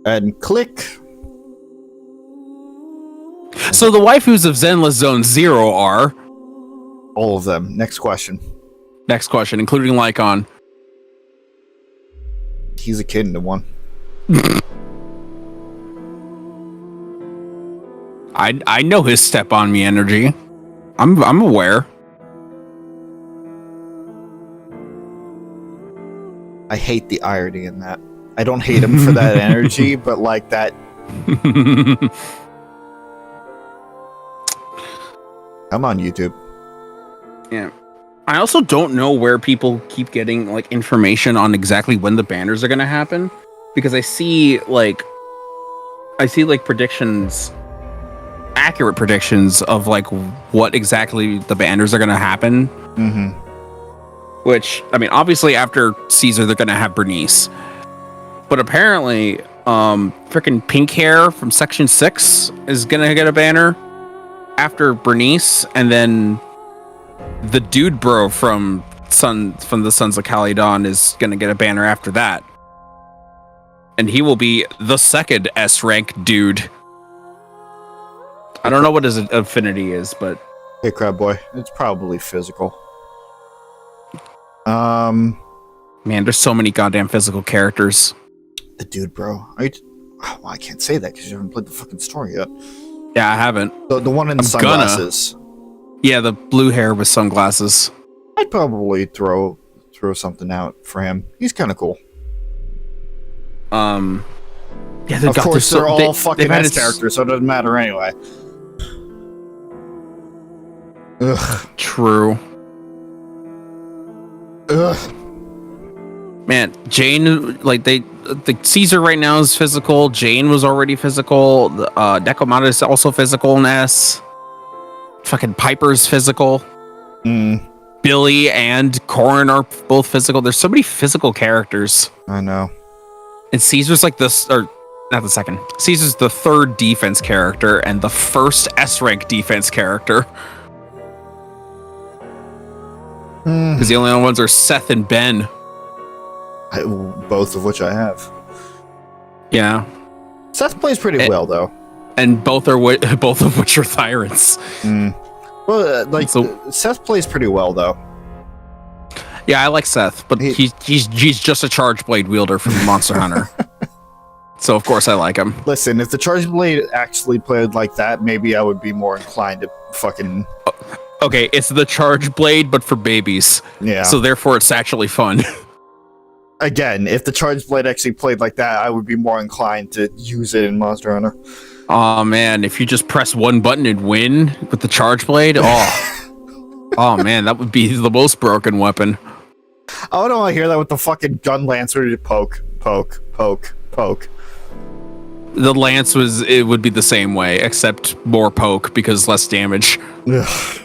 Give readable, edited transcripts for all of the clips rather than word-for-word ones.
And click. So the waifus of Zenless Zone Zero are All of them. Next question. next question, including Lycon. He's a kid in the one. I know his step on me energy. I'm aware. I hate the irony in that. I don't hate him for that energy, but like that. I'm on YouTube. Yeah. I also don't know where people keep getting like information on exactly when the banners are going to happen, because I see like predictions, accurate predictions of like what exactly the banners are going to happen. Mm-hmm. Which, I mean, obviously after Caesar they're going to have Bernice, but apparently freaking Pink Hair from Section 6 is going to get a banner after Bernice, and then the Dude Bro from the Sons of Caledon is going to get a banner after that. And he will be the second S-rank dude. I don't know what his affinity is, but... Hey, Crab Boy. It's probably physical. Man, there's so many goddamn physical characters. The Dude Bro. Well, I can't say that because you haven't played the fucking story yet. Yeah, I haven't. The one in the sunglasses. Yeah, the blue hair with sunglasses. I'd probably throw something out for him. He's kind of cool. Yeah, of course, they're all fucking S characters, so it doesn't matter anyway. Ugh. True. Ugh. Man, Jane, like the Caesar right now is physical. Jane was already physical. Nekomata is also physical in S. Fucking Piper's physical. Billy and Corin are both physical. There's so many physical characters. I know. And Caesar's like this, or not the second. Caesar's the third defense character and the first S-rank defense character. Because the only other ones are Seth and Ben. Both of which I have. Yeah. Seth plays pretty well, though. And both of which are tyrants. Well, Seth plays pretty well, though. Yeah, I like Seth, but he's just a charge blade wielder from Monster Hunter. So of course I like him. Listen, if the charge blade actually played like that, maybe I would be more inclined to fucking... Okay, it's the charge blade, but for babies. Yeah. So therefore it's actually fun. Again, if the charge blade actually played like that, I would be more inclined to use it in Monster Hunter. Oh man, if you just press one button and win with the charge blade, oh man, that would be the most broken weapon. I don't want to hear that with the fucking gun lancer to poke, poke, poke, poke. The lance would be the same way, except more poke because less damage. Ugh.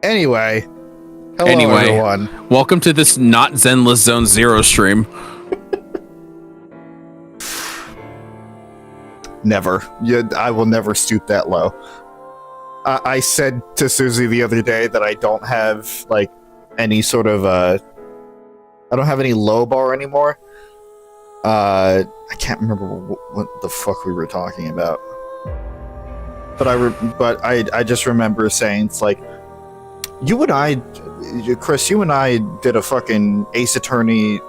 Anyway, hello everyone. Welcome to this not Zenless Zone Zero stream. Never. I will never stoop that low. I said to Suzie the other day that I don't have like any sort of I don't have any low bar anymore. I can't remember what the fuck we were talking about. But I just remember saying it's like you and I, Chris, you and I did a fucking Ace Attorney,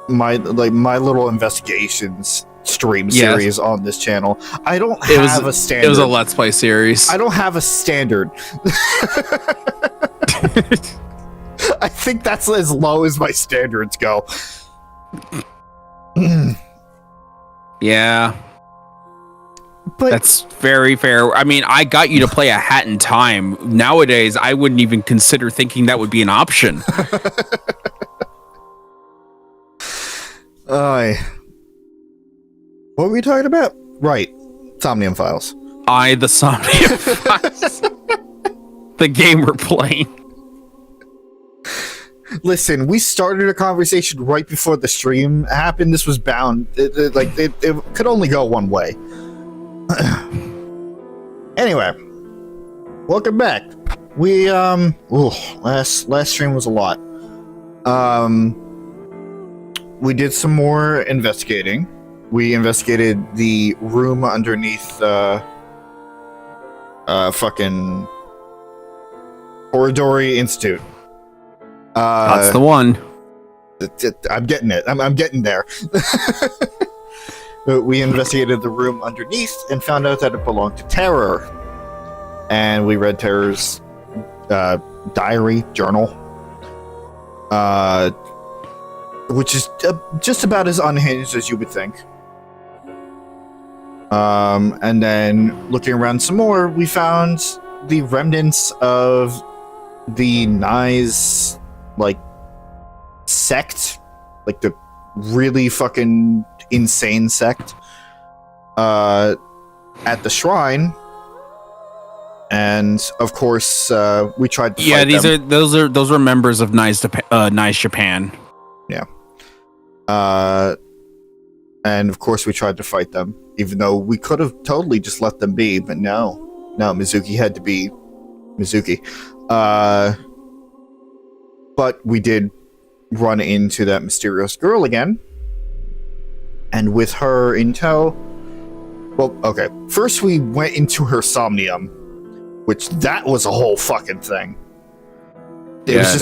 my little investigations stream series on this channel. I don't have a standard. It was a Let's Play series. I don't have a standard. I think that's as low as my standards go. Yeah. But that's very fair. I mean, I got you to play a Hat in Time. Nowadays, I wouldn't even consider thinking that would be an option. What were we talking about? Right. Somnium Files. The Somnium Files. The game we're playing. Listen, we started a conversation right before the stream happened. This was bound. It could only go one way. Anyway, welcome back. We last stream was a lot. We did some more investigating. we investigated the room underneath fucking Corridori Institute. That's the one. I'm getting it. I'm getting there. We investigated the room underneath and found out that it belonged to Terror. And we read Terror's diary, journal, which is just about as unhinged as you would think. And then looking around some more, we found the remnants of the Nye's, like, sect, like the really fucking insane sect, at the shrine. And of course, we tried to fight them. Those are members of Nye's Japan. Yeah. And of course we tried to fight them, even though we could have totally just let them be, but no, Mizuki had to be Mizuki. But we did run into that mysterious girl again, and with her in tow, well, okay, first we went into her somnium, which that was a whole fucking thing. It was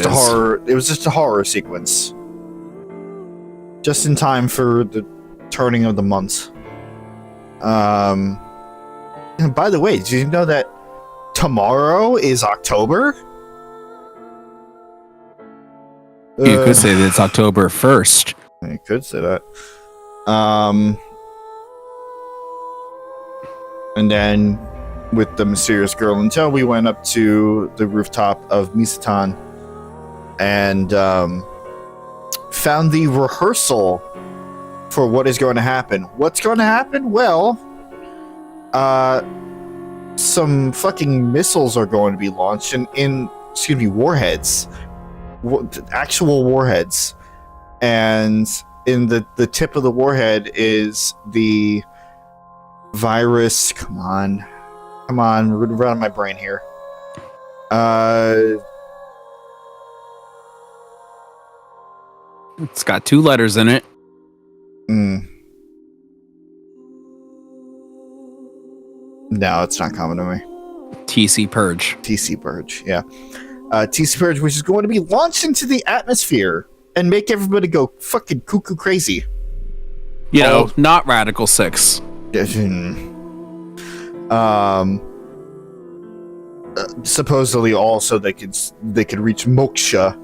just a horror sequence. Just in time for the turning of the months. And by the way, did you know that tomorrow is October? You could say that it's October 1st. You could say that. And then with the mysterious girl in tow, we went up to the rooftop of Misatan and found the rehearsal for what is going to happen. What's going to happen? Well, some fucking missiles are going to be launched in warheads. Actual warheads. And in the tip of the warhead is the virus. Come on, we're gonna run on my brain here. It's got 2 letters in it. No, it's not coming to me. TC Purge, yeah. TC Purge, which is going to be launched into the atmosphere and make everybody go fucking cuckoo crazy. You know, not Radical 6. Supposedly also they could reach moksha.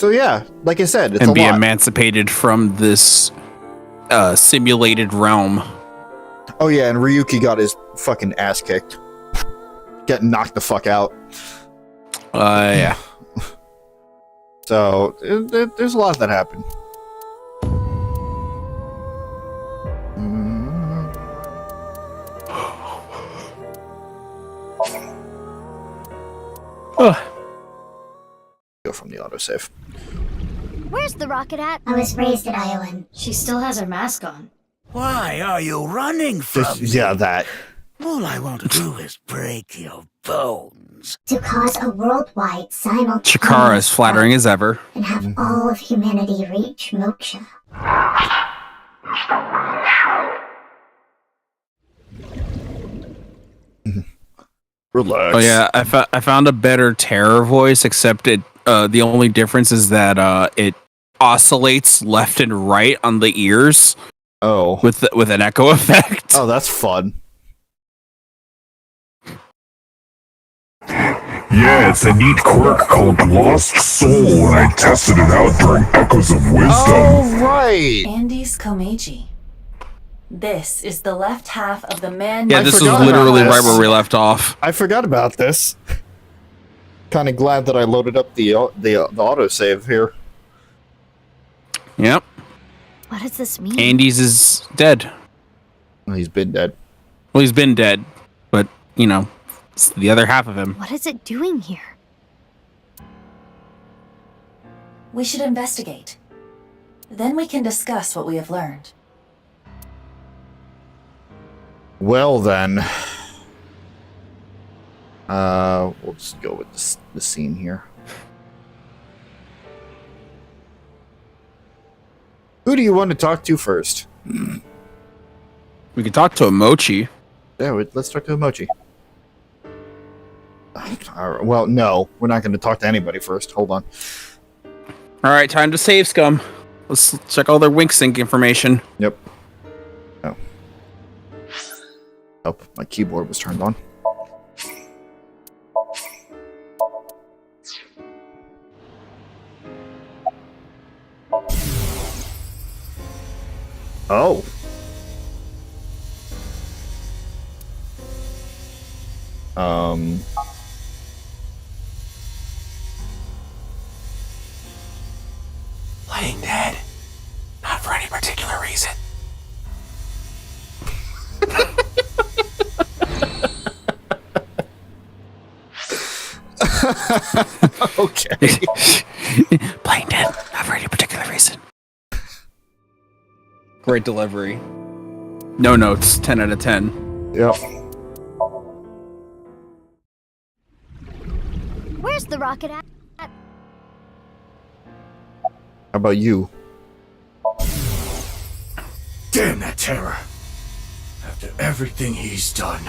So yeah, like I said, it's and be emancipated from this simulated realm. Oh yeah, and Ryuki got his fucking ass kicked. Getting knocked the fuck out. Yeah. So there's a lot that happened. Go from the autosave. Where's the rocket at? I was raised at Iowan. She still has her mask on. Why are you running from me? Yeah, that. All I want to do is break your bones. To cause a worldwide simultaneous Chikara is flattering as ever. and have all of humanity reach moksha. Relax. Oh yeah, I found a better Terror voice, except the only difference is that it oscillates left and right on the ears. Oh, with an echo effect. Oh, that's fun. Yeah, it's a neat quirk called Lost Soul, and I tested it out during Echoes of Wisdom. Oh, right! Andy's Komeji. This is the left half of the man. Yeah, this was literally right where we left off. I forgot about this. Kind of glad that I loaded up the autosave here. Yep. What does this mean? Andy's is dead. Well, he's been dead. Well, he's been dead, but, you know, it's the other half of him. What is it doing here? We should investigate. Then we can discuss what we have learned. Well, then. We'll just go with the scene here. Who do you want to talk to first? We could talk to a Mochi. Yeah, let's talk to Emoji. Well, no, we're not going to talk to anybody first. Hold on. All right, time to save scum. Let's check all their wink sync information. Yep. Oh. Oh, my keyboard was turned on. Oh. Playing dead. Not for any particular reason. Okay. Playing dead, not for any particular reason. Great delivery. No notes, 10 out of 10. Yep. Where's the rocket at? How about you? Damn that terror. After everything he's done,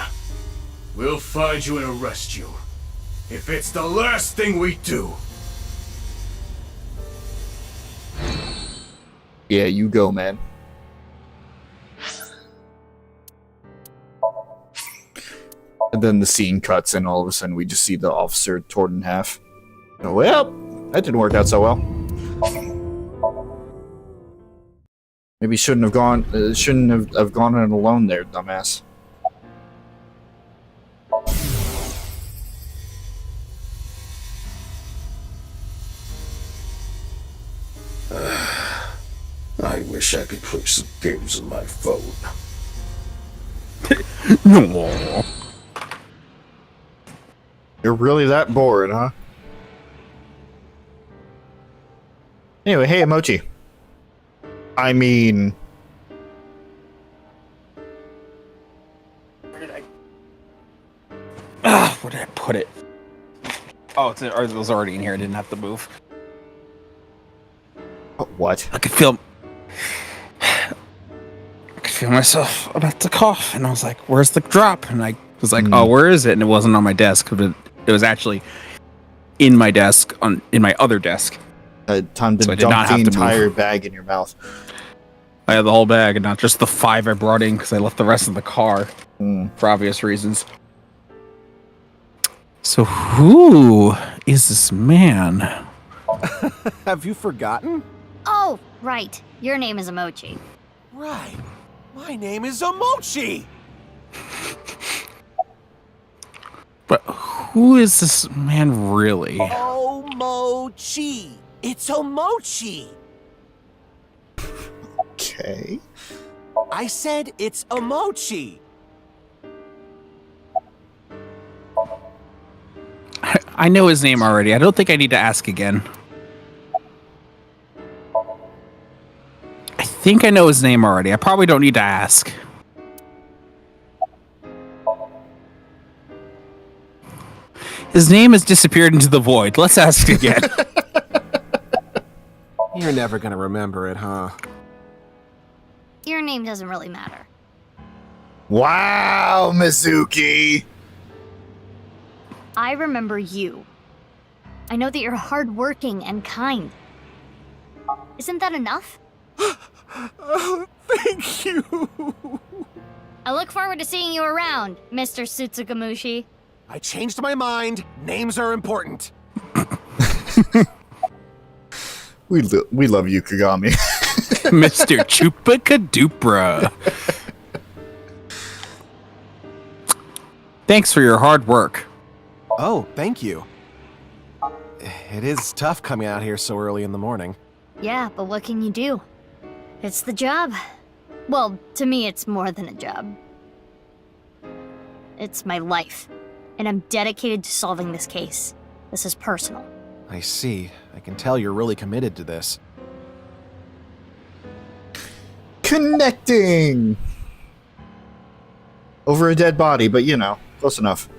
we'll find you and arrest you. If it's the last thing we do. Yeah, you go, man. And then the scene cuts, and all of a sudden we just see the officer torn in half. Oh, well, that didn't work out so well. Maybe shouldn't have gone in alone there, dumbass. I wish I could play some games on my phone. No. You're really that bored, huh? Anyway, hey, Emoji. I mean... Where did I put it? Oh, it was already in here. I didn't have to move. What? I could feel myself about to cough, and I was like, "Where's the drop?" And I was like, "Oh, where is it?" And it wasn't on my desk, but it was actually in my desk in my other desk. Time to So I did dump not the have to entire move. bag in your mouth. I had the whole bag, and not just the 5 I brought in because I left the rest in the car for obvious reasons. So who is this man? Have you forgotten? Oh, right. Your name is Emoji. Right. My name is Omochi! But who is this man really? Omochi! It's Omochi! Okay. I said it's Omochi! I know his name already. I don't think I need to ask again. I think I know his name already. I probably don't need to ask. His name has disappeared into the void. Let's ask again. You're never gonna remember it, huh? Your name doesn't really matter. Wow, Mizuki! I remember you. I know that you're hardworking and kind. Isn't that enough? Oh, thank you! I look forward to seeing you around, Mr. Sutsugamushi. I changed my mind. Names are important. We love you, Kagami. Mr. Chupa-Kadupra. Thanks for your hard work. Oh, thank you. It is tough coming out here so early in the morning. Yeah, but what can you do? It's the job. Well, to me, it's more than a job. It's my life. And I'm dedicated to solving this case. This is personal. I see. I can tell you're really committed to this. Connecting! Over a dead body, but you know, close enough.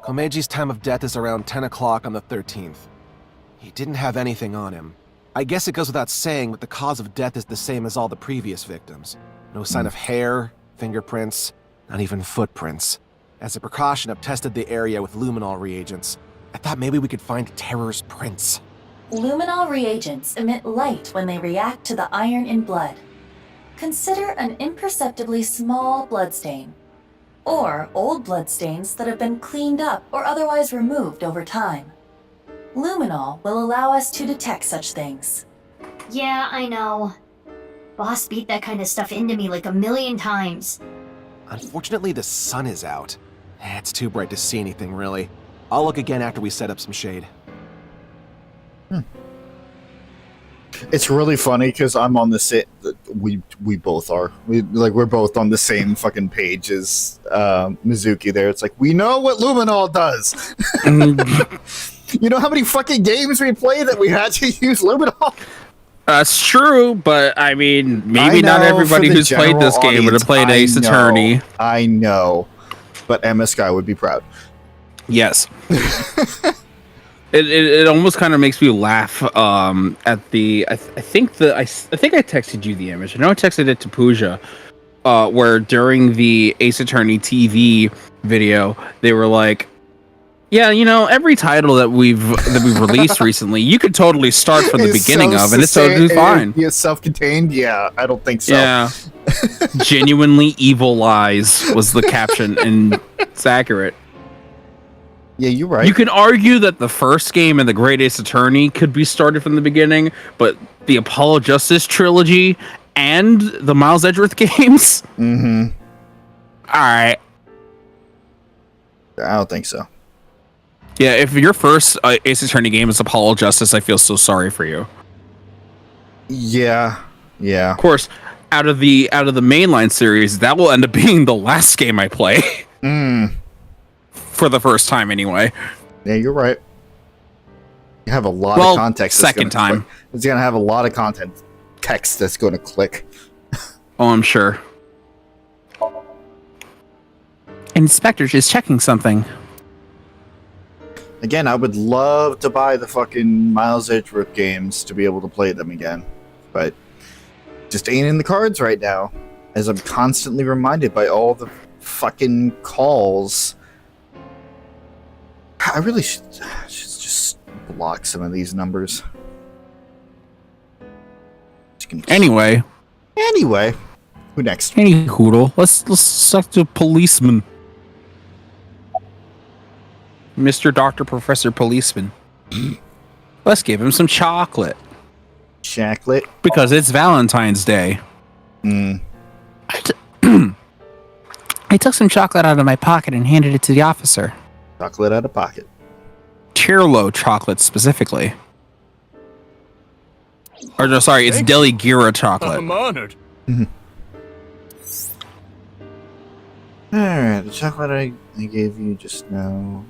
Komeji's time of death is around 10 o'clock on the 13th. He didn't have anything on him. I guess it goes without saying, but the cause of death is the same as all the previous victims. No sign of hair, fingerprints, not even footprints. As a precaution, I've tested the area with luminol reagents. I thought maybe we could find Terror's prints. Luminol reagents emit light when they react to the iron in blood. Consider an imperceptibly small bloodstain, or old bloodstains that have been cleaned up or otherwise removed over time. Luminol will allow us to detect such things. Yeah, I know. Boss beat that kind of stuff into me like 1,000,000 times. Unfortunately, the sun is out. It's too bright to see anything, really. I'll look again after we set up some shade. It's really funny because I'm on the same. We both are. We're both on the same fucking page as Mizuki. There, it's like we know what luminol does. You know how many fucking games we played that we had to use luminol? That's true, but I mean, maybe not everybody who's played this game would have played Ace Attorney. I know, but MSK would be proud. Yes. It almost kind of makes me laugh at the I think I texted you the image. I know I texted it to Pooja, where during the Ace Attorney TV video they were like, yeah, you know, every title that we've released recently, you could totally start from the beginning of, and it's totally fine. Yeah, self-contained. Yeah, I don't think so. Yeah, genuinely evil lies was the caption, and it's accurate. Yeah, you're right. You can argue that the first game and the Great Ace Attorney could be started from the beginning, but the Apollo Justice trilogy and the Miles Edgeworth games? Mm-hmm. Alright. I don't think so. Yeah, if your first Ace Attorney game is Apollo Justice, I feel so sorry for you. Yeah. Of course, out of the mainline series, that will end up being the last game I play. For the first time, anyway. Yeah, you're right. You have a lot of context. Second time. It's going to have a lot of content text that's going to click. Oh, I'm sure. Inspector just checking something. Again, I would love to buy the fucking Miles Edgeworth games to be able to play them again. But just ain't in the cards right now. As I'm constantly reminded by all the fucking calls. I really should just block some of these numbers. Anyway, who next? Any hoodle. Let's suck to policeman. Mr. Dr. Professor Policeman. Let's give him some chocolate. Chocolate? Because it's Valentine's Day. I took some chocolate out of my pocket and handed it to the officer. Chocolate out of pocket. Tirlo chocolate specifically. Or no, sorry, it's Deli Gira chocolate. I'm honored. Alright, the chocolate I gave you just now.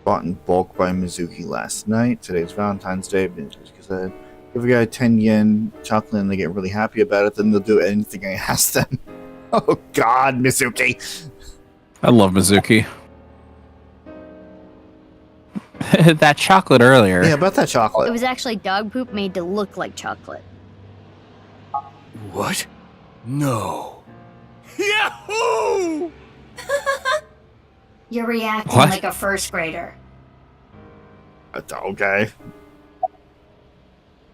Bought in bulk by Mizuki last night. Today's Valentine's Day. Because I give a guy 10 yen chocolate and they get really happy about it, then they'll do anything I ask them. Oh god, Mizuki. I love Mizuki. That chocolate earlier. Yeah, about that chocolate. It was actually dog poop made to look like chocolate. What? No. Yahoo! You're reacting What? like a first grader. Okay.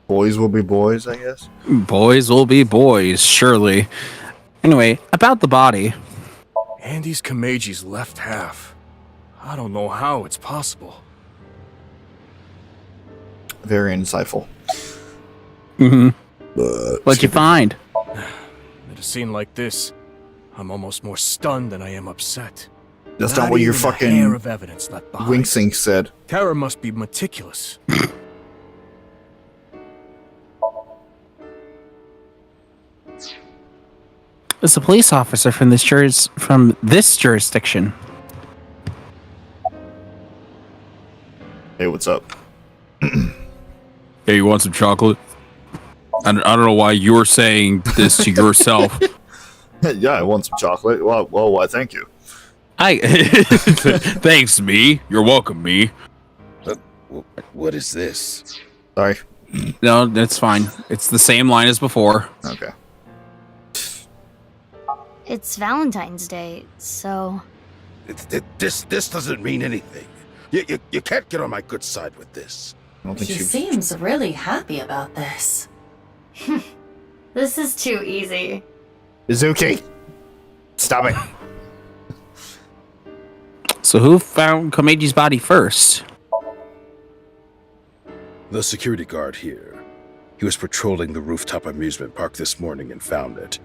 Boys will be boys, I guess. Boys will be boys, surely. Anyway, about the body. Andy's Komeji's left half. I don't know how it's possible. Very insightful. What'd you find? At a scene like this, I'm almost more stunned than I am upset. That's not what your even a fucking hair of evidence left behind. Winksink said. Terror must be meticulous. It's a police officer from this jurisdiction. Hey, what's up? Hey, you want some chocolate? I don't know why you're saying this to yourself. Yeah, I want some chocolate. Well, why, thank you. Thanks, me. You're welcome, me. What is this? Sorry. No, that's fine. It's the same line as before. Okay. It's Valentine's Day, so... This doesn't mean anything. You can't get on my good side with this. I don't think He she... seems really happy about this. This is too easy. Izuki! Stop it. So who found Komeji's body first? The security guard here. He was patrolling the rooftop amusement park this morning and found it.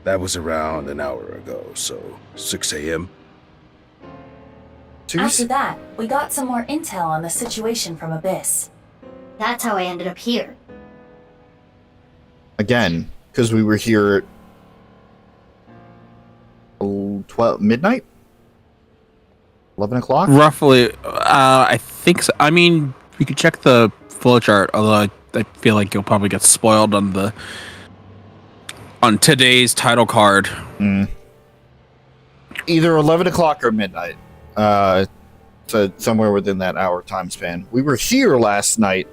That was around an hour ago, so 6 a.m. After that, we got some more intel on the situation from Abyss. That's how I ended up here. Again, because we were here at 12 midnight? 11 o'clock? Roughly, I think so. I mean, we could check the flowchart, although I feel like you'll probably get spoiled on today's title card. Either 11 o'clock or midnight. So somewhere within that hour time span. We were here last night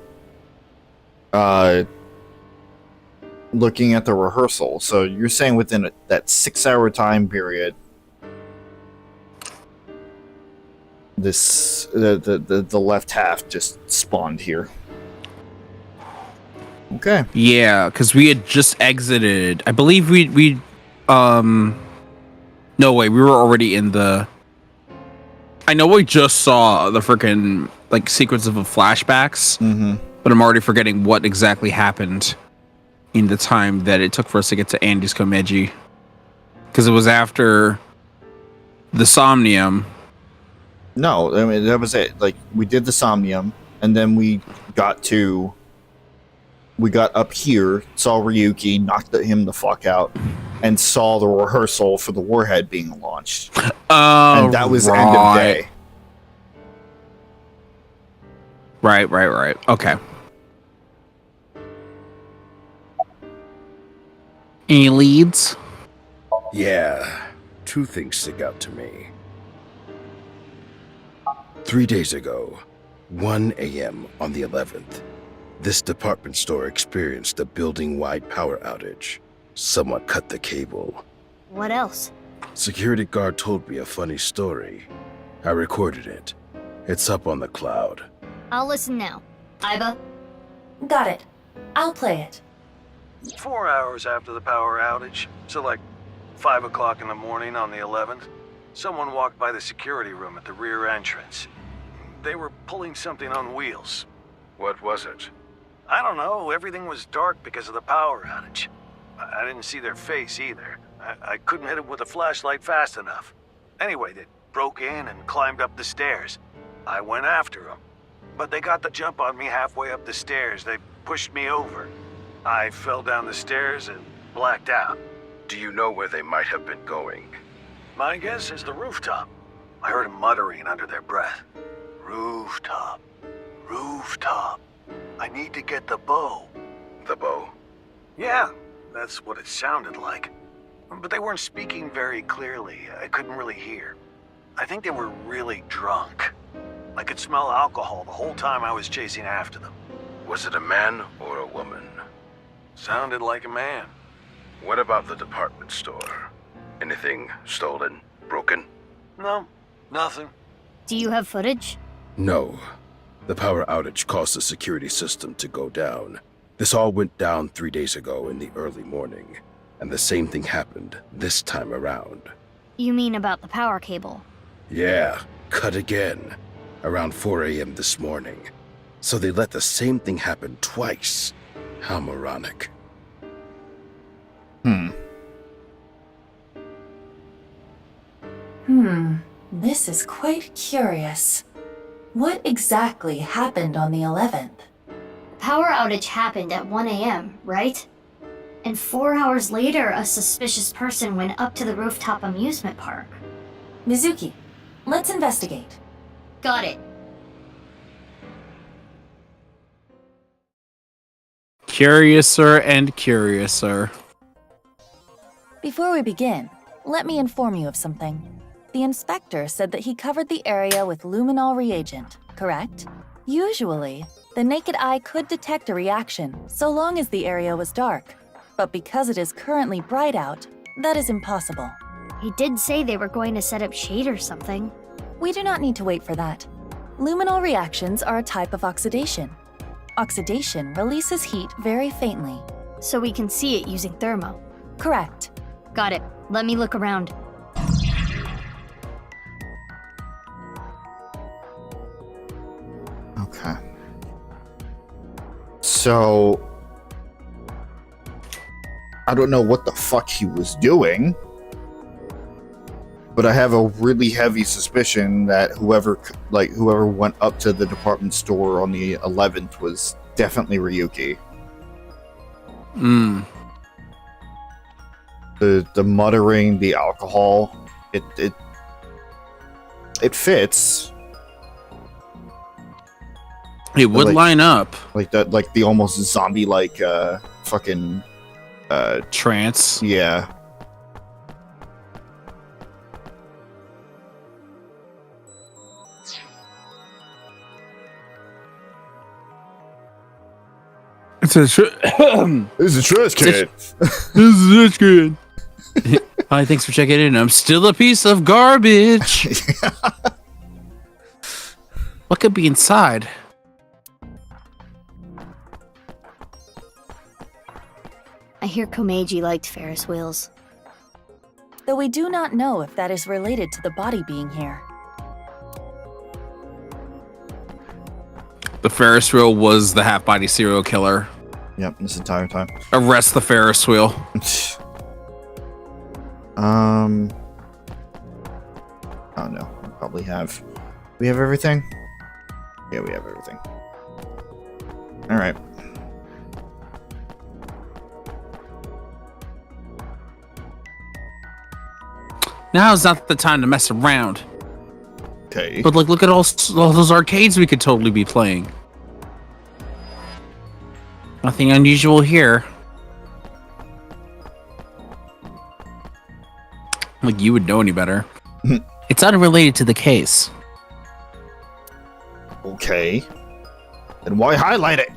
looking at the rehearsal. So you're saying within that 6-hour time period, this the left half just spawned here. Okay. Yeah, because we had just exited. I believe we no way, we were already in the... I know we just saw the freaking like sequence of flashbacks, but I'm already forgetting what exactly happened in the time that it took for us to get to Andy's Komeji. Because it was after the Somnium. No, I mean, that was it. Like, we did the Somnium, and then we got up here, saw Ryuki, knocked him the fuck out, and saw the rehearsal for the warhead being launched. And that was end of day. Right. Okay. Any leads? Yeah, 2 things stick out to me. 3 days ago, 1 a.m. on the 11th, this department store experienced a building-wide power outage. Someone cut the cable. What else? Security guard told me a funny story. I recorded it. It's up on the cloud. I'll listen now. Iba? Got it. I'll play it. 4 hours after the power outage, so like 5 o'clock in the morning on the 11th, someone walked by the security room at the rear entrance. They were pulling something on wheels. What was it? I don't know, everything was dark because of the power outage. I didn't see their face either. I couldn't hit it with a flashlight fast enough. Anyway, they broke in and climbed up the stairs. I went after them. But they got the jump on me halfway up the stairs. They pushed me over. I fell down the stairs and blacked out. Do you know where they might have been going? My guess is the rooftop. I heard them muttering under their breath. Rooftop. Rooftop. I need to get the bow. The bow? Yeah, that's what it sounded like. But they weren't speaking very clearly. I couldn't really hear. I think they were really drunk. I could smell alcohol the whole time I was chasing after them. Was it a man or a woman? Sounded like a man. What about the department store? Anything stolen? Broken? No, nothing. Do you have footage? No. The power outage caused the security system to go down. This all went down 3 days ago in the early morning, and the same thing happened this time around. You mean about the power cable? Yeah, cut again. Around 4 a.m. this morning. So they let the same thing happen twice. How moronic. This is quite curious. What exactly happened on the 11th? Power outage happened at 1 a.m., right? And 4 hours later, a suspicious person went up to the rooftop amusement park. Mizuki, let's investigate. Got it. Curiouser and curiouser. Before we begin, let me inform you of something. The inspector said that he covered the area with luminol reagent, correct? Usually, The naked eye could detect a reaction, so long as the area was dark. But because it is currently bright out, that is impossible. He did say they were going to set up shade or something. We do not need to wait for that. Luminol reactions are a type of oxidation. Oxidation releases heat very faintly. So we can see it using thermo. Correct. Got it. Let me look around. Okay. So I don't know what the fuck he was doing, but I have a really heavy suspicion that whoever went up to the department store on the 11th was definitely Ryuki. The muttering, the alcohol, it fits. It would line up. Like that, like the almost zombie-like fucking trance. Yeah. It's a This is a trash can. This is a trash can. Hi, thanks for checking in. I'm still a piece of garbage. What could be inside? I hear Komeji liked Ferris wheels. Though we do not know if that is related to the body being here. The Ferris wheel was the half-body serial killer. Yep, this entire time. Arrest the Ferris wheel. Oh no, we probably have. We have everything? Yeah, we have everything. Alright. Now's not the time to mess around. Okay. But like, look at all those arcades we could totally be playing. Nothing unusual here. Like you would know any better. It's unrelated to the case. Okay. Then why highlight it?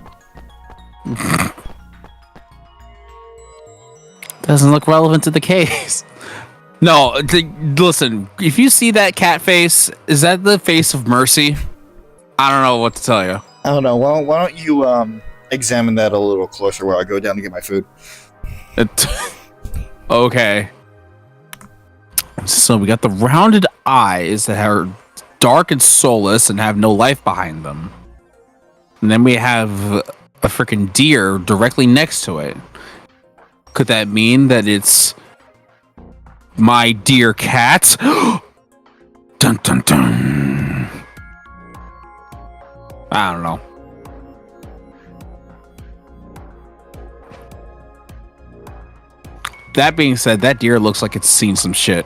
Doesn't look relevant to the case. No, listen, if you see that cat face, is that the face of Mercy? I don't know what to tell you. I don't know. Why don't you examine that a little closer while I go down to get my food? Okay. So we got the rounded eyes that are dark and soulless and have no life behind them. And then we have a freaking deer directly next to it. Could that mean that it's my dear cat? Dun dun dun. I don't know. That being said, that deer looks like it's seen some shit.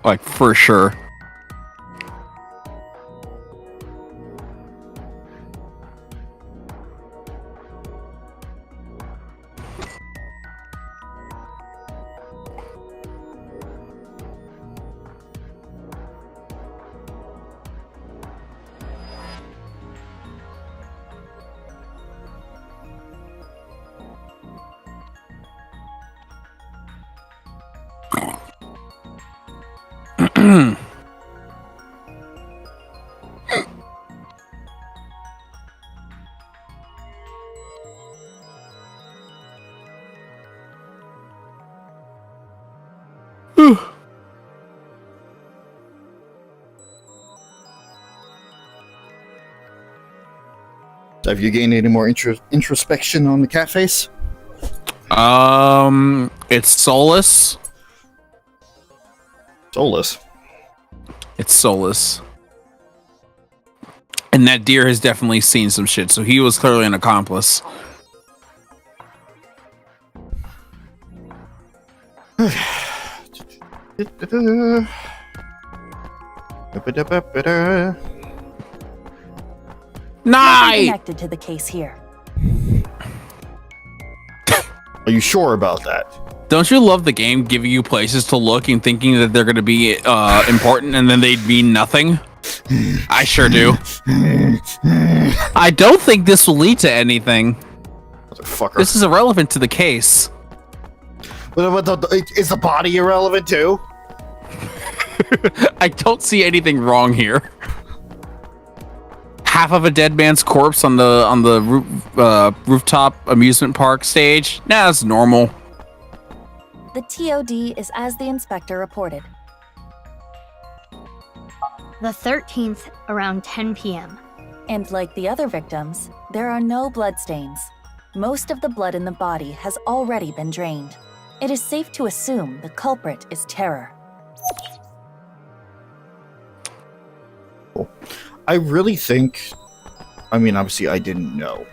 Like, for sure. Have you gained any more introspection on the cat face? It's soulless. Soulless. It's soulless. And that deer has definitely seen some shit, so he was clearly an accomplice. Nothing connected to the case here. Are you sure about that? Don't you love the game giving you places to look and thinking that they're going to be important and then they mean nothing? I sure do. I don't think this will lead to anything. Motherfucker. This is irrelevant to the case. Is the body irrelevant too? I don't see anything wrong here. Half of a dead man's corpse on the rooftop amusement park stage. Nah, that's normal. The TOD is as the inspector reported. The 13th, around 10 p.m. And like the other victims, there are no bloodstains. Most of the blood in the body has already been drained. It is safe to assume the culprit is Terror. I really think, I mean, obviously I didn't know,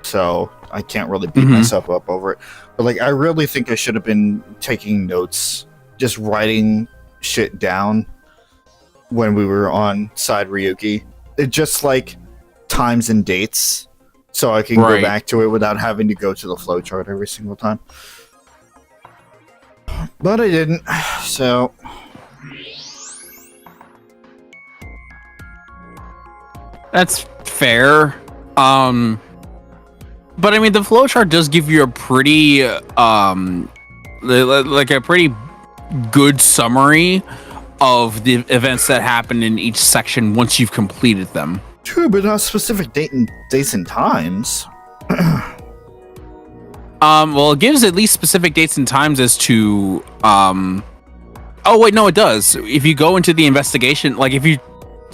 so I can't really beat myself up over it. But like, I really think I should have been taking notes, just writing shit down when we were on side Ryuki. It just like times and dates, so I can go back to it without having to go to the flowchart every single time. But I didn't, so... That's fair. But I mean, the flowchart does give you a pretty, like a pretty good summary of the events that happen in each section once you've completed them. True, but not specific dates and times. Well, it gives at least specific dates and times as to, oh wait, no, it does. If you go into the investigation, like if you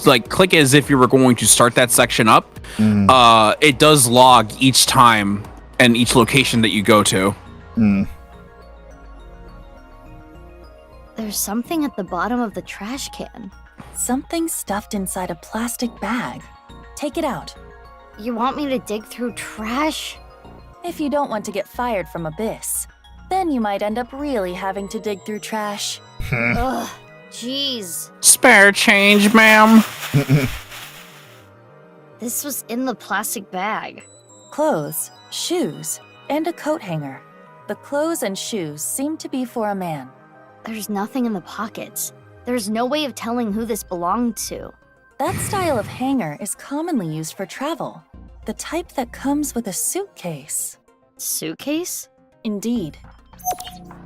like click as if you were going to start that section up, it does log each time and each location that you go to. There's something at the bottom of the trash can. Something stuffed inside a plastic bag. Take it out. You want me to dig through trash? If you don't want to get fired from Abyss, then you might end up really having to dig through trash. Ugh, jeez. Spare change, ma'am. This was in the plastic bag. Clothes, shoes, and a coat hanger. The clothes and shoes seem to be for a man. There's nothing in the pockets. There's no way of telling who this belonged to. That style of hanger is commonly used for travel. The type that comes with a suitcase. Suitcase? Indeed.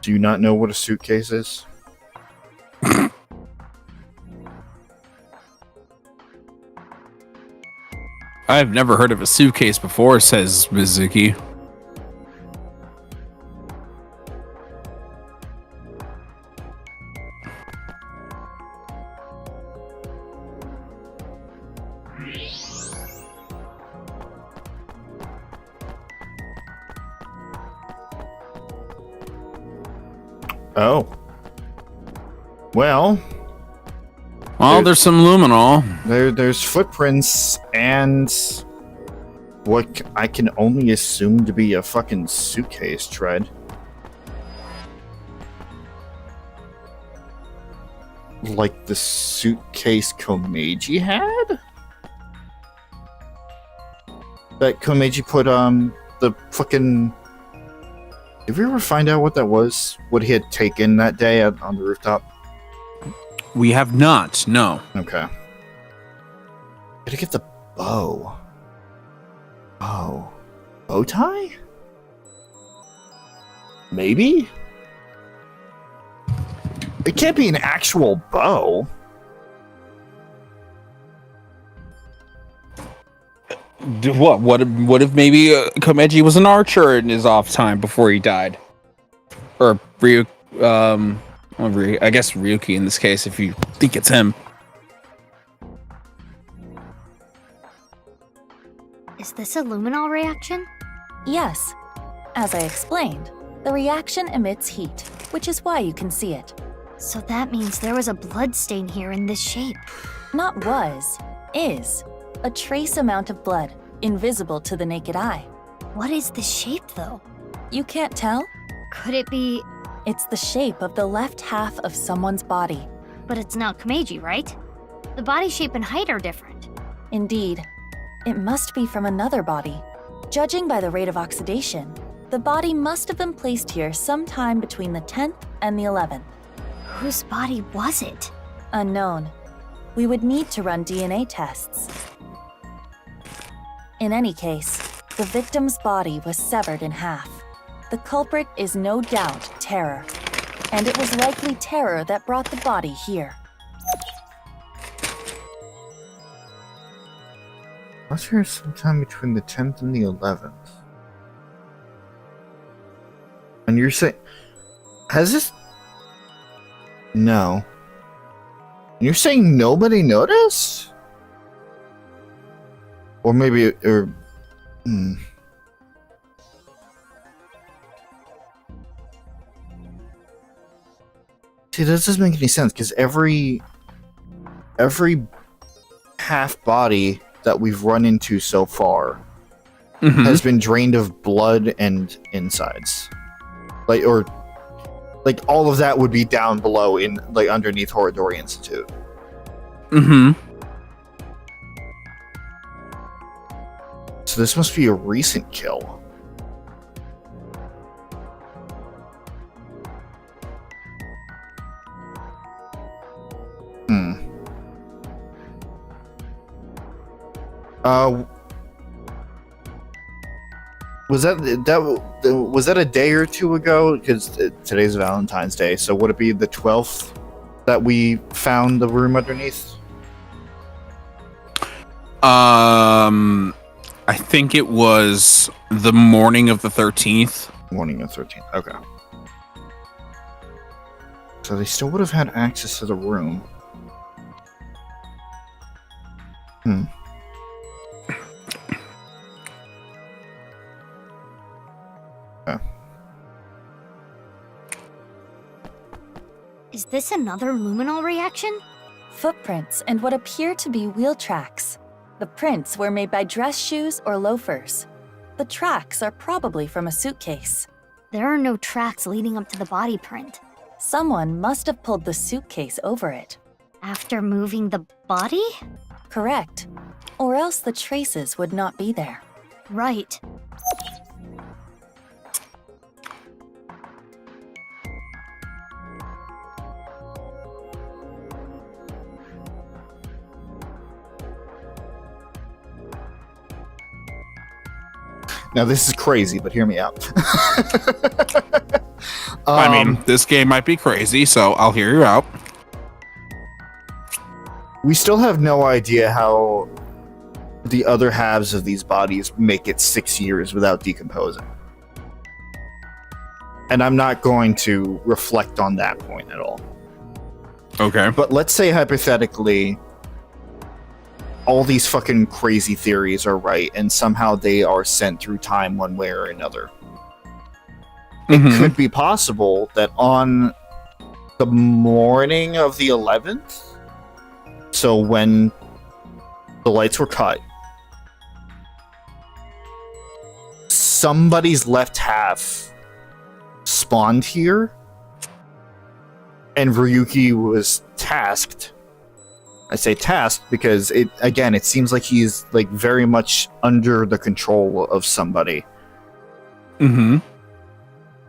Do you not know what a suitcase is? I've never heard of a suitcase before, says Mizuki. Oh. Well, there's some luminol. There's footprints and what I can only assume to be a fucking suitcase tread. Like the suitcase Komeji had? That Komeji put the fucking... Did we ever find out what that was? What he had taken that day on the rooftop? We have not, no. Okay. Gotta get the bow. Oh. Bow tie? Maybe? It can't be an actual bow. What if maybe Komeji was an archer in his off time before he died? Or I guess Ryuki in this case, if you think it's him. Is this a luminol reaction? Yes. As I explained, the reaction emits heat, which is why you can see it. So that means there was a bloodstain here in this shape. Not was, is. A trace amount of blood, invisible to the naked eye. What is the shape, though? You can't tell? Could it be... It's the shape of the left half of someone's body. But it's not Komeji, right? The body shape and height are different. Indeed. It must be from another body. Judging by the rate of oxidation, The body must have been placed here sometime between the 10th and the 11th. Whose body was it? Unknown. We would need to run DNA tests. In any case, the victim's body was severed in half. The culprit is no doubt Terror, and it was likely Terror that brought the body here. Was here sometime between the 10th and the 11th? And you're saying... Has this... No. You're saying nobody noticed? Or maybe... See, that doesn't make any sense, because every half body that we've run into so far has been drained of blood and insides. Like all of that would be down below in, like, underneath Horadori Institute. So this must be a recent kill. Was that a day or two ago? Because today's Valentine's Day, so would it be the 12th that we found the room underneath? I think it was the morning of the 13th. Morning of 13th. Okay. So they still would have had access to the room. Is this another luminol reaction? Footprints and what appear to be wheel tracks. The prints were made by dress shoes or loafers. The tracks are probably from a suitcase. There are no tracks leading up to the body print. Someone must have pulled the suitcase over it. After moving the body? Correct. Or else the traces would not be there. Right. Now this is crazy, but hear me out. I mean, this game might be crazy, so I'll hear you out. We still have no idea how the other halves of these bodies make it 6 years without decomposing. And I'm not going to reflect on that point at all. Okay. But let's say hypothetically all these fucking crazy theories are right and somehow they are sent through time one way or another. It could be possible that on the morning of the 11th, so when the lights were cut, somebody's left half spawned here, and Ryuki was tasked. I say tasked because it seems like he's like very much under the control of somebody.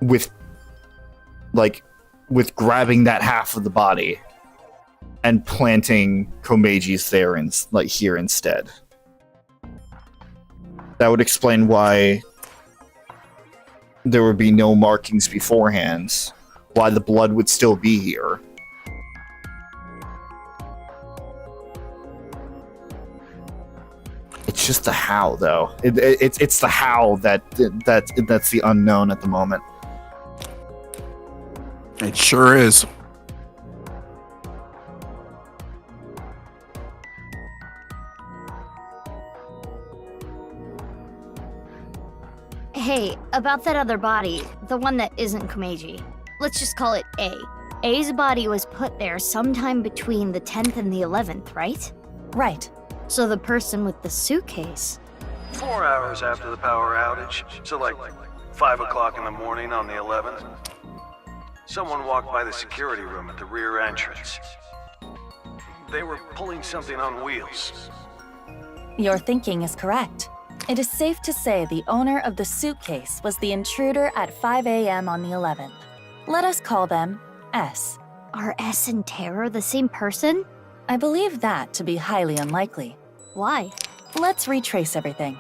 With grabbing that half of the body and planting Komeji's there here instead. That would explain why there would be no markings beforehand, why the blood would still be here. It's just the how, though. It's the how that's the unknown at the moment. It sure is. Hey, about that other body, the one that isn't Komeji. Let's just call it A. A's body was put there sometime between the 10th and the 11th, right? Right. So the person with the suitcase... 4 hours after the power outage, so like 5 o'clock in the morning on the 11th. Someone walked by the security room at the rear entrance. They were pulling something on wheels. Your thinking is correct. It is safe to say the owner of the suitcase was the intruder at 5 a.m. on the 11th. Let us call them S. Are S and Terror the same person? I believe that to be highly unlikely. Why? Let's retrace everything.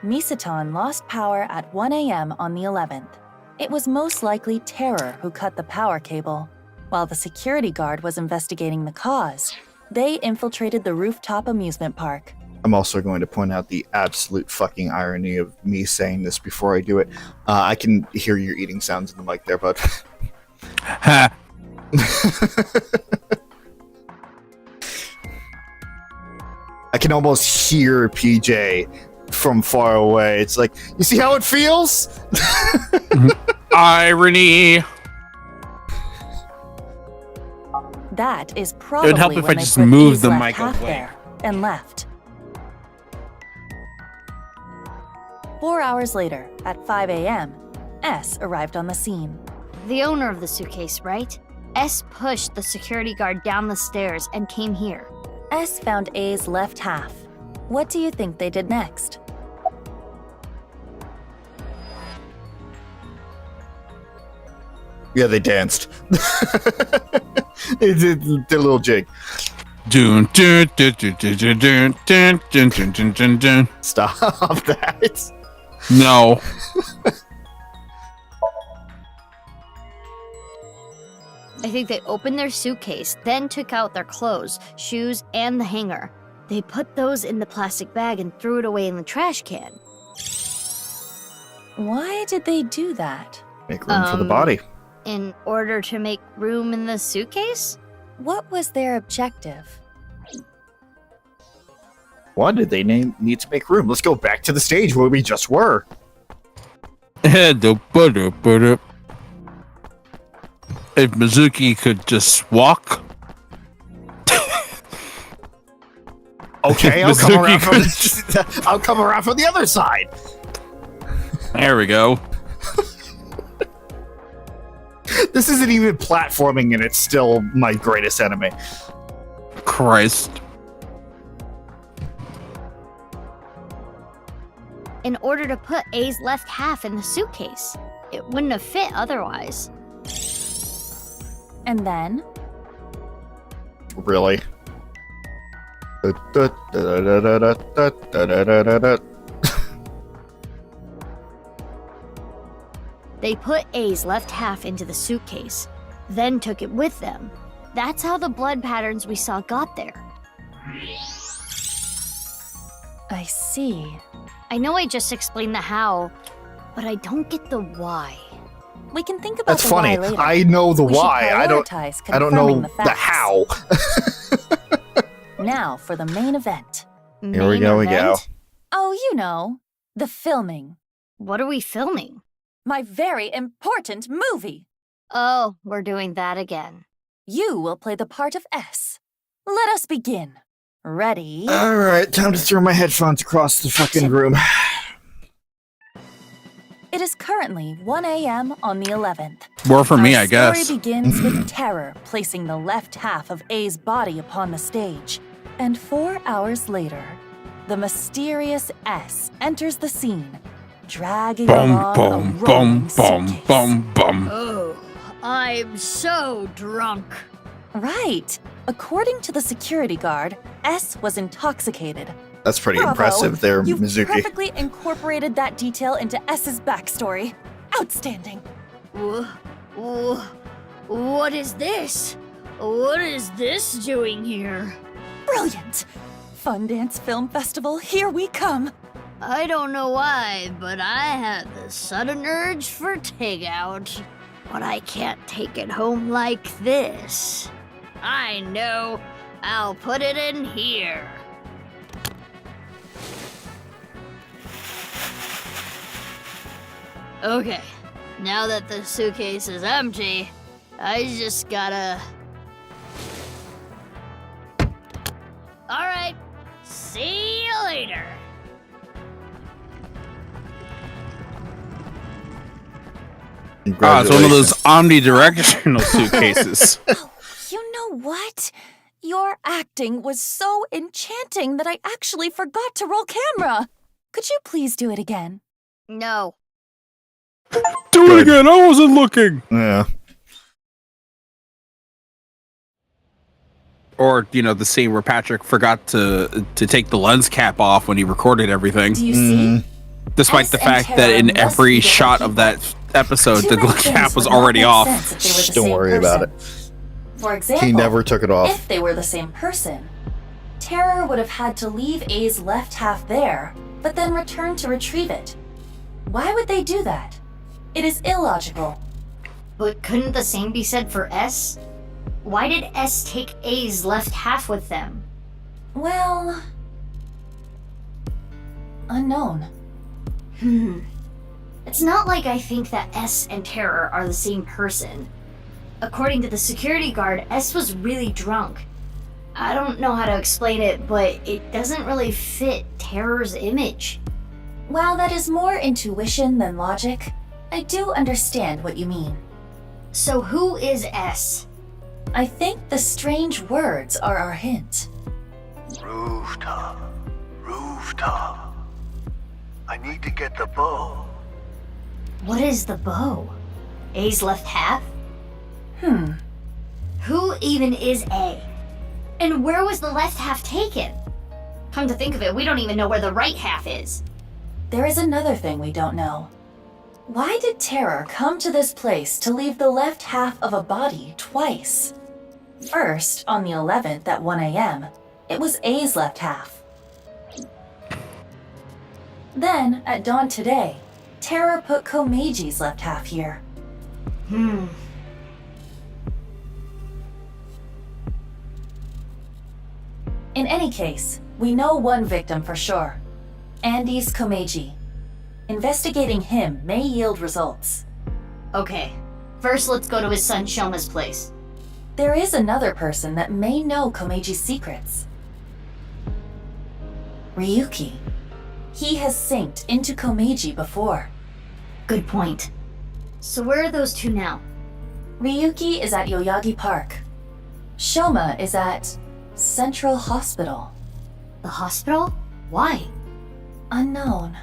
Misaton lost power at 1 a.m. on the 11th. It was most likely Terror who cut the power cable. While the security guard was investigating the cause, they infiltrated the rooftop amusement park. I'm also going to point out the absolute fucking irony of me saying this before I do it. I can hear your eating sounds in the mic there, bud. Ha! I can almost hear PJ from far away. It's like, you see how it feels? Irony. That is probably It would help if when I they just put moved E's the left mic half away. there and left. 4 hours later, at 5 a.m., S arrived on the scene. The owner of the suitcase, right? S pushed the security guard down the stairs and came here. S found A's left half. What do you think they did next? Yeah, they danced. They did a little jig. Dun, dun, dun, dun, dun, dun, dun, dun, dun, dun, dun, dun. Stop that. No. I think they opened their suitcase, then took out their clothes, shoes, and the hanger. They put those in the plastic bag and threw it away in the trash can. Why did they do that? Make room for the body. In order to make room in the suitcase? What was their objective? Why did they need to make room? Let's go back to the stage where we just were. If Mizuki could just walk. Okay, I'll come around from I'll come around from the other side. There we go. This isn't even platforming, and it's still my greatest enemy. Christ. In order to put A's left half in the suitcase. It wouldn't have fit otherwise. And then? Really? They put A's left half into the suitcase, then took it with them. That's how the blood patterns we saw got there. I see. I know I just explained the how, but I don't get the why. We can think about That's the funny. why later. I know the We should why. I don't prioritize know confirming the how. Now for the main event. Here we go. Oh, you know, the filming. What are we filming? My very important movie. Oh, we're doing that again. You will play the part of S. Let us begin. Ready? All right, time to throw my headphones across the fucking room. It is currently 1 a.m. on the 11th. More for me, Our I guess. story begins with Terror placing the left half of A's body upon the stage. And 4 hours later, the mysterious S enters the scene, dragging Bum, along a bum, rolling bum, bum, suitcase. bum, bum. Oh, I'm so drunk. Right. According to the security guard, S was intoxicated. That's pretty Bravo. impressive there, You've Mizuki. perfectly incorporated that detail into S's backstory. Outstanding. What is this? What is this doing here? Brilliant. Fun Dance Film Festival, here we come. I don't know why, but I had the sudden urge for takeout. But I can't take it home like this. I know. I'll put it in here. Okay, now that the suitcase is empty, I just gotta... Alright, see you later. Ah, it's one of those omnidirectional suitcases. Oh, you know what? Your acting was so enchanting that I actually forgot to roll camera. Could you please do it again? No. Do Good. it again. I wasn't looking. Yeah. Or, the scene where Patrick forgot to take the lens cap off when he recorded everything. Do you see? Despite S the and fact that in Tara must every be different shot of people. that episode, Too the many cap things was would not already make off. sense if they were the Don't same worry about it. person. For example, He never took it off. if they were the same person, Terror would have had to leave A's left half there, but then return to retrieve it. Why would they do that? It is illogical. But couldn't the same be said for S? Why did S take A's left half with them? Well... unknown. It's not like I think that S and Terror are the same person. According to the security guard, S was really drunk. I don't know how to explain it, but it doesn't really fit Terror's image. While that is more intuition than logic, I do understand what you mean. So who is S? I think the strange words are our hint. Rooftop. Rooftop. I need to get the bow. What is the bow? A's left half? Who even is A? And where was the left half taken? Come to think of it, we don't even know where the right half is. There is another thing we don't know. Why did Terror come to this place to leave the left half of a body twice? First, on the 11th at 1 a.m., it was A's left half. Then, at dawn today, Terror put Komeji's left half here. In any case, we know one victim for sure. Andy's Komeji. Investigating him may yield results. Okay, first let's go to his son Shoma's place. There is another person that may know Komeji's secrets. Ryuki. He has synced into Komeji before. Good point. So where are those two now? Ryuki is at Yoyagi Park. Shoma is at Central Hospital. The hospital? Why? Unknown.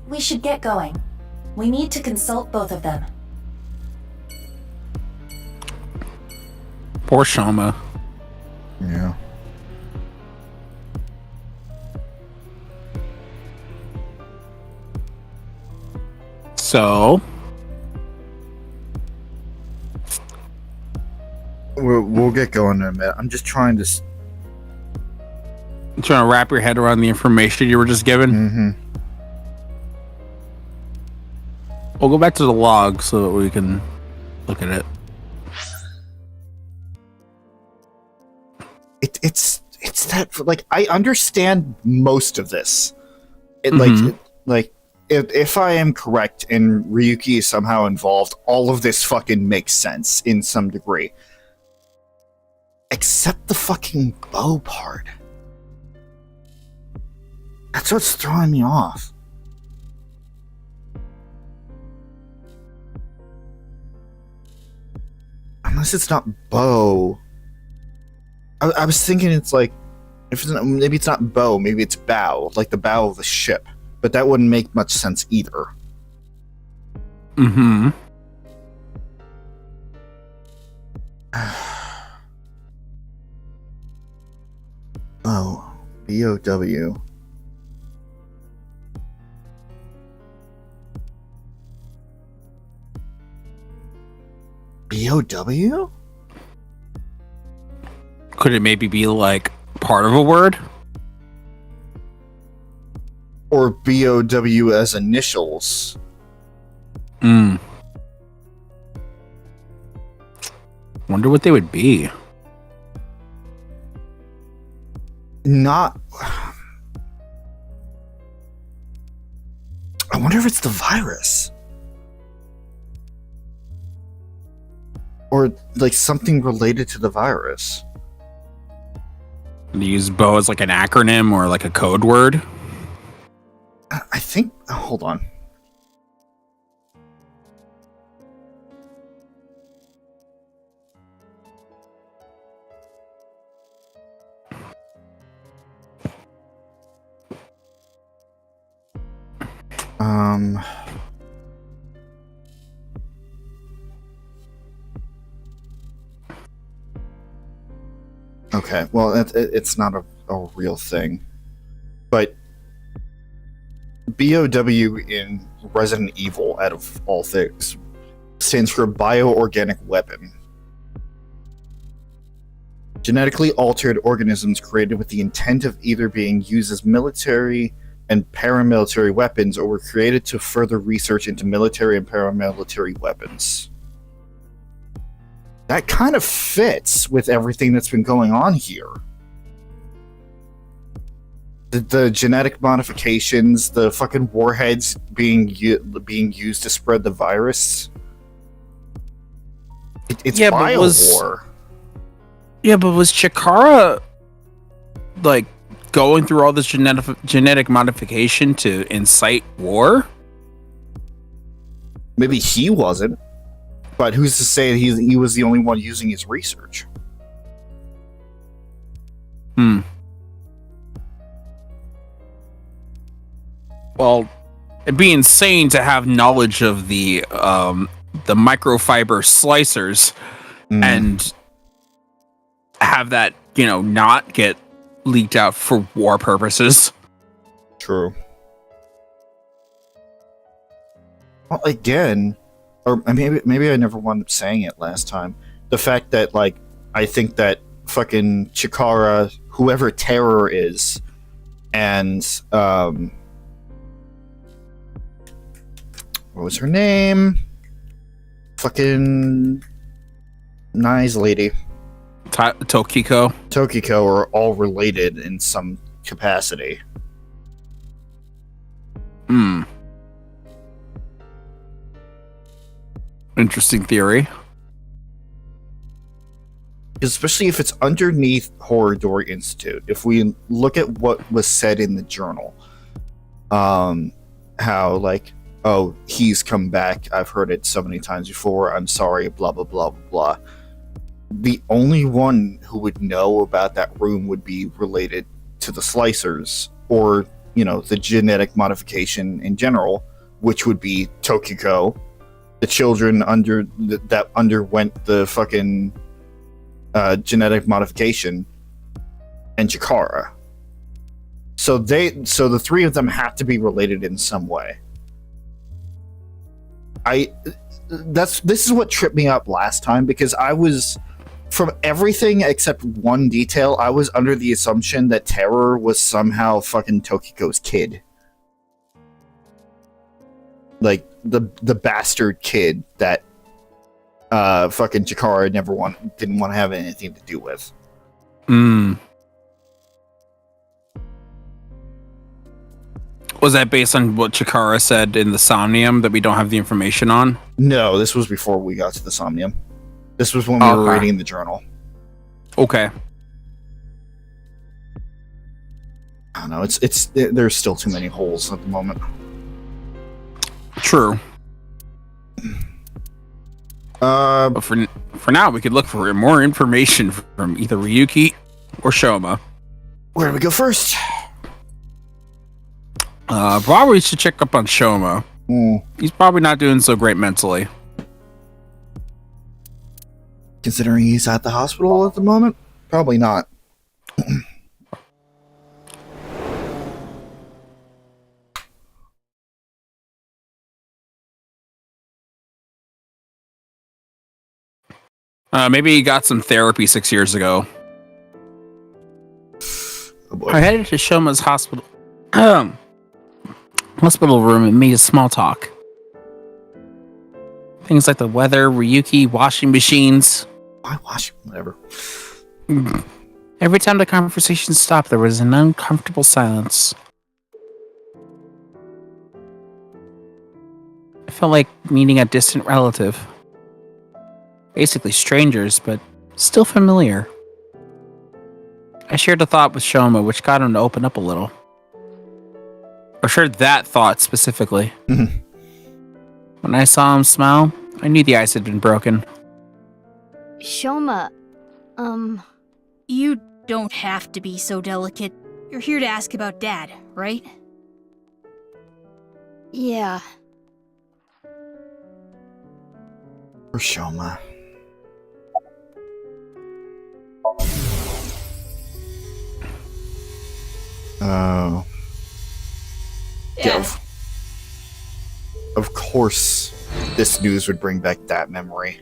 We should get going. We need to consult both of them. Poor Shoma. Yeah. So, We'll get going in a minute. I'm just trying to. trying to wrap your head around the information you were just given. Mm-hmm. We'll go back to the log so that we can look at it. It's that, like, I understand most of this. Mhm. If I am correct and Ryuki is somehow involved, all of this fucking makes sense in some degree. Except the fucking bow part. That's what's throwing me off. Unless it's not bow. I was thinking it's like, if it's not, maybe it's not bow, maybe it's bow, like the bow of the ship. But that wouldn't make much sense either. Mm-hmm. Oh, BOW. BOW? Could it maybe be like part of a word? Or BOW as initials? Wonder what they would be. Not. I wonder if it's the virus. Or, like, something related to the virus. They use bow as like an acronym or like a code word. I think. Hold on. Okay, well, it's not a real thing. But BOW in Resident Evil, out of all things, stands for bioorganic weapon. Genetically altered organisms created with the intent of either being used as military and paramilitary weapons or were created to further research into military and paramilitary weapons. That kind of fits with everything that's been going on here. The genetic modifications, the fucking warheads being used to spread the virus. It's bio-war. But was Chikara like going through all this genetic modification to incite war? Maybe he wasn't, but who's to say he was the only one using his research? Well, it'd be insane to have knowledge of the microfiber slicers and have that, not get leaked out for war purposes. True. Well, again, or maybe I never wound up saying it last time. The fact that, like, I think that fucking Chikara, whoever Terror is, and what was her name? Fucking nice lady. Tokiko are all related in some capacity. Interesting theory. Especially if it's underneath Horror Door Institute. If we look at what was said in the journal, how, like, oh, he's come back, I've heard it so many times before, I'm sorry, blah, blah, blah, blah, blah. The only one who would know about that room would be related to the slicers, or, the genetic modification in general, which would be Tokiko, the children that underwent the fucking genetic modification, and Chikara. So the three of them have to be related in some way. This is what tripped me up last time, because I was, from everything except one detail, I was under the assumption that Terror was somehow fucking Tokiko's kid. Like, the bastard kid that fucking Chikara didn't want to have anything to do with. Was that based on what Chikara said in the Somnium that we don't have the information on? No, this was before we got to the Somnium. This was when we were reading the journal. Okay. I don't know. There's still too many holes at the moment. True. But for now, we could look for more information from either Ryuki or Shoma. Where do we go first? Probably we should check up on Shoma. He's probably not doing so great mentally. Considering he's at the hospital at the moment? Probably not. Maybe he got some therapy 6 years ago. Oh boy. I headed to Shoma's hospital room and made a small talk. Things like the weather, Ryuki, washing machines. Why washing? Whatever. Every time the conversation stopped, there was an uncomfortable silence. I felt like meeting a distant relative. Basically strangers, but still familiar. I shared a thought with Shoma, which got him to open up a little. Or shared that thought specifically. When I saw him smile, I knew the ice had been broken. Shoma, You don't have to be so delicate. You're here to ask about Dad, right? Yeah. For Shoma. Oh. Yeah. Of course, this news would bring back that memory.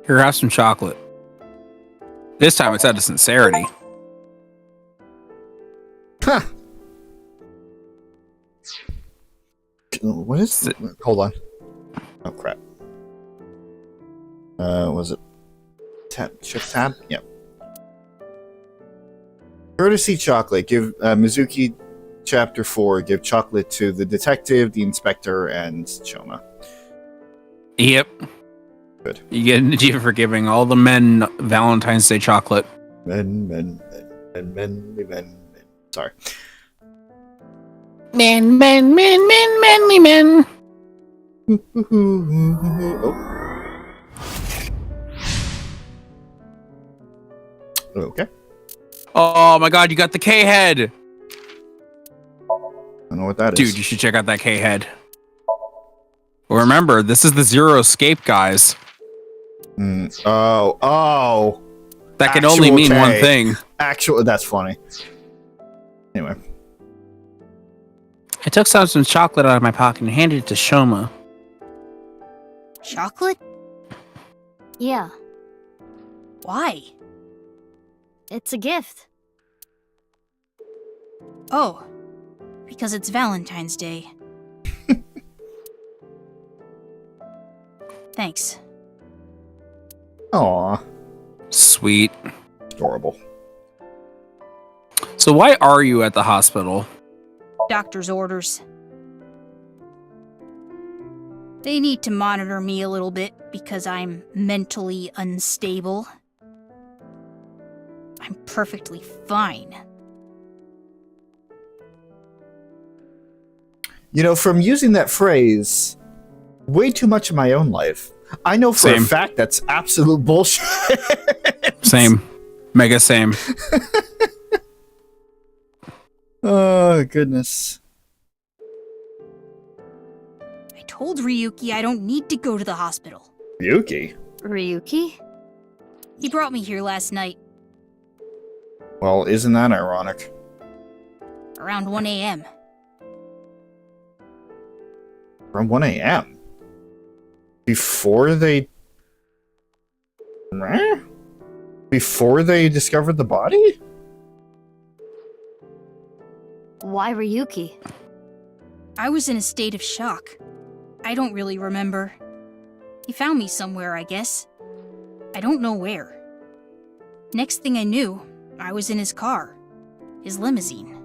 Here, have some chocolate. This time it's out of sincerity. Huh. What is it? Hold on. Oh, crap. Was it shift tab? Yep. Courtesy chocolate. Give Mizuki chapter 4. Give chocolate to the detective, the inspector, and Shoma. Yep. Good. You get an achievement for giving all the men Valentine's Day chocolate. Men. Sorry. Manly men. Oh. Okay. Oh my god, you got the K head. I don't know what that is. Dude, you should check out that K head. Well, remember, this is the Zero Escape, guys. Oh. That can only mean one thing. Actually, that's funny. Anyway. I took some chocolate out of my pocket and handed it to Shoma. Chocolate? Yeah. Why? It's a gift. Oh, because it's Valentine's Day. Thanks. Aw. Sweet. Adorable. So why are you at the hospital? Doctor's orders. They need to monitor me a little bit because I'm mentally unstable. I'm perfectly fine. You know, from using that phrase way too much in my own life, I know for a fact that's absolute bullshit. Same. Mega same. Oh, goodness. I told Ryuki I don't need to go to the hospital. Ryuki? Ryuki? He brought me here last night, Well, isn't that ironic? around 1 a.m. From 1 a.m.? Before they... Before they discovered the body? Why Ryuki? I was in a state of shock. I don't really remember. He found me somewhere, I guess. I don't know where. Next thing I knew, I was in his car. His limousine.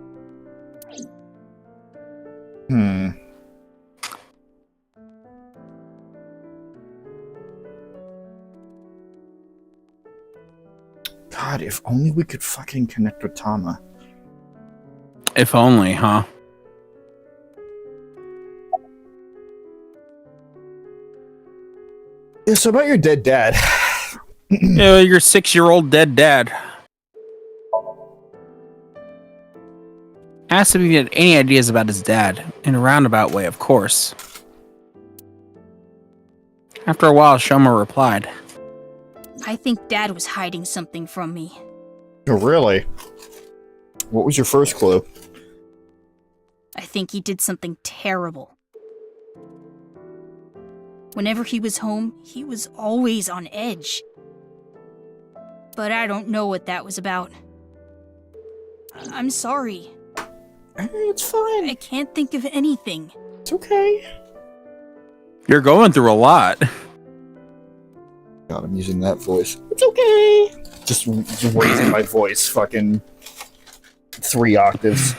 God, if only we could fucking connect with Tama. If only, huh? Yeah, so about your dead dad. Yeah, your 6-year-old dead dad. Asked if he had any ideas about his dad, in a roundabout way, of course. After a while, Shoma replied, I think Dad was hiding something from me. Oh, really? What was your first clue? I think he did something terrible. Whenever he was home, he was always on edge. But I don't know what that was about. I'm sorry. It's fine. I can't think of anything. It's okay. You're going through a lot. God, I'm using that voice. It's okay. Just raising my voice fucking 3 octaves.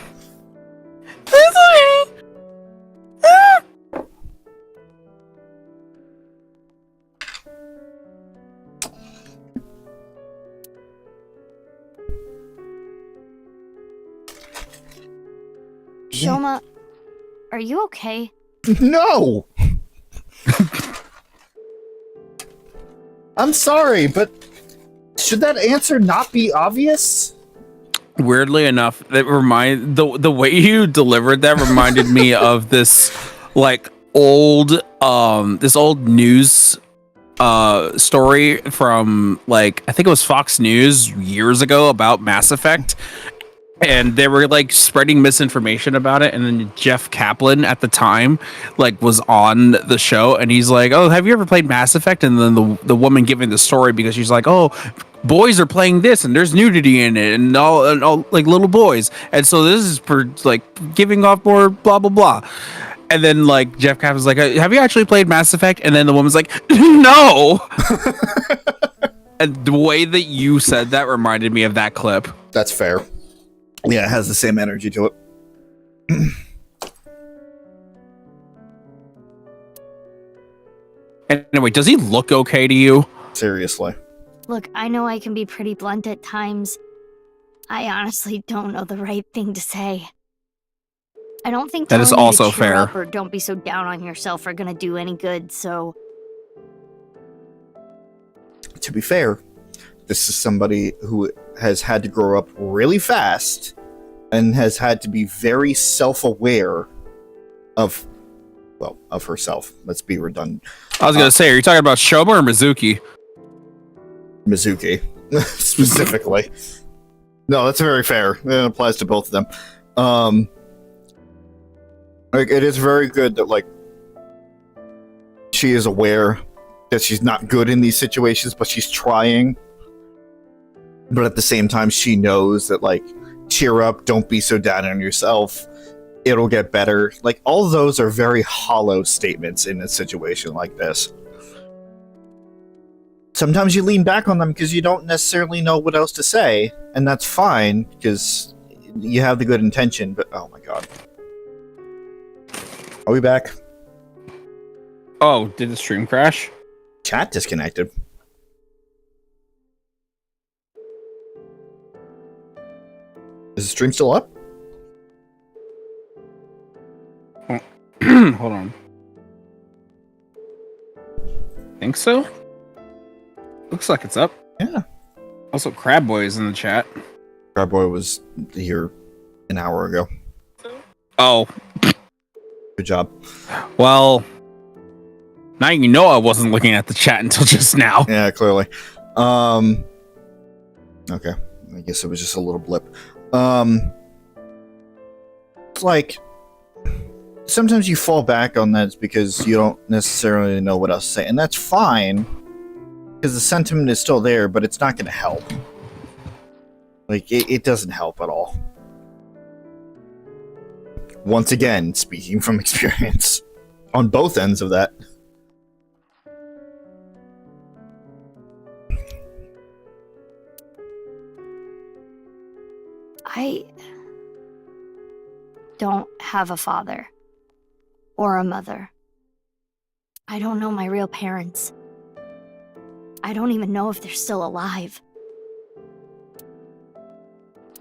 Shoma, are you okay? No! I'm sorry, but Should that answer not be obvious? Weirdly enough, the way you delivered that reminded me of this like old news story from like I think it was Fox News years ago about Mass Effect. And they were like spreading misinformation about it, and then Jeff Kaplan at the time like was on the show, and he's like, "Oh, have you ever played Mass Effect?" And then the woman giving the story, because she's like, "Oh, boys are playing this, and there's nudity in it, and all like little boys, and so this is for like giving off more blah blah blah." And then like Jeff Kaplan's like, "Have you actually played Mass Effect?" And then the woman's like, "No." And the way that you said that reminded me of that clip. That's fair. Yeah, it has the same energy to it. Anyway, does he look okay to you? Seriously. Look, I know I can be pretty blunt at times. I honestly don't know the right thing to say. I don't think that is telling you also to cheer fair. up or don't be so down on yourself are gonna do any good, so... To be fair, this is somebody who has had to grow up really fast and has had to be very self-aware of herself. Let's be redundant. I was gonna say, are you talking about Shoma or Mizuki? Mizuki, specifically. No, that's very fair. It applies to both of them. Like, it is very good that, like, she is aware that she's not good in these situations, but she's trying. But at the same time, she knows that, like, cheer up, don't be so down on yourself, it'll get better. Like, all of those are very hollow statements in a situation like this. Sometimes you lean back on them because you don't necessarily know what else to say, and that's fine, because you have the good intention, but oh my god. Are we back? Oh, did the stream crash? Chat disconnected. Is the stream still up? Hold on. Think so? Looks like it's up. Yeah. Also, Crab Boy is in the chat. Crab Boy was here an hour ago. Oh. Good job. Well, now you know I wasn't looking at the chat until just now. Yeah, clearly. Okay. I guess it was just a little blip. It's like sometimes you fall back on that because you don't necessarily know what else to say, and that's fine because the sentiment is still there, but it's not going to help. Like, it doesn't help at all. Once again, speaking from experience on both ends of that. I don't have a father or a mother. I don't know my real parents. I don't even know if they're still alive.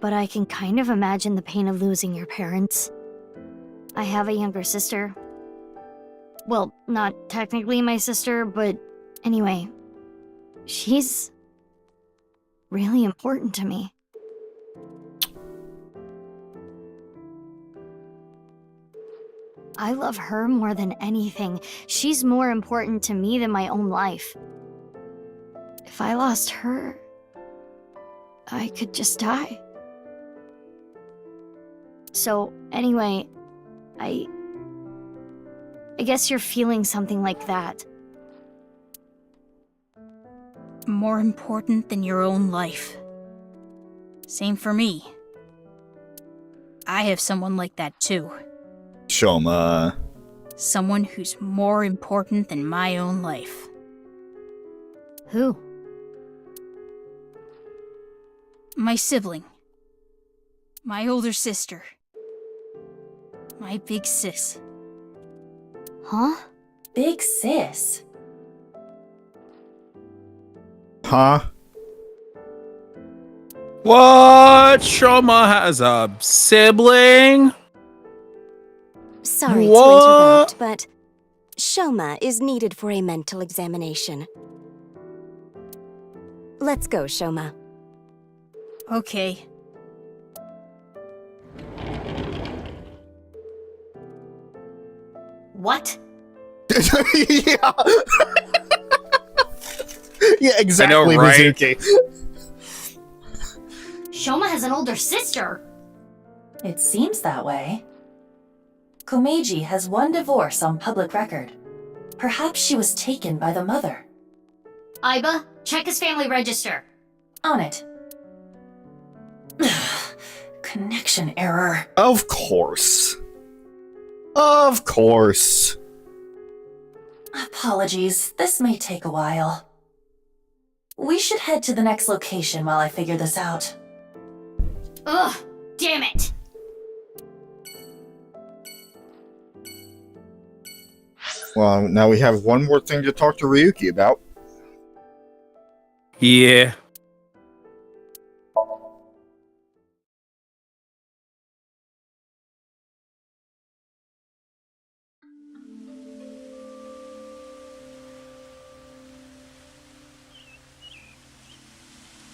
But I can kind of imagine the pain of losing your parents. I have a younger sister. Well, not technically my sister, but anyway, she's really important to me. I love her more than anything. She's more important to me than my own life. If I lost her, I could just die. So, anyway, I guess you're feeling something like that. More important than your own life. Same for me. I have someone like that too. Shoma. Someone who's more important than my own life. Who? My sibling. My older sister. My big sis. Huh? Big sis? Huh? What? Shoma has a sibling? Sorry What? to interrupt, but Shoma is needed for a mental examination. Let's go, Shoma. Okay. What? Yeah. Yeah, exactly, I know, right? Mizuki. Shoma has an older sister. It seems that way. Komeji has one divorce on public record. Perhaps she was taken by the mother. Aiba, check his family register. On it. Connection error. Of course. Of course. Apologies, this may take a while. We should head to the next location while I figure this out. Ugh, damn it. Well, now we have one more thing to talk to Ryuki about. Yeah.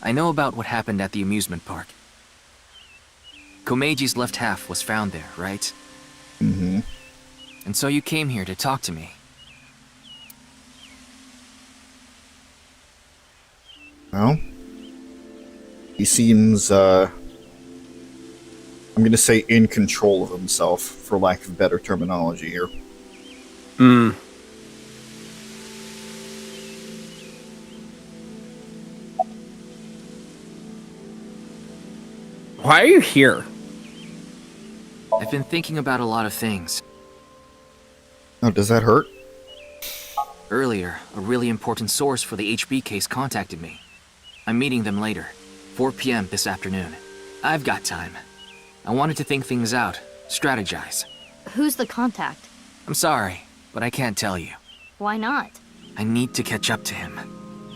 I know about what happened at the amusement park. Komeji's left half was found there, right? Mm-hmm. And so you came here to talk to me. Well, he seems, I'm gonna say in control of himself, for lack of better terminology here. Hmm. Why are you here? I've been thinking about a lot of things. Oh, does that hurt? Earlier, a really important source for the HB case contacted me. I'm meeting them later, 4 p.m. this afternoon. I've got time. I wanted to think things out, strategize. Who's the contact? I'm sorry, but I can't tell you. Why not? I need to catch up to him.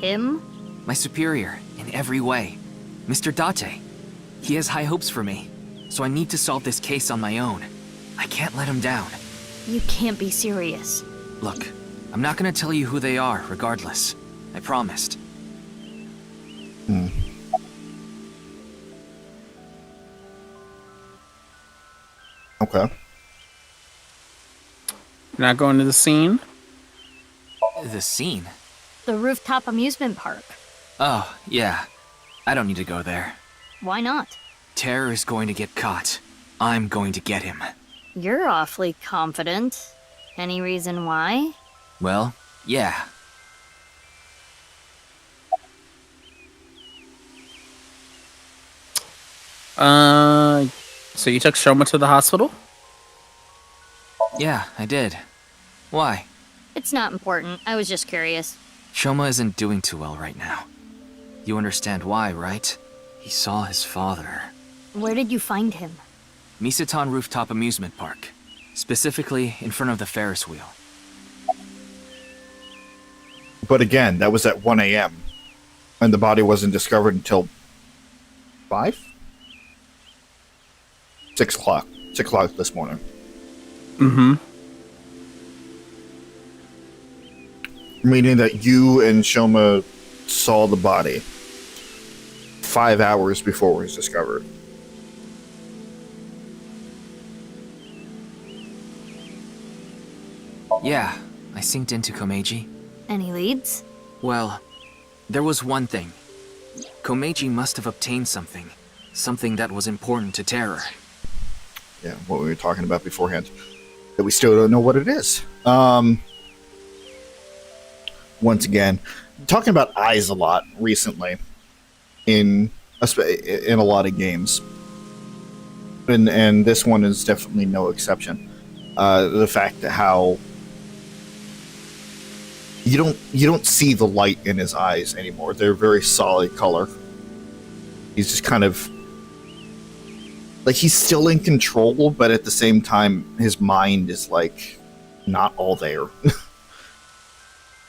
Him? My superior, in every way. Mr. Date. He has high hopes for me, so I need to solve this case on my own. I can't let him down. You can't be serious. Look, I'm not gonna tell you who they are, regardless. I promised. Hmm. Okay. You're not going to the scene? The scene? The rooftop amusement park. Oh, yeah. I don't need to go there. Why not? Terror is going to get caught. I'm going to get him. You're awfully confident. Any reason why? Well, yeah. So you took Shoma to the hospital? Yeah, I did. Why? It's not important. I was just curious. Shoma isn't doing too well right now. You understand why, right? He saw his father. Where did you find him? Misatan Rooftop Amusement Park. Specifically, in front of the Ferris wheel. But again, that was at 1 a.m. And the body wasn't discovered until 5? 6 o'clock. 6 o'clock this morning. Mm-hmm. Meaning that you and Shoma saw the body 5 hours before it was discovered. Yeah, I synced into Komeji. Any leads? Well, there was one thing. Komeji must have obtained something. Something that was important to Terror. Yeah, what we were talking about beforehand. That we still don't know what it is. Once again, talking about eyes a lot recently in a lot of games. And this one is definitely no exception. The fact that how you don't see the light in his eyes anymore. They're very solid color. He's just kind of like he's still in control, but at the same time his mind is like not all there.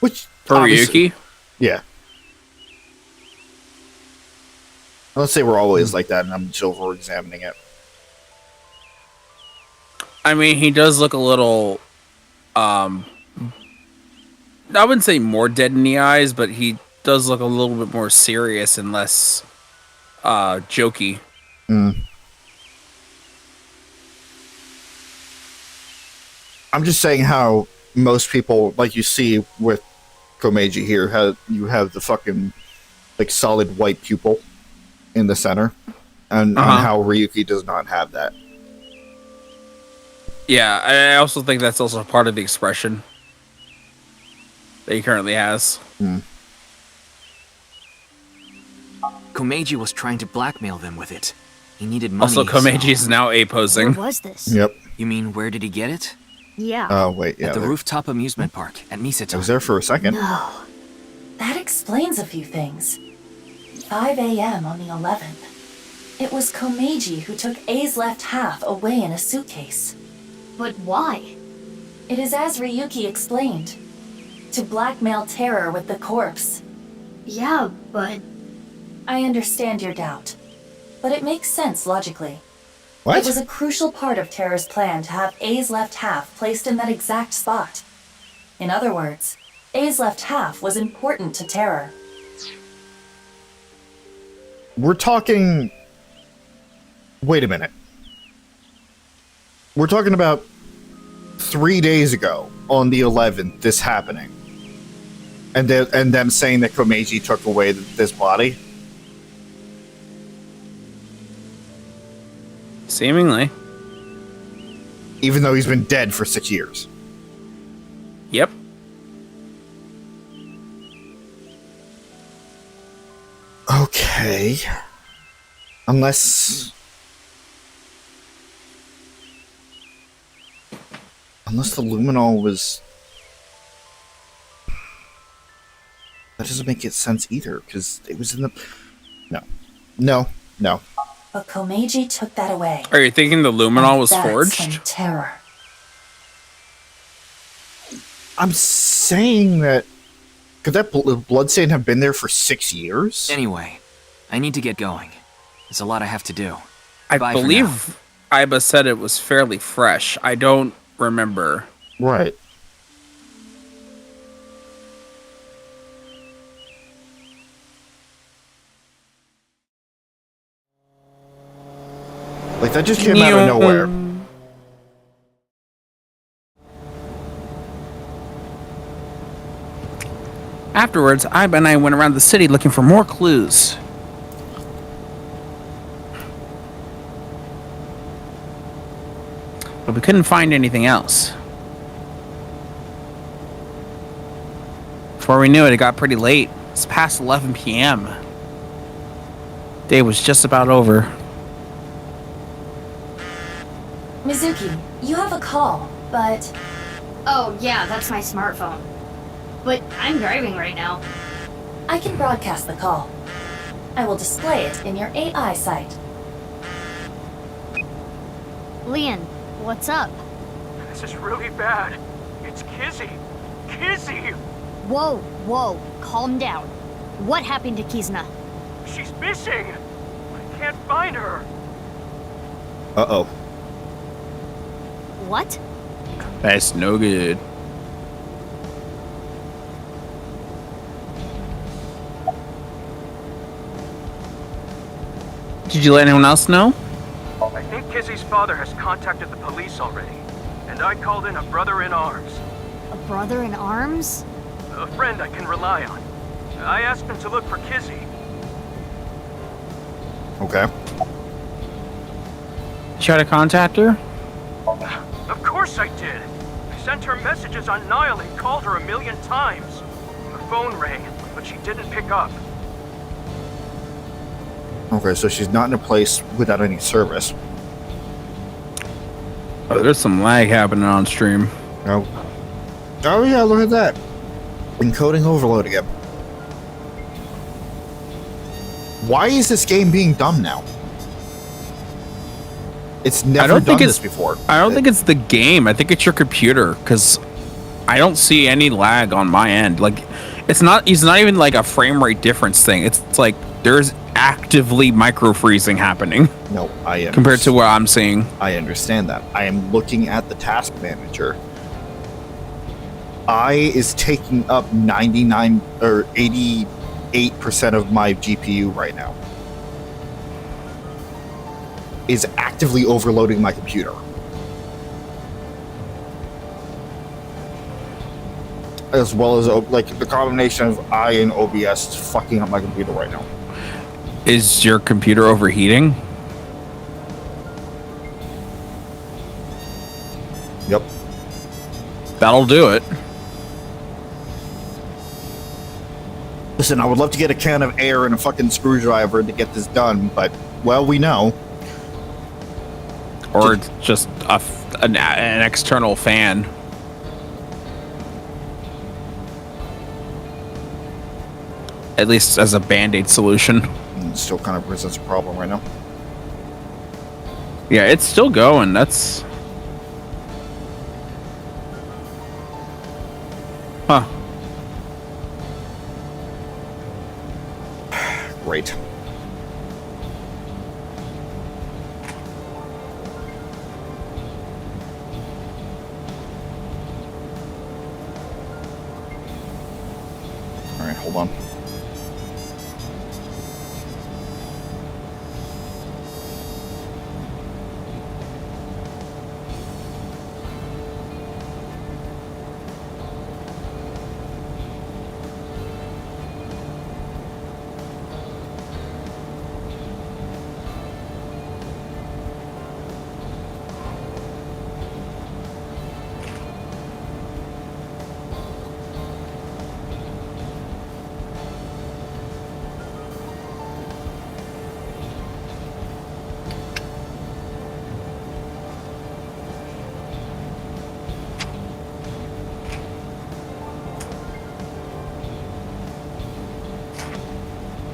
Which For Ryuki? Yeah. Let's say we're always like that and I'm just over examining it. I mean, he does look a little, I wouldn't say more dead in the eyes, but he does look a little bit more serious and less jokey. I'm just saying how most people, like you see with Komeji here, how you have the fucking like solid white pupil in the center, and how Ryuki does not have that. Yeah, I also think that's also part of the expression that he currently has. Komeji was trying to blackmail them with it. He needed money. Also, Komeji is now A-posing. Where was this? Yep. You mean, where did he get it? Yeah. Oh, wait, yeah. At the rooftop amusement park at Misato. I was there for a second. No. That explains a few things. 5 a.m. on the 11th. It was Komeji who took A's left half away in a suitcase. But why? It is as Ryuki explained. To blackmail Terror with the corpse. Yeah, but... I understand your doubt. But it makes sense logically. What? It was a crucial part of Terror's plan to have A's left half placed in that exact spot. In other words, A's left half was important to Terror. We're talking... Wait a minute. We're talking about 3 days ago, on the 11th, this happening. And them saying that Komeji took away this body? Seemingly. Even though he's been dead for 6 years. Yep. Okay. Unless the luminol was... That doesn't make it sense either, because it was in the... No. But Komeji took that away. Are you thinking the luminol was That's forged? when Terror. I'm saying that... Could that bloodstain have been there for 6 years? Anyway, I need to get going. There's a lot I have to do. I Bye for believe Iba said it was fairly fresh. I don't remember. Right. Like, that just came out of nowhere. Afterwards, Iba and I went around the city looking for more clues. But we couldn't find anything else. Before we knew it, it got pretty late. It's past 11 p.m. Day was just about over. Mizuki, you have a call, but... Oh, yeah, that's my smartphone. But I'm driving right now. I can broadcast the call. I will display it in your AI site. Leon, what's up? This is really bad. It's Kizzy. Kizzy! Whoa, calm down. What happened to Kizuna? She's missing! I can't find her. Uh-oh. What? That's no good. Did you let anyone else know? I think Kizzy's father has contacted the police already, and I called in a brother in arms. A brother in arms? A friend I can rely on. I asked him to look for Kizzy. Okay. Try to contact her? Of course I did. I sent her messages on Nile and called her 1,000,000 times. The phone rang, but she didn't pick up. Okay, so she's not in a place without any service. Oh, there's some lag happening on stream. Oh yeah, look at that. Encoding overload again. Why is this game being dumb now? It's never done this before. I don't think it's the game. I think it's your computer, because I don't see any lag on my end. Like, it's not even like a frame rate difference thing. It's like there's actively micro freezing happening. No, compared to what I'm seeing. I understand that. I am looking at the task manager. I is taking up 99 or 80 98% of my GPU right now is actively overloading my computer. As well as like the combination of I and OBS is fucking up my computer right now. Is your computer overheating? Yep. That'll do it. Listen, I would love to get a can of air and a fucking screwdriver to get this done, but, well, we know. Or just an external fan. At least as a band-aid solution. It still kind of presents a problem right now. Yeah, it's still going. That's... Huh. Great. All right, hold on.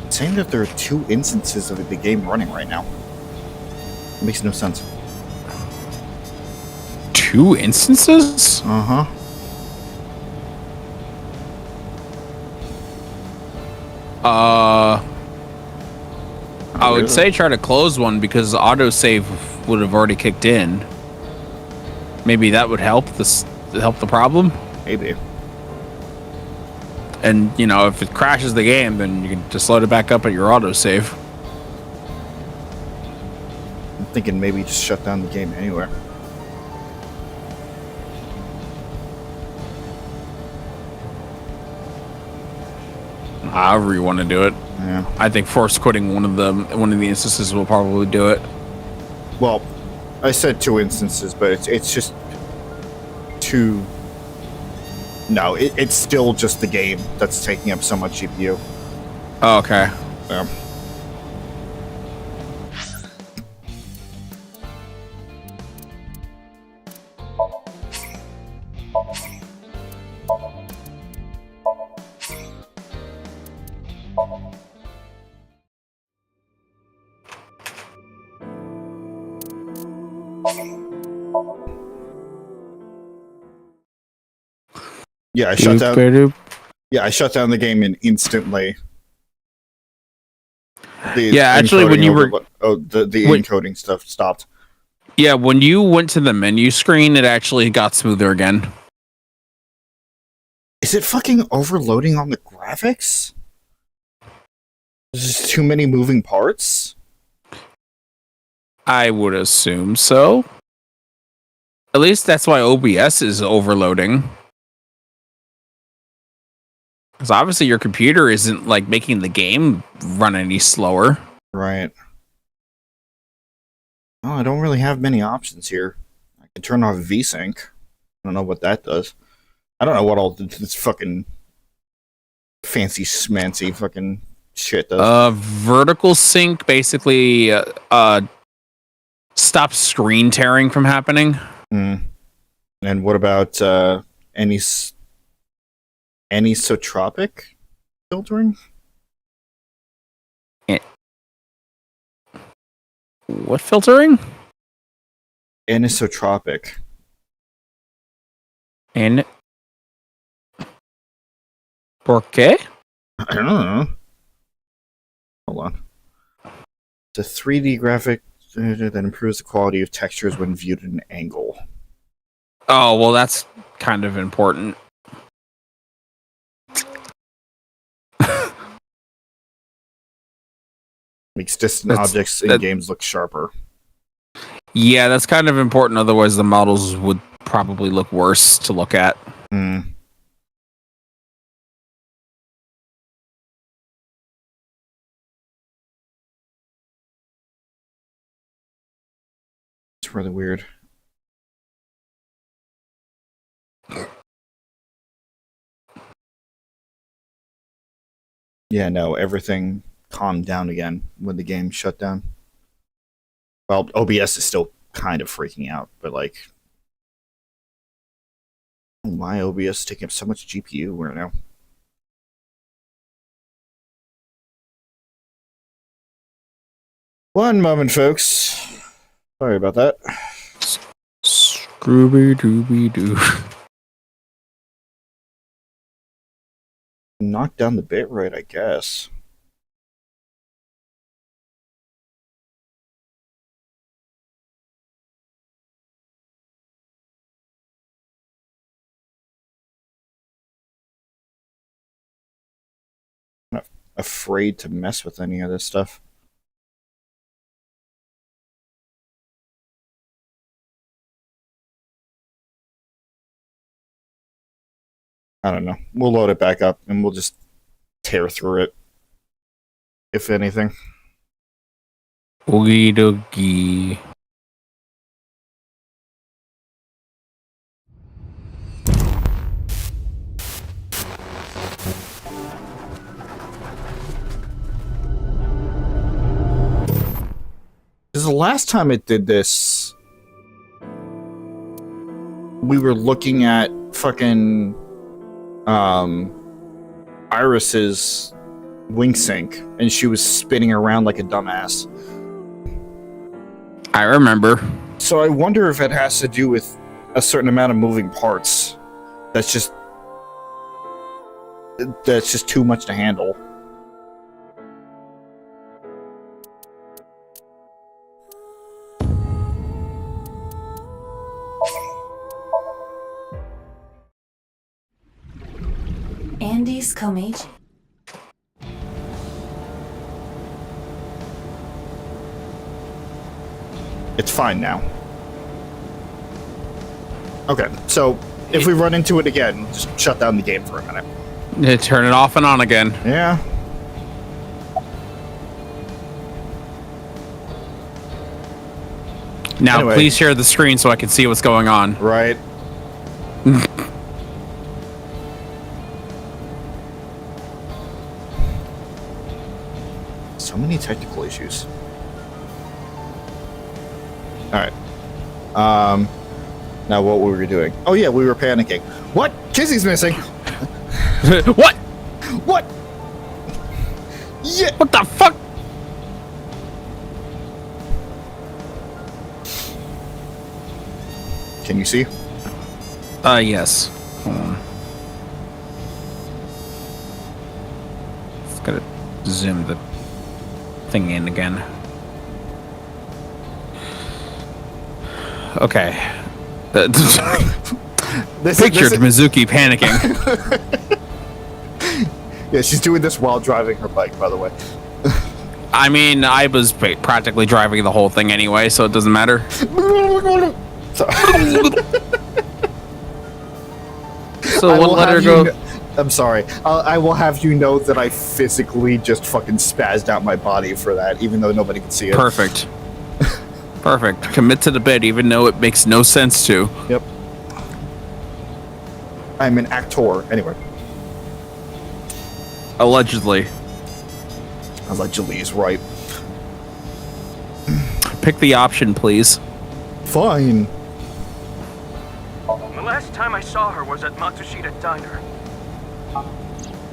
Saying that there are 2 instances of the game running right now. It makes no sense. 2 instances? Uh-huh. I would say try to close one because the autosave would have already kicked in. Maybe that would help the problem. Maybe. And, you know, if it crashes the game, then you can just load it back up at your autosave. I'm thinking maybe just shut down the game anywhere. However you want to do it. Yeah. I think force quitting one of the instances will probably do it. Well, I said 2 instances, but it's just 2. No, it's still just the game that's taking up so much GPU. Oh, okay. Yeah. Yeah, I shut down. Yeah, I shut down the game and instantly. Yeah, actually, when you were the encoding stuff stopped. Yeah, when you went to the menu screen, it actually got smoother again. Is it fucking overloading on the graphics? There's just too many moving parts? I would assume so. At least that's why OBS is overloading. Because obviously your computer isn't like making the game run any slower. Right. Oh, I don't really have many options here. I can turn off VSync. I don't know what that does. I don't know what all this fucking fancy schmancy fucking shit does. Vertical sync basically stops screen tearing from happening. And what about anisotropic filtering? What filtering? Anisotropic. And ¿por qué? I don't know. Hold on. It's a 3D graphic that improves the quality of textures when viewed at an angle. Oh, well, that's kind of important. Makes distant objects in games look sharper. Yeah, that's kind of important. Otherwise, the models would probably look worse to look at. Mm. It's really weird. Yeah, no, everything calmed down again when the game shut down. Well, OBS is still kind of freaking out, but like, why OBS is taking up so much GPU right now? One moment, folks. Sorry about that. Scooby-Dooby-Doo. Knock down the bitrate, I guess. I'm not afraid to mess with any of this stuff. I don't know. We'll load it back up and we'll just tear through it. If anything. Oogie doogie. Because the last time it did this, we were looking at fucking Iris's wing sync, and she was spinning around like a dumbass. I remember. So I wonder if it has to do with a certain amount of moving parts. That's just too much to handle. Andy's Komeji. It's fine now. Okay, so if we run into it again, just shut down the game for a minute. Yeah, turn it off and on again. Yeah. Now, Anyway. please share the screen so I can see what's going on. Right. So many technical issues. Alright. Now what were we doing? Oh yeah, we were panicking. What? Kizzy's missing! What? What? Yeah! What the fuck? Can you see? Yes. Hold on. Just gotta zoom the thing in again. Okay. Pictured Mizuki panicking. Yeah, she's doing this while driving her bike, by the way. I mean, I was practically driving the whole thing anyway, so it doesn't matter. So we'll let her go. I'm sorry. I will have you know that I physically just fucking spazzed out my body for that, even though nobody can see it. Perfect. Perfect. Commit to the bit, even though it makes no sense to. Yep. I'm an actor. Anyway. Allegedly. Allegedly is right. Pick the option, please. Fine. The last time I saw her was at Matsushita Diner.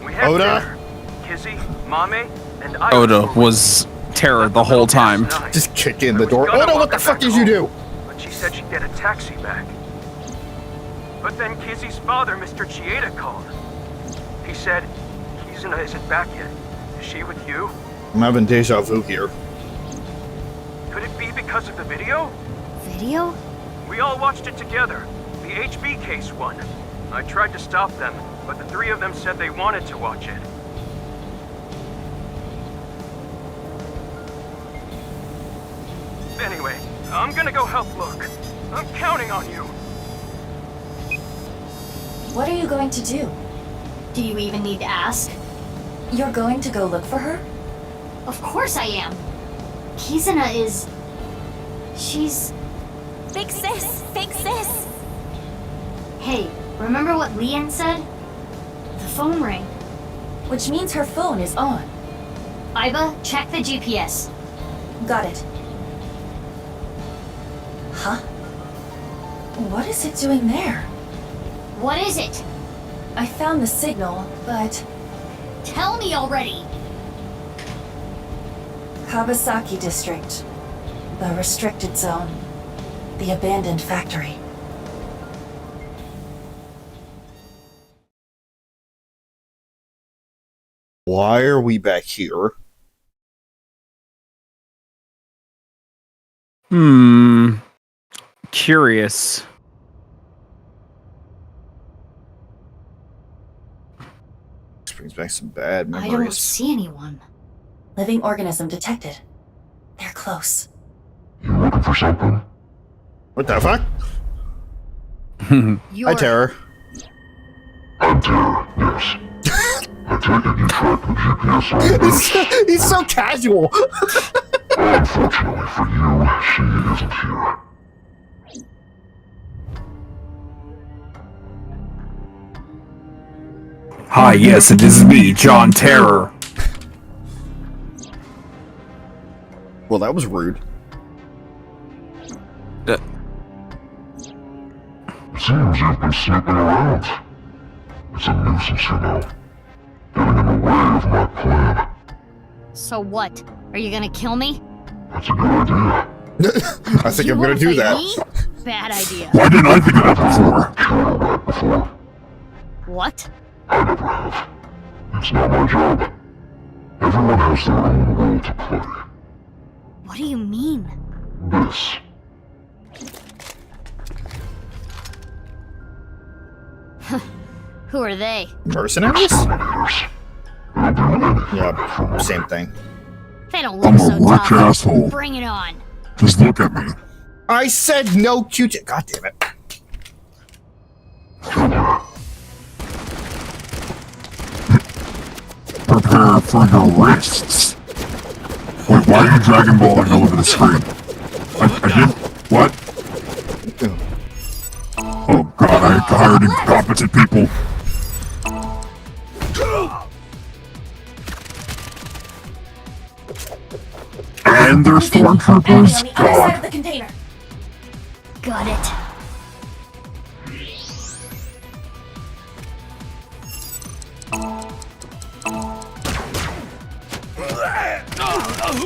We had Oda? dinner. Kizzy, Mame, and I. Oda was terror the whole time. Just kick in the door. Oda, what the fuck did you do? But she said she'd get a taxi back. But then Kizzy's father, Mr. Chieda, called. He said, Kizuna isn't back yet. Is she with you? I'm having deja vu here. Could it be because of the video? Video? We all watched it together. The HB case one. I tried to stop them, but the three of them said they wanted to watch it. Anyway, I'm gonna go help look. I'm counting on you. What are you going to do? Do you even need to ask? You're going to go look for her? Of course I am. Kizuna is... She's... Big sis! Big sis! Hey, remember what Leon said? The phone rang. Which means her phone is on. Iba, check the GPS. Got it. Huh? What is it doing there? What is it? I found the signal, but... Tell me already! Kawasaki District. The restricted zone. The abandoned factory. Why are we back here? Curious. This brings back some bad I memories. don't see anyone. Living organism detected. They're close. You looking for something? What the fuck? You're... Hi, Terror. I'm Terror, yes. I take it you tracked the GPS on this. He's so casual. Unfortunately for you, she isn't here. Hi, yes, it is me, John Terror. Well, that was rude. Seems you've been snooping around. It's a nuisance, you know. Getting in the way of my plan. So what? Are you gonna kill me? That's a good idea. I think You I'm gonna wanna do fight that. me? Bad idea. Why didn't I think of that before? Sure, right before. What? I never have. It's not my job. Everyone has their own role to play. What do you mean? This. Who are they? Mercenaries? Exterminators. They'll do anything. Yeah, same thing. They don't look I'm so a rich tough. asshole. Bring it on. Just look at me. I said no Q-tip. God damn it. Kill her. Prepare for your wrists. Wait, why are you Dragon Balling all over the screen? I did... What? Oh god, I hired incompetent people. And they're stormtroopers? Enemy on the other side God. of the container. Got it.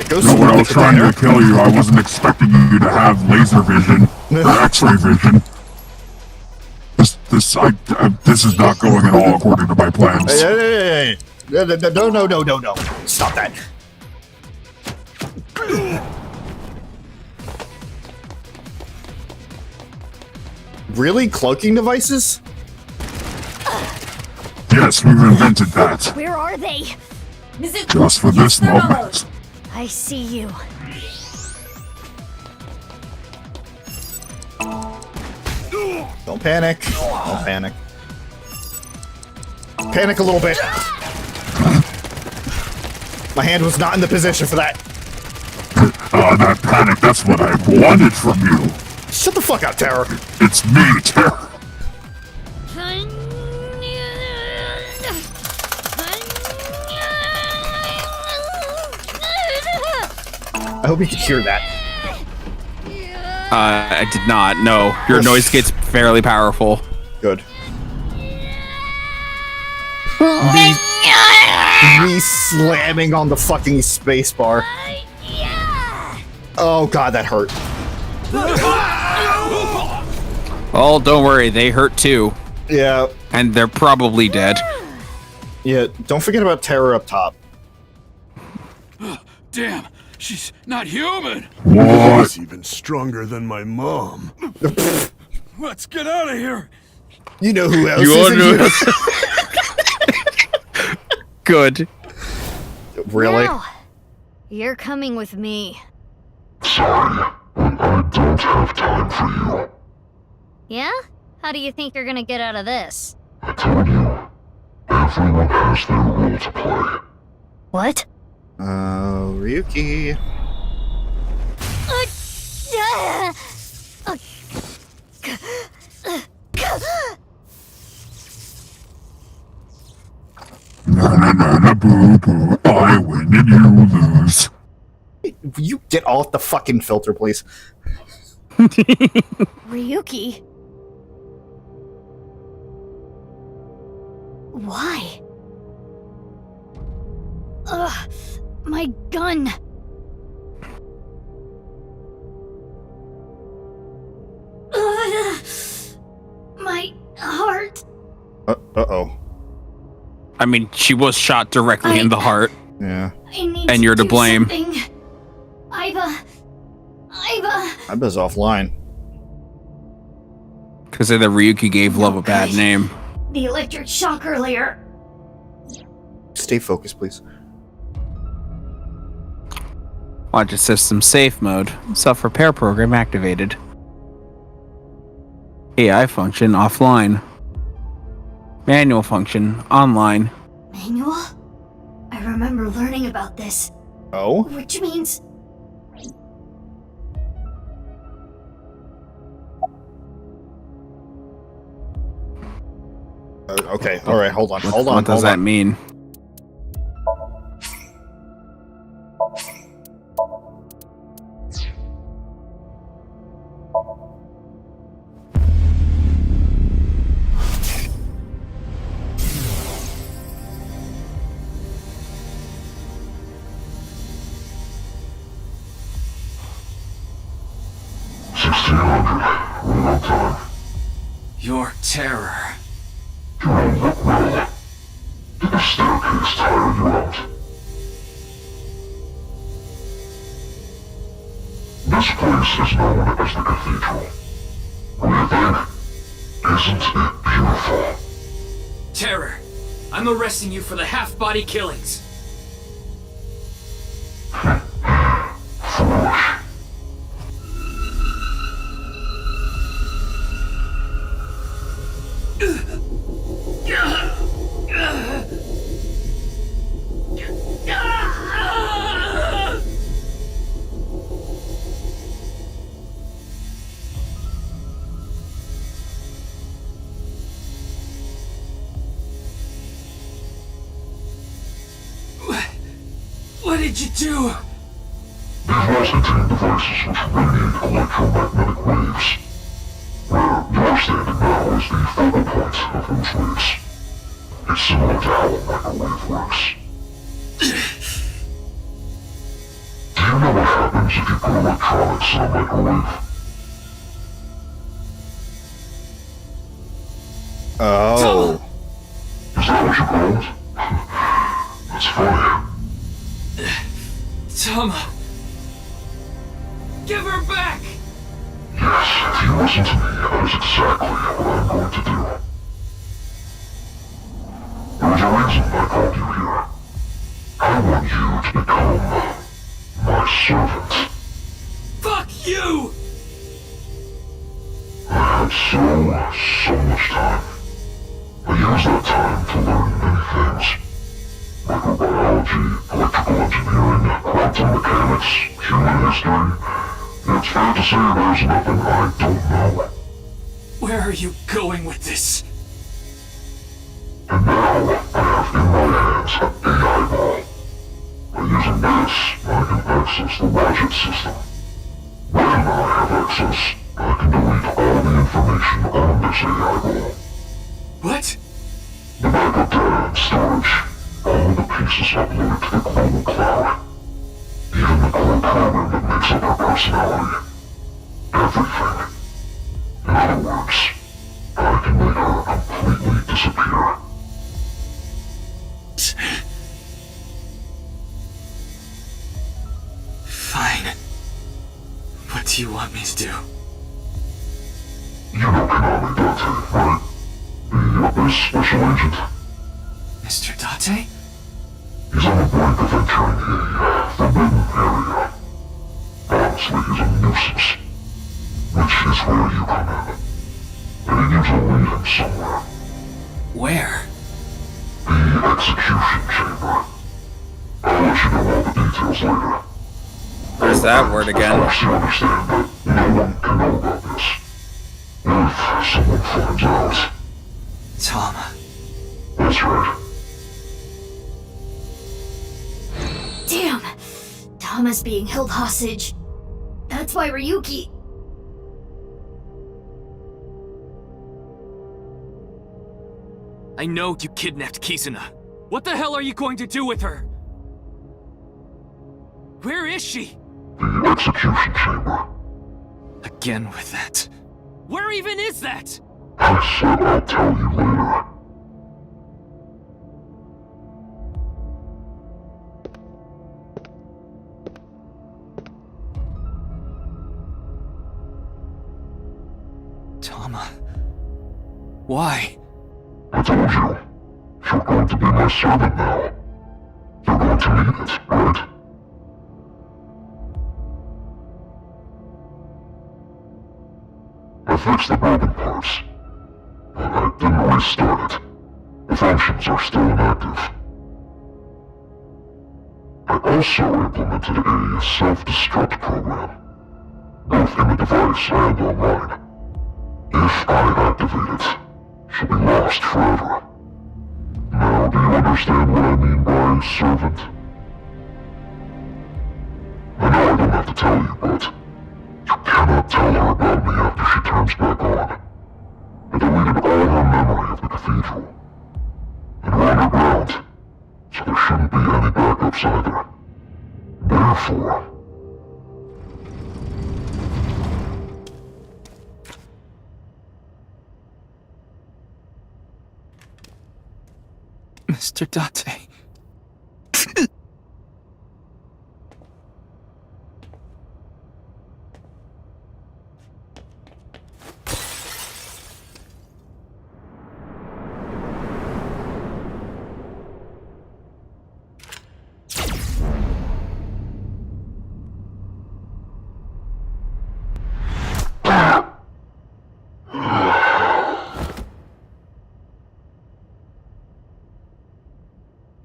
Go No, when I was the trying container. to kill you, I wasn't expecting you to have laser vision or X-ray vision. This is not going at all according to my plans. Hey. No. Stop that. Really? Cloaking devices? Yes, we've invented that. Where are they? Mizuki, Just for this use thermal moment. I see you. Don't panic. Don't panic. Panic a little bit. My hand was not in the position for that. Not panic, that's what I wanted from you. Shut the fuck up, Terror. It's me, Terror. I hope you can hear that. I did not. No, your noise gets fairly powerful. Good. Me slamming on the fucking space bar. Oh god, that hurt. Oh, don't worry, they hurt too. Yeah. And they're probably dead. Yeah, don't forget about Terror up top. Damn, she's not human. What? She's even stronger than my mom. Let's get out of here. You know who else You is all in know- here? Good. Really? Now, you're coming with me. Sorry, I don't have time for you. Yeah? How do you think you're gonna get out of this? I told you. Everyone has their role to play. What? Ryuki. Na boo boo. I win and you lose. You get off the fucking filter, please. Ryuki? Why? Ugh, my gun! Ugh, my heart! Uh-oh. I mean, she was shot directly in the heart. Yeah. I need And you're to do blame. something. Iba's offline. Because the Ryuki gave Love a bad name. The electric shock earlier. Stay focused, please. Watch it system safe mode. Self-repair program activated. AI function offline. Manual function online. Manual? I remember learning about this. Oh? Which means... Okay, alright, hold on. What does that mean? Your terror. You don't look well. Did the staircase tire you out? This place is known as the Cathedral. What do you think? Isn't it beautiful? Terror, I'm arresting you for the half-body killings. Foolish. What did you do? These walls contain devices which radiate electromagnetic waves. Where you're standing now is the focal point of those waves. It's similar to how a microwave works. Do you know what happens if you put electronics in a microwave? Oh. Is that what you call it? That's funny. Tama! Give her back! Yes, if you listen to me, that is exactly what I'm going to do. There was a reason I called you here. I want you to become my servant. Fuck you! I had so much time. I used that time to learn many things. Microbiology, electrical engineering, quantum mechanics, human history. It's fair to say there's nothing I don't know. Where are you going with this? And now, I have in my hands an AI ball. By using this, I can access the logic system. When I have access, I can delete all the information on this AI ball. What? The backup data and storage, all the pieces uploaded to the global cloud. Even the core program that makes up her personality. Everything. In other words, I can make her completely disappear. Fine. What do you want me to do? You know Konami Date, right? The Abyss Special Agent. Mr. Date? He's on the brink of entering a forbidden area. Honestly, he's a nuisance. Which is where you come in. And you need to lead him somewhere. Where? The execution chamber. I'll let you know all the details later. There's that word again. Of course, you understand that no one can know about this. If someone finds out. Tom. That's right. Damn! Thomas being held hostage. That's why Ryuki... I know you kidnapped Kizuna. What the hell are you going to do with her? Where is she? The execution chamber. Again with that. Where even is that? I said I'll tell you later. Tama. Why? I told you. You're going to be my servant now. You're going to need it, right? I fixed the broken parts, but I didn't restart it. The functions are still inactive. I also implemented a self-destruct program, both in the device and online. If I activate it, she'll be lost forever. Now, do you understand what I mean by servant? I know I don't have to tell you, but you cannot tell her about me after she turns back on. I deleted all her memory of the cathedral. And we're underground, so there shouldn't be any backups either. Therefore... Mr. Date.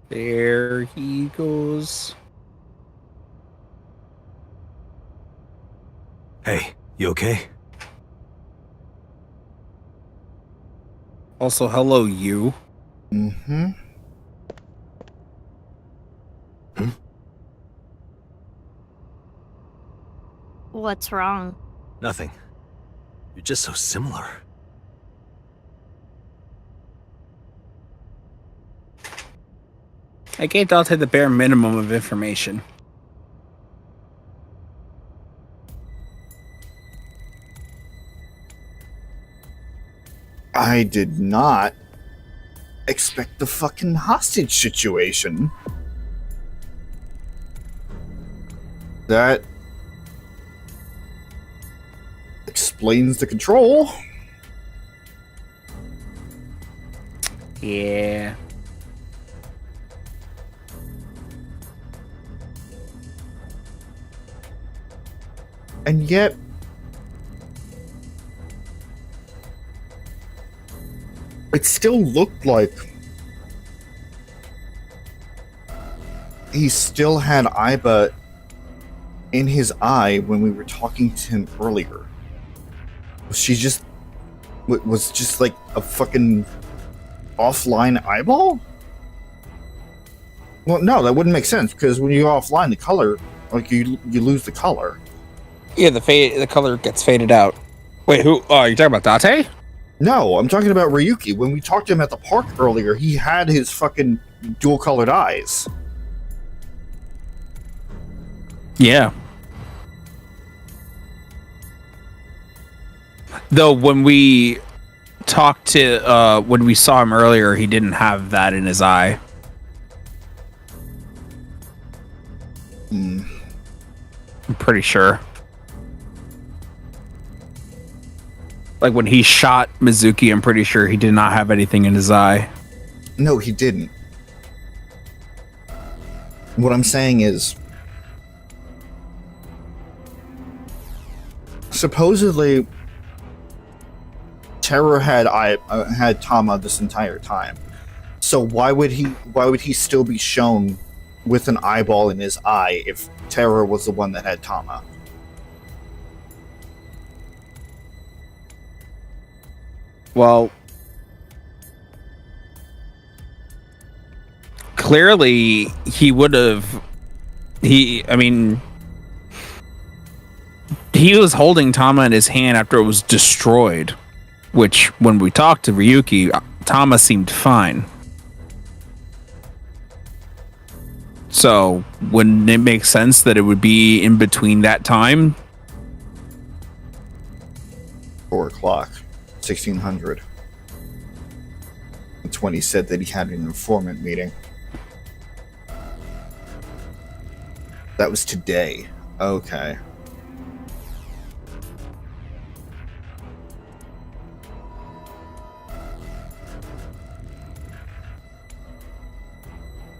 There he goes. Hey, you okay? Also, hello, you. Mm-hmm. What's wrong? Nothing. You're just so similar. I gave Dante the bare minimum of information. I did not expect the fucking hostage situation. That explains the control. Yeah. And yet, it still looked like he still had Iba in his eye when we were talking to him earlier. She just was just like a fucking offline eyeball? Well, no, that wouldn't make sense because when you go offline, the color, like you lose the color. Yeah, the color gets faded out. Wait, who? Oh, you're talking about Date? No, I'm talking about Ryuki. When we talked to him at the park earlier, he had his fucking dual-colored eyes. Yeah. Though when we talked to, when we saw him earlier, he didn't have that in his eye. I'm pretty sure. Like when he shot Mizuki, I'm pretty sure he did not have anything in his eye. No, he didn't. What I'm saying is, supposedly Terror had Tama this entire time. So why would he still be shown with an eyeball in his eye if Terror was the one that had Tama? Well, clearly he would have. He was holding Tama in his hand after it was destroyed, which when we talked to Ryuki, Tama seemed fine. So wouldn't it make sense that it would be in between that time? 4 o'clock, 1600. That's when he said that he had an informant meeting. That was today. Okay.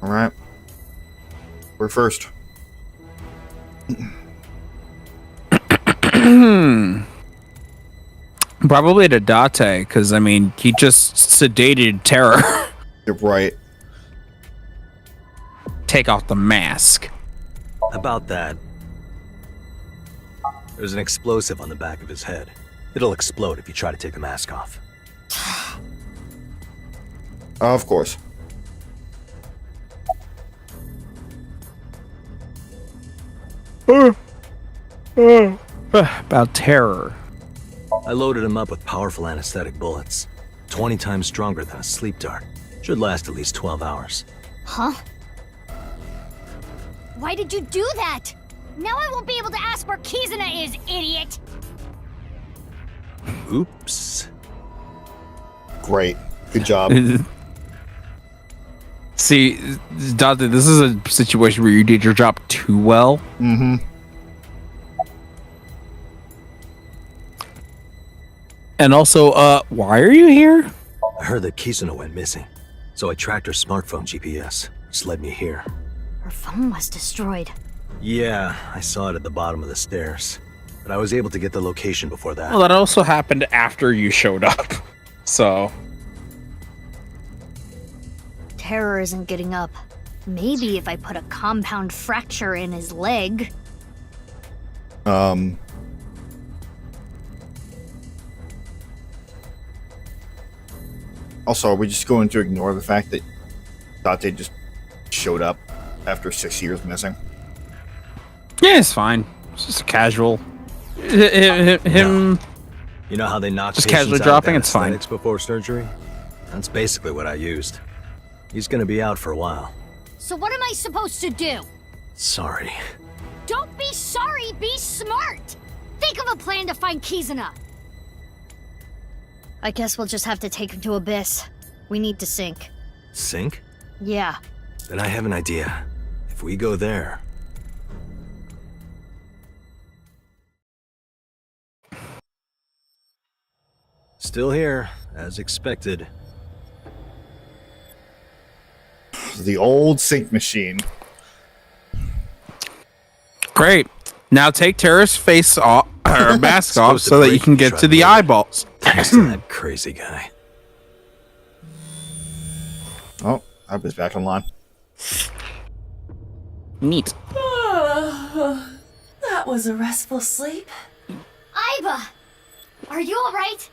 All right. We're first. Probably to Date, because I mean, he just sedated Terror. You're right. Take off the mask. About that, there's an explosive on the back of his head. It'll explode if you try to take the mask off. Of course. About Terror. I loaded him up with powerful anesthetic bullets. 20 times stronger than a sleep dart. Should last at least 12 hours. Huh? Why did you do that? Now I won't be able to ask where Kizuna is, idiot! Oops. Great. Good job. See, Date, this is a situation where you did your job too well. Mm-hmm. And also, why are you here? I heard that Kizuna went missing, so I tracked her smartphone GPS, which led me here. Her phone was destroyed. Yeah, I saw it at the bottom of the stairs, but I was able to get the location before that. Well, that also happened after you showed up, so... Terror isn't getting up. Maybe if I put a compound fracture in his leg. Also, are we just going to ignore the fact that Date just showed up after 6 years missing? Yeah, it's fine. It's just casual. Him... No. You know how they knock just patients casually out dropping, with it's fine. anesthetics before surgery? That's basically what I used. He's gonna be out for a while. So what am I supposed to do? Sorry. Don't be sorry, be smart! Think of a plan to find Kizuna! I guess we'll just have to take him to Abyss. We need to sink. Sink? Yeah. Then I have an idea. If we go there... Still here, as expected. The old sink machine. Great. Now take Terra's face off, her mask off, so that you can get to the eyeballs. Thanks to that crazy guy. Oh, I was back online. Neat. That was a restful sleep. Aiba! Are you alright?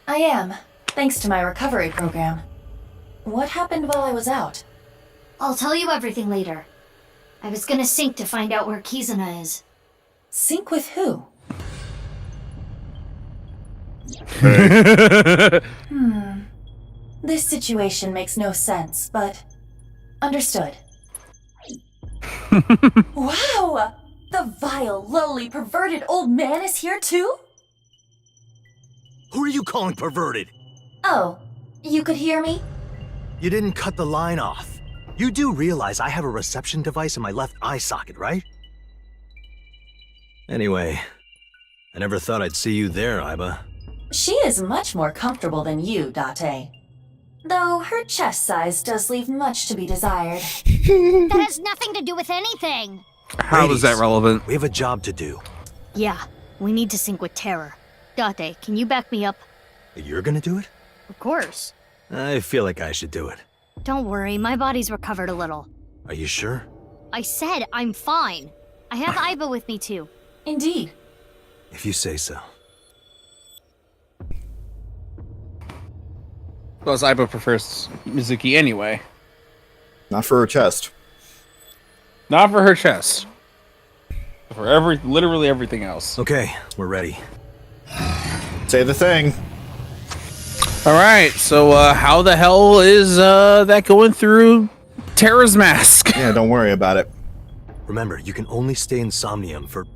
I am, thanks to my recovery program. What happened while I was out? I'll tell you everything later. I was gonna sink to find out where Kizuna is. Sink with who? This situation makes no sense, but... understood. Wow! The vile, lowly, perverted old man is here too? Who are you calling perverted? Oh, you could hear me? You didn't cut the line off. You do realize I have a reception device in my left eye socket, right? Anyway, I never thought I'd see you there, Aiba. She is much more comfortable than you, Date. Though her chest size does leave much to be desired. That has nothing to do with anything. How is that relevant? We have a job to do. Yeah, We need to sync with Terror. Date, can you back me up? You're gonna do it? Of course. I feel like I should do it. Don't worry, my body's recovered a little. Are you sure? I said I'm fine. I have Aiba with me too. Indeed. If you say so. Well, Aiba prefers Mizuki anyway. Not for her chest. Not for her chest. For literally everything else. Okay, we're ready. Say the thing. All right, so how the hell is that going through Terra's mask? Yeah, don't worry about it. Remember, you can only stay in Somnium for...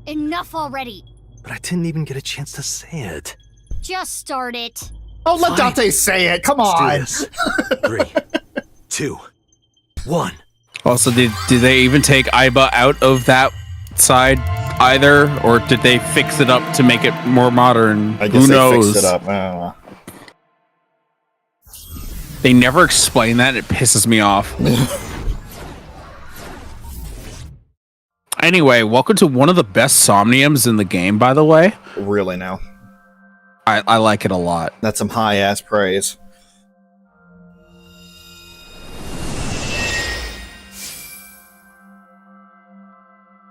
Enough already. But I didn't even get a chance to say it. Just start it. Oh, let Date say it. Come on. Let's do this. 3, 2, 1. Also, did they even take Aiba out of that side either, or did they fix it up to make it more modern? I guess Who they knows? fixed it up. I don't know. They never explain that. It pisses me off. Anyway, welcome to one of the best Somniums in the game, by the way. Really now. I like it a lot. That's some high-ass praise.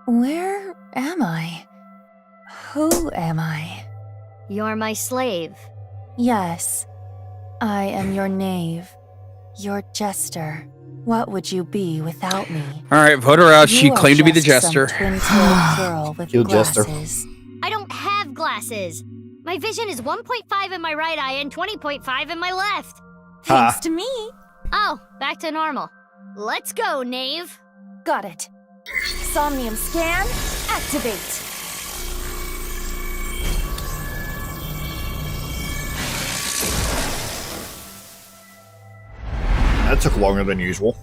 Where am I? Who am I? You're my slave. Yes. I am your knave. Your jester. What would you be without me? All right, vote her out. She You are claimed to be the just some jester. twin-tailed girl with You jester. glasses. I don't have glasses. My vision is 1.5 in my right eye and 20.5 in my left. Thanks to me. Oh, back to normal. Let's go, knave. Got it. Somnium scan, activate. That took longer than usual.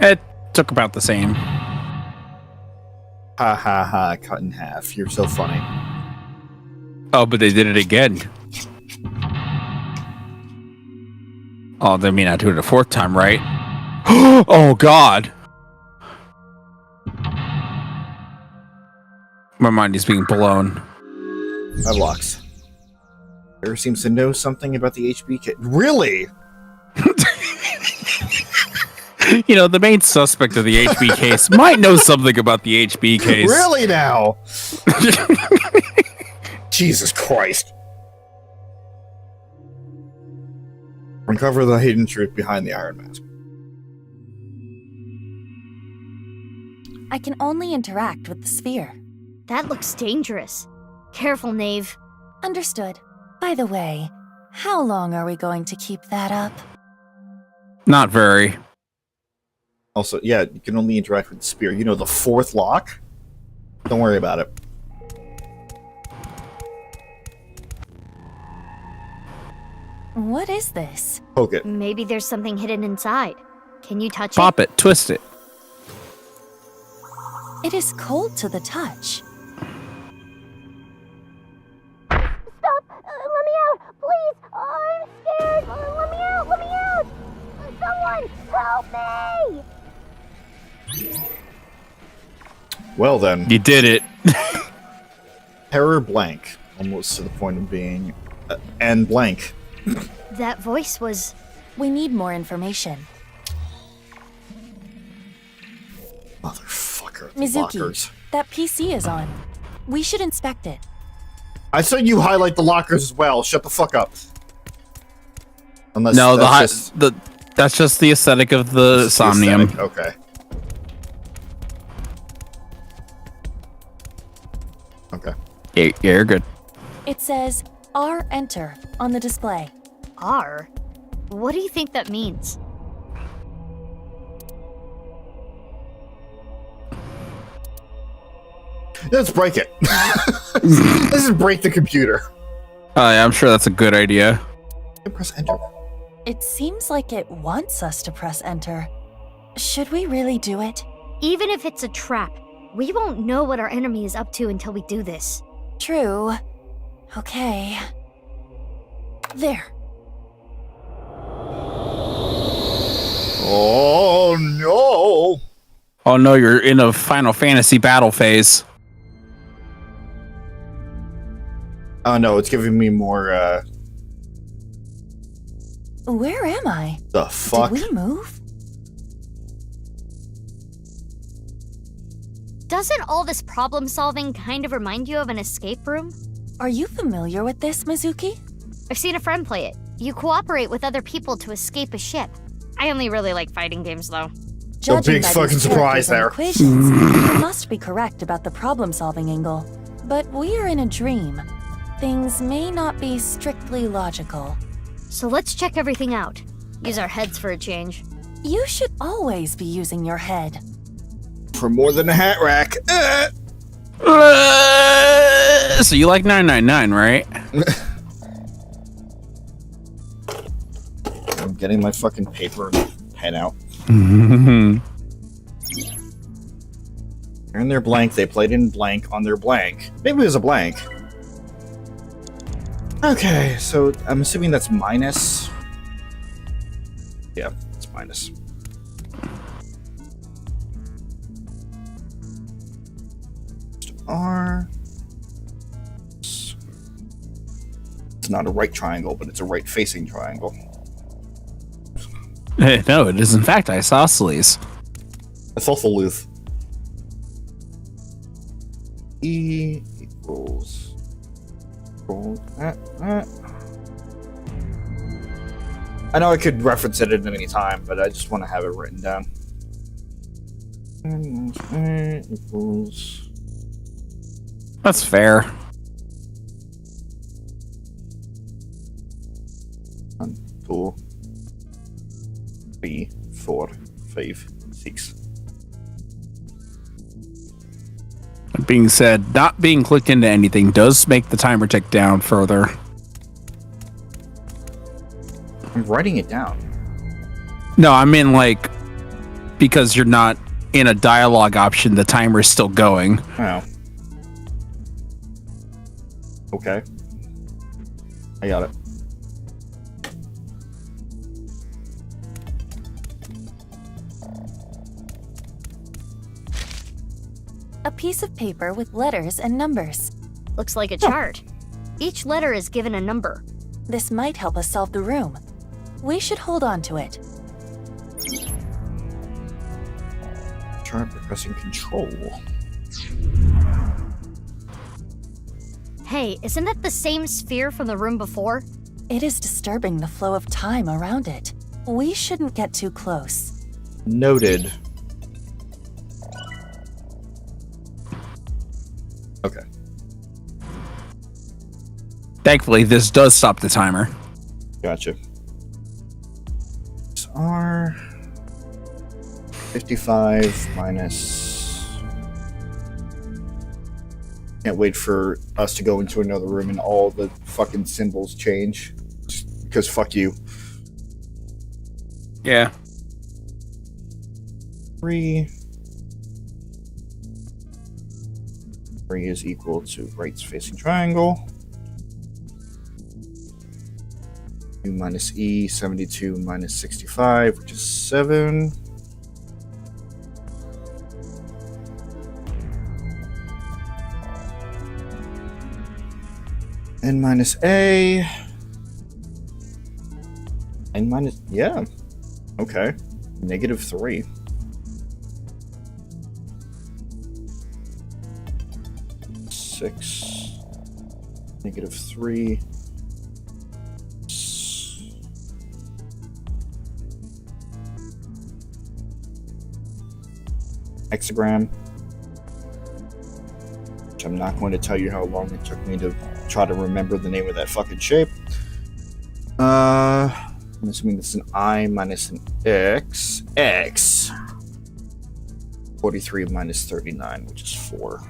It took about the same. Ha ha ha, cut in half. You're so funny. Oh, but they did it again. Oh, they may not do it a fourth time, right? Oh, God. My mind is being blown. That locks. Terror seems to know something about the HBK. Really? You know, the main suspect of the HB case might know something about the HB case. Really now? Jesus Christ. Uncover the hidden truth behind the Iron Mask. I can only interact with the sphere. That looks dangerous. Careful, knave. Understood. By the way, how long are we going to keep that up? Not very. Also, yeah, you can only interact with the spear. You know, the fourth lock? Don't worry about it. What is this? Poke it. Maybe there's something hidden inside. Can you touch Pop it. Twist it. It is cold to the touch. Stop! Let me out! Please! I'm scared! Let me out! Let me out! Someone help me! Well then. You did it. Terror blank. Almost to the point of being... and blank. That voice was... We need more information. Motherfucker. Mizuki, Lockers. that PC is on. We should inspect it. I said you highlight the lockers as well. Shut the fuck up. Unless No, that's that's just the aesthetic of the Somnium. aesthetic. Okay. Okay. Yeah, you're good. It says R enter on the display. R? What do you think that means? Let's break it. Let's just break the computer. Yeah, I'm sure that's a good idea. Press enter. It seems like it wants us to press enter. Should we really do it? Even if it's a trap, we won't know what our enemy is up to until we do this. True. Okay. There. Oh no! Oh no, you're in a Final Fantasy battle phase. Oh no, it's giving me more, Where am I? the fuck? Did we move? Doesn't all this problem solving kind of remind you of an escape room? Are you familiar with this, Mizuki? I've seen a friend play it. You cooperate with other people to escape a ship. I only really like fighting games, though. Judging big by fucking these surprise characters there. and equations, you must be correct about the problem-solving angle. But we are in a dream. Things may not be strictly logical. So let's check everything out. Use our heads for a change. You should always be using your head. For more than a hat rack. So you like 999, right? I'm getting my fucking paper and pen out. They're in their blank. They played in blank on their blank. Maybe it was a blank. Okay, so I'm assuming that's minus. Yeah, it's minus. R. It's not a right triangle, but it's a right facing triangle. No, it is in fact isosceles. Isosceles. E equals that. I know I could reference it at any time, but I just want to have it written down. A equals. That's fair. 1, 2, 3, 4, 5, 6. That being said, not being clicked into anything does make the timer tick down further. I'm writing it down. No, I mean like because you're not in a dialogue option, the timer is still going. Oh. Okay. I got it. A piece of paper with letters and numbers. Looks like a chart. Each letter is given a number. This might help us solve the room. We should hold on to it. Chart by pressing control. Hey, isn't that the same sphere from the room before? It is disturbing the flow of time around it. We shouldn't get too close. Noted. Okay. Thankfully, this does stop the timer. Gotcha. R 55 minus. Can't wait for us to go into another room and all the fucking symbols change. Just because fuck you. Yeah. 3 is equal to right facing triangle. 2 minus E, 72 minus 65, which is 7. N minus A. N minus, yeah. Okay. -3. -3. Hexagram. Which I'm not going to tell you how long it took me to try to remember the name of that fucking shape. I'm assuming this is an I minus an X. X. 43 minus 39, which is 4.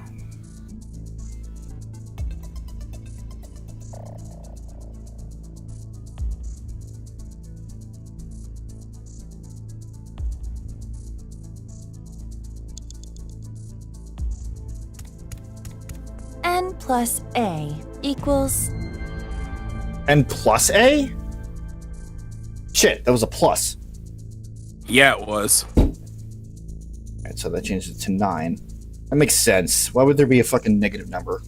N plus A equals... N plus A? Shit, that was a plus. Yeah, it was. Alright, so that changes it to 9. That makes sense. Why would there be a fucking negative number?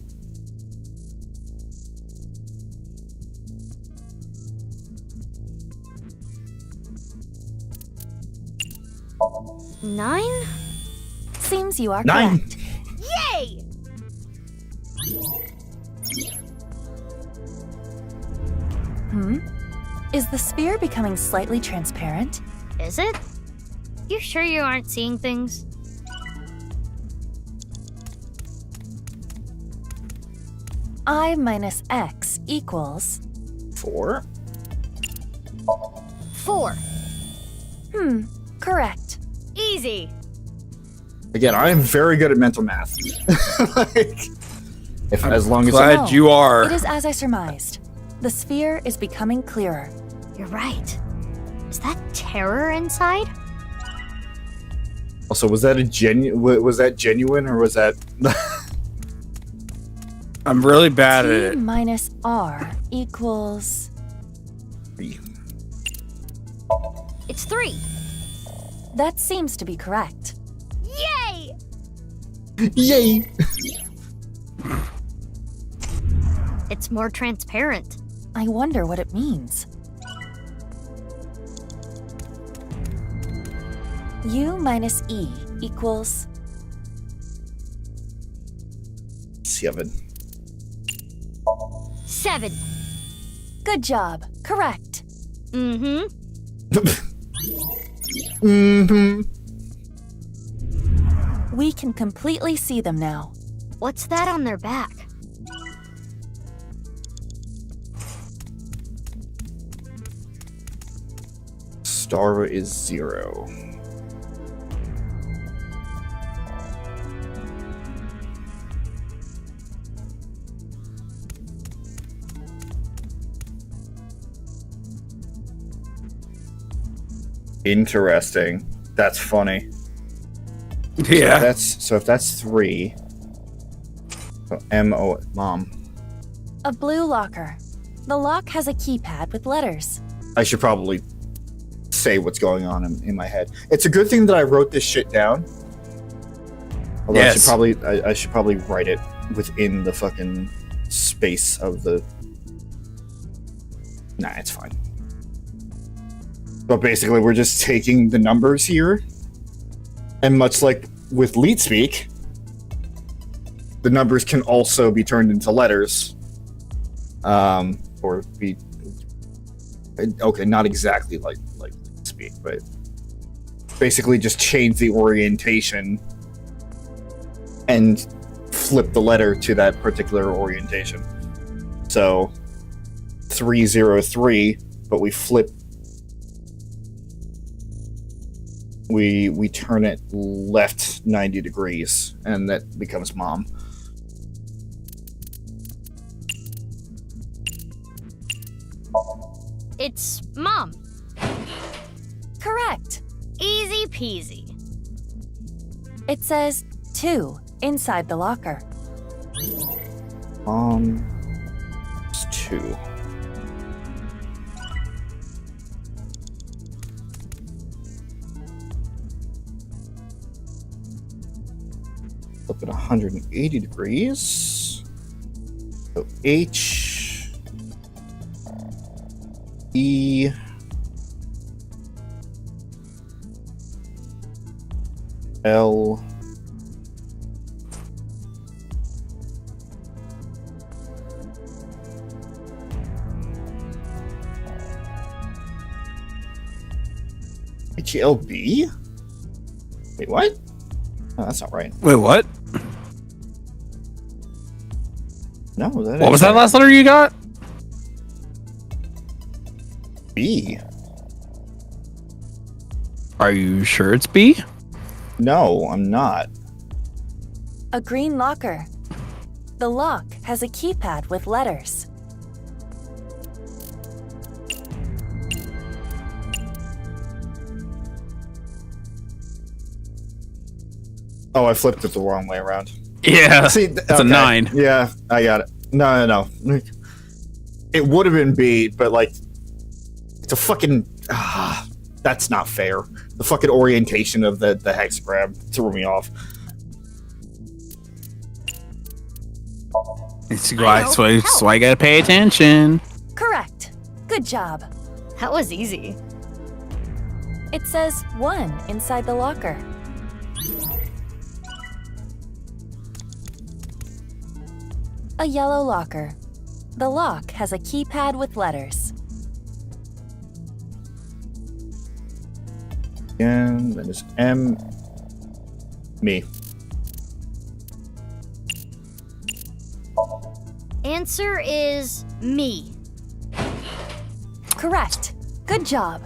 9? Seems you are 9. correct. Yay! Is the sphere becoming slightly transparent? Is it? You sure you aren't seeing things? I minus x equals... 4. 4. Correct. Easy. Again, I am very good at mental math. As long as Glad you are. It is as I surmised. The sphere is becoming clearer. You're right. Is that terror inside? Also, was that genuine or was that? I'm really bad T at it. minus r equals... It's 3. That seems to be correct. Yay! Yay! It's more transparent. I wonder what it means. U minus E equals... 7. 7. Good job. Correct. Mm-hmm. We can completely see them now. What's that on their back? Star is 0. Interesting. That's funny. Yeah. So if that's 3. So M-O, mom. A blue locker. The lock has a keypad with letters. I should probably say what's going on in my head. It's a good thing that I wrote this shit down. Although Yes. I should probably write it within the fucking space of the... Nah, it's fine. But basically, we're just taking the numbers here, and much like with Leet Speak, the numbers can also be turned into letters, or be okay, not exactly like Leet Speak, but basically just change the orientation and flip the letter to that particular orientation. So 303, but we flip. We turn it left 90 degrees, and that becomes mom. It's Mom. Correct. Easy peasy. It says 2 inside the locker. It's 2. Up at 180 degrees. So H E L HLB? Wait, what? Oh, that's not right. Wait, what? No, that What was that right. last letter you got? B. Are you sure it's B? No, I'm not. A green locker. The lock has a keypad with letters. Oh, I flipped it the wrong way around. Yeah. See, it's a 9. Yeah, I got it. No. It would have been B, but like, it's a fucking. That's not fair. The fucking orientation of the hexagram threw me off. It's why you gotta pay attention. Correct. Good job. That was easy. It says 1 inside the locker. A yellow locker. The lock has a keypad with letters. And then it's M. Me. Answer is me. Correct. Good job.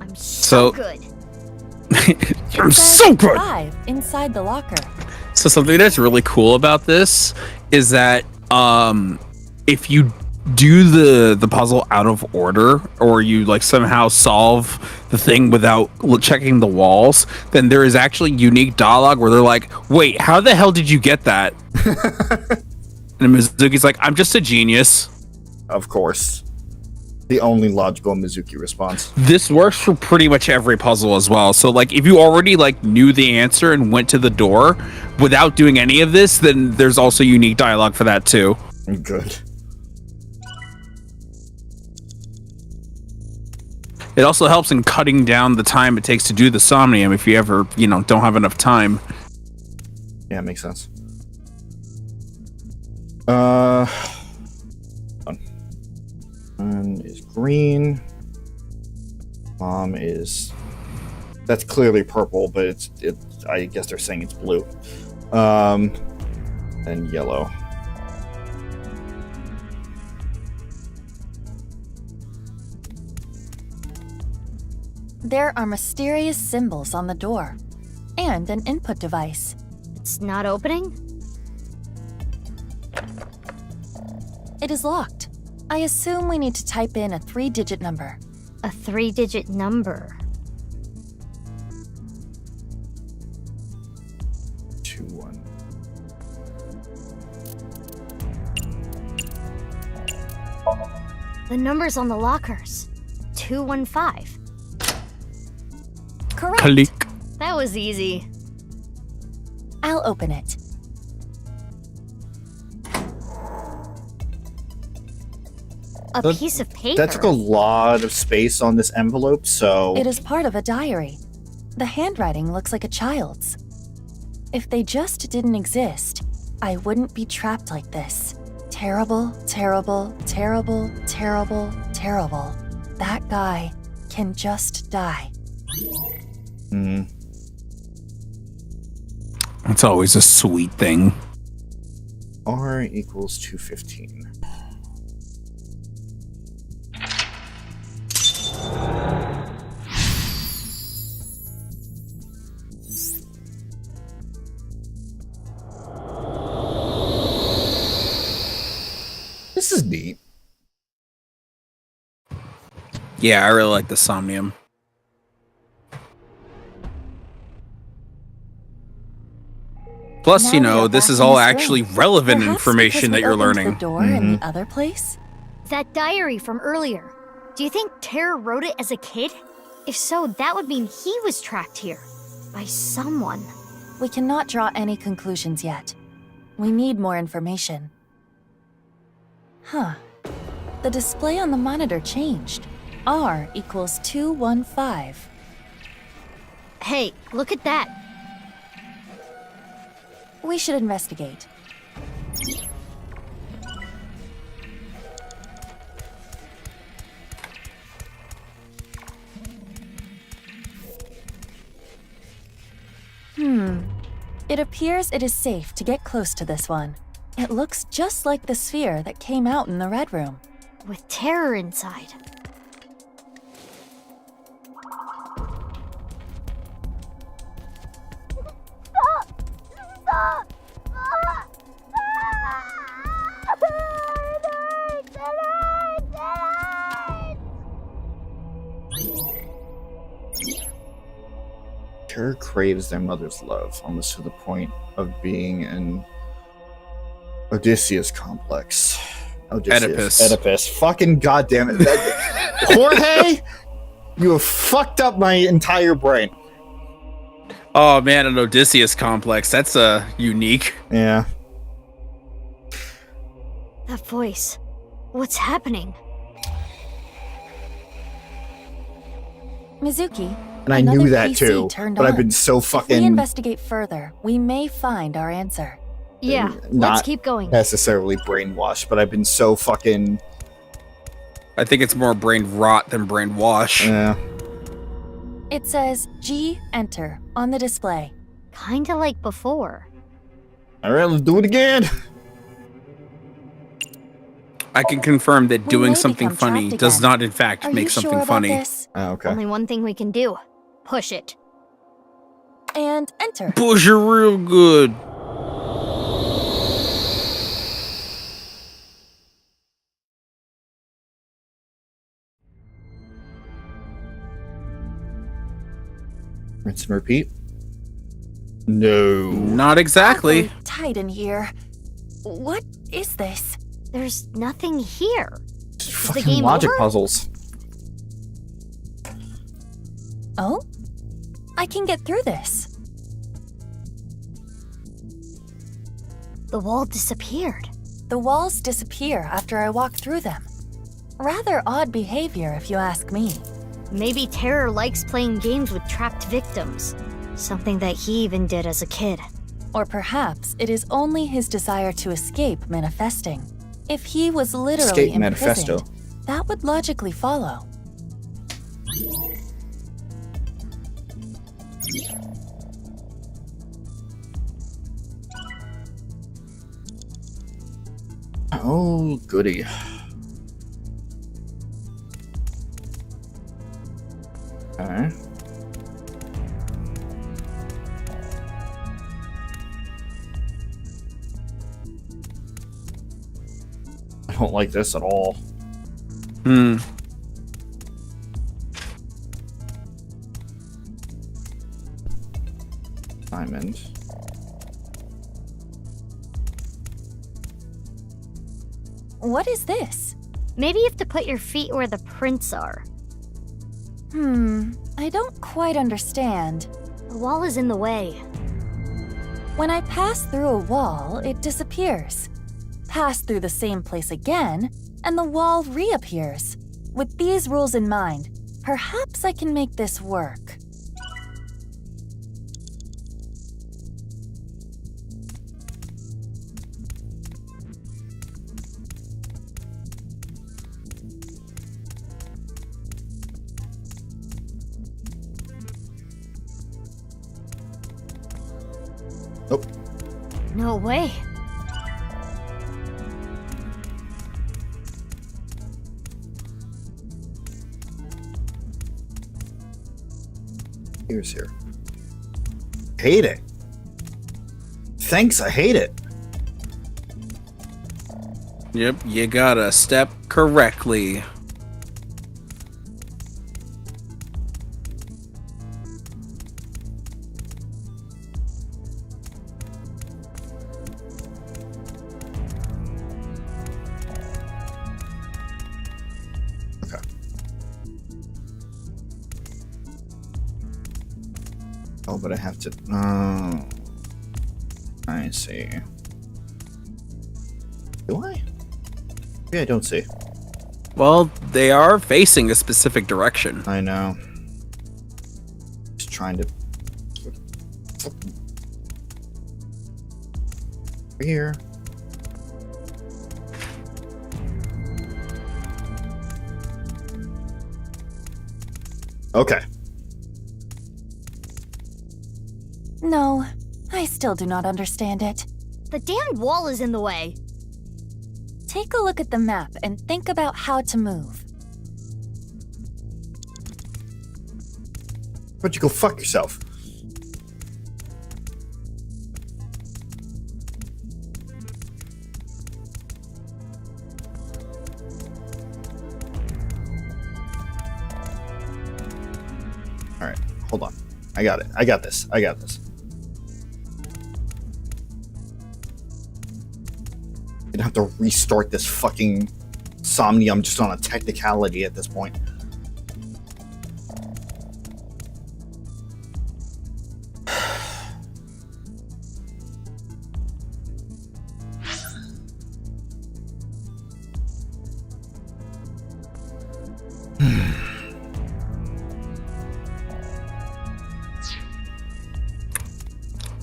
I'm So- so good. You're so good. 5 inside the locker. So something that's really cool about this is that if you do the puzzle out of order, or you like somehow solve the thing without checking the walls, then there is actually unique dialogue where they're like, wait, how the hell did you get that? And Mizuki's like, I'm just a genius. Of course. The only logical Mizuki response. This works for pretty much every puzzle as well. So like if you already like knew the answer and went to the door without doing any of this, then there's also unique dialogue for that too. Good. It also helps in cutting down the time it takes to do the somnium if you ever, don't have enough time. Yeah, makes sense. One is green. Mom is... That's clearly purple, but it's I guess they're saying it's blue. And yellow. There are mysterious symbols on the door, and an input device. It's not opening? It is locked. I assume we need to type in a 3-digit number. A 3-digit number. 2-1. The number's on the lockers. 215. Correct. Click. That was easy. I'll open it. A That- piece of paper. That took a lot of space on this envelope, so... It is part of a diary. The handwriting looks like a child's. If they just didn't exist, I wouldn't be trapped like this. Terrible, terrible, terrible, terrible, terrible. That guy can just die. It's always a sweet thing. R equals 215. This is neat. Yeah, I really like the somnium. Plus, Now we are this back is in all this actually room. relevant Perhaps information because that we you're opened learning. The door in the other place? That diary from earlier. Do you think Terror wrote it as a kid? If so, that would mean he was trapped here. By someone. We cannot draw any conclusions yet. We need more information. Huh. The display on the monitor changed. R equals 215. Hey, look at that. We should investigate. It appears it is safe to get close to this one. It looks just like the sphere that came out in the Red Room. With Terror inside. Terror craves their mother's love, almost to the point of being an Odysseus complex. Oedipus. Fucking goddamn it. Jorge, you have fucked up my entire brain. Oh man, an Odysseus complex. That's unique. Yeah. That voice. What's happening? Mizuki. And I another knew that PC too, turned but I've on. been so If we fucking... investigate further, we may find our answer. Yeah, let's Not keep going. necessarily brainwashed, but I've been so fucking... I think it's more brain rot than brainwash. Yeah. It says G enter on the display. Kinda like before. Alright, let's do it again! I can confirm that We doing may something become funny trapped does again. not, in fact, Are make you something sure about funny. this? Oh, okay. Only one thing we can do. Push it. And enter. Push it real good. Rinse and repeat. No. Not exactly. Awfully tight in here. What is this? There's nothing here. Just the fucking game logic over? puzzles. Oh? I can get through this. The wall disappeared. The walls disappear after I walk through them. Rather odd behavior, if you ask me. Maybe Terror likes playing games with trapped victims. Something that he even did as a kid. Or perhaps it is only his desire to escape manifesting. If he was literally Escape manifesto. imprisoned, that would logically follow. Oh, goody. Okay. I don't like this at all. Hmm. Diamond. What is this? Maybe you have to put your feet where the prints are. I don't quite understand. The wall is in the way. When I pass through a wall, it disappears. Pass through the same place again, and the wall reappears. With these rules in mind, perhaps I can make this work. Nope. No way. Here's here. Hate it. Thanks, I hate it. Yep, you gotta step correctly. Okay. Oh, but I have to... Oh. I see. Do I? Yeah, I don't see. Well, they are facing a specific direction. I know. Just trying to... Here. Okay. No, I still do not understand it. The damned wall is in the way. Take a look at the map and think about how to move. Why don't you go fuck yourself? Alright, hold on. I got it. I got this. I got this. I have to restart this fucking Somnium just on a technicality at this point.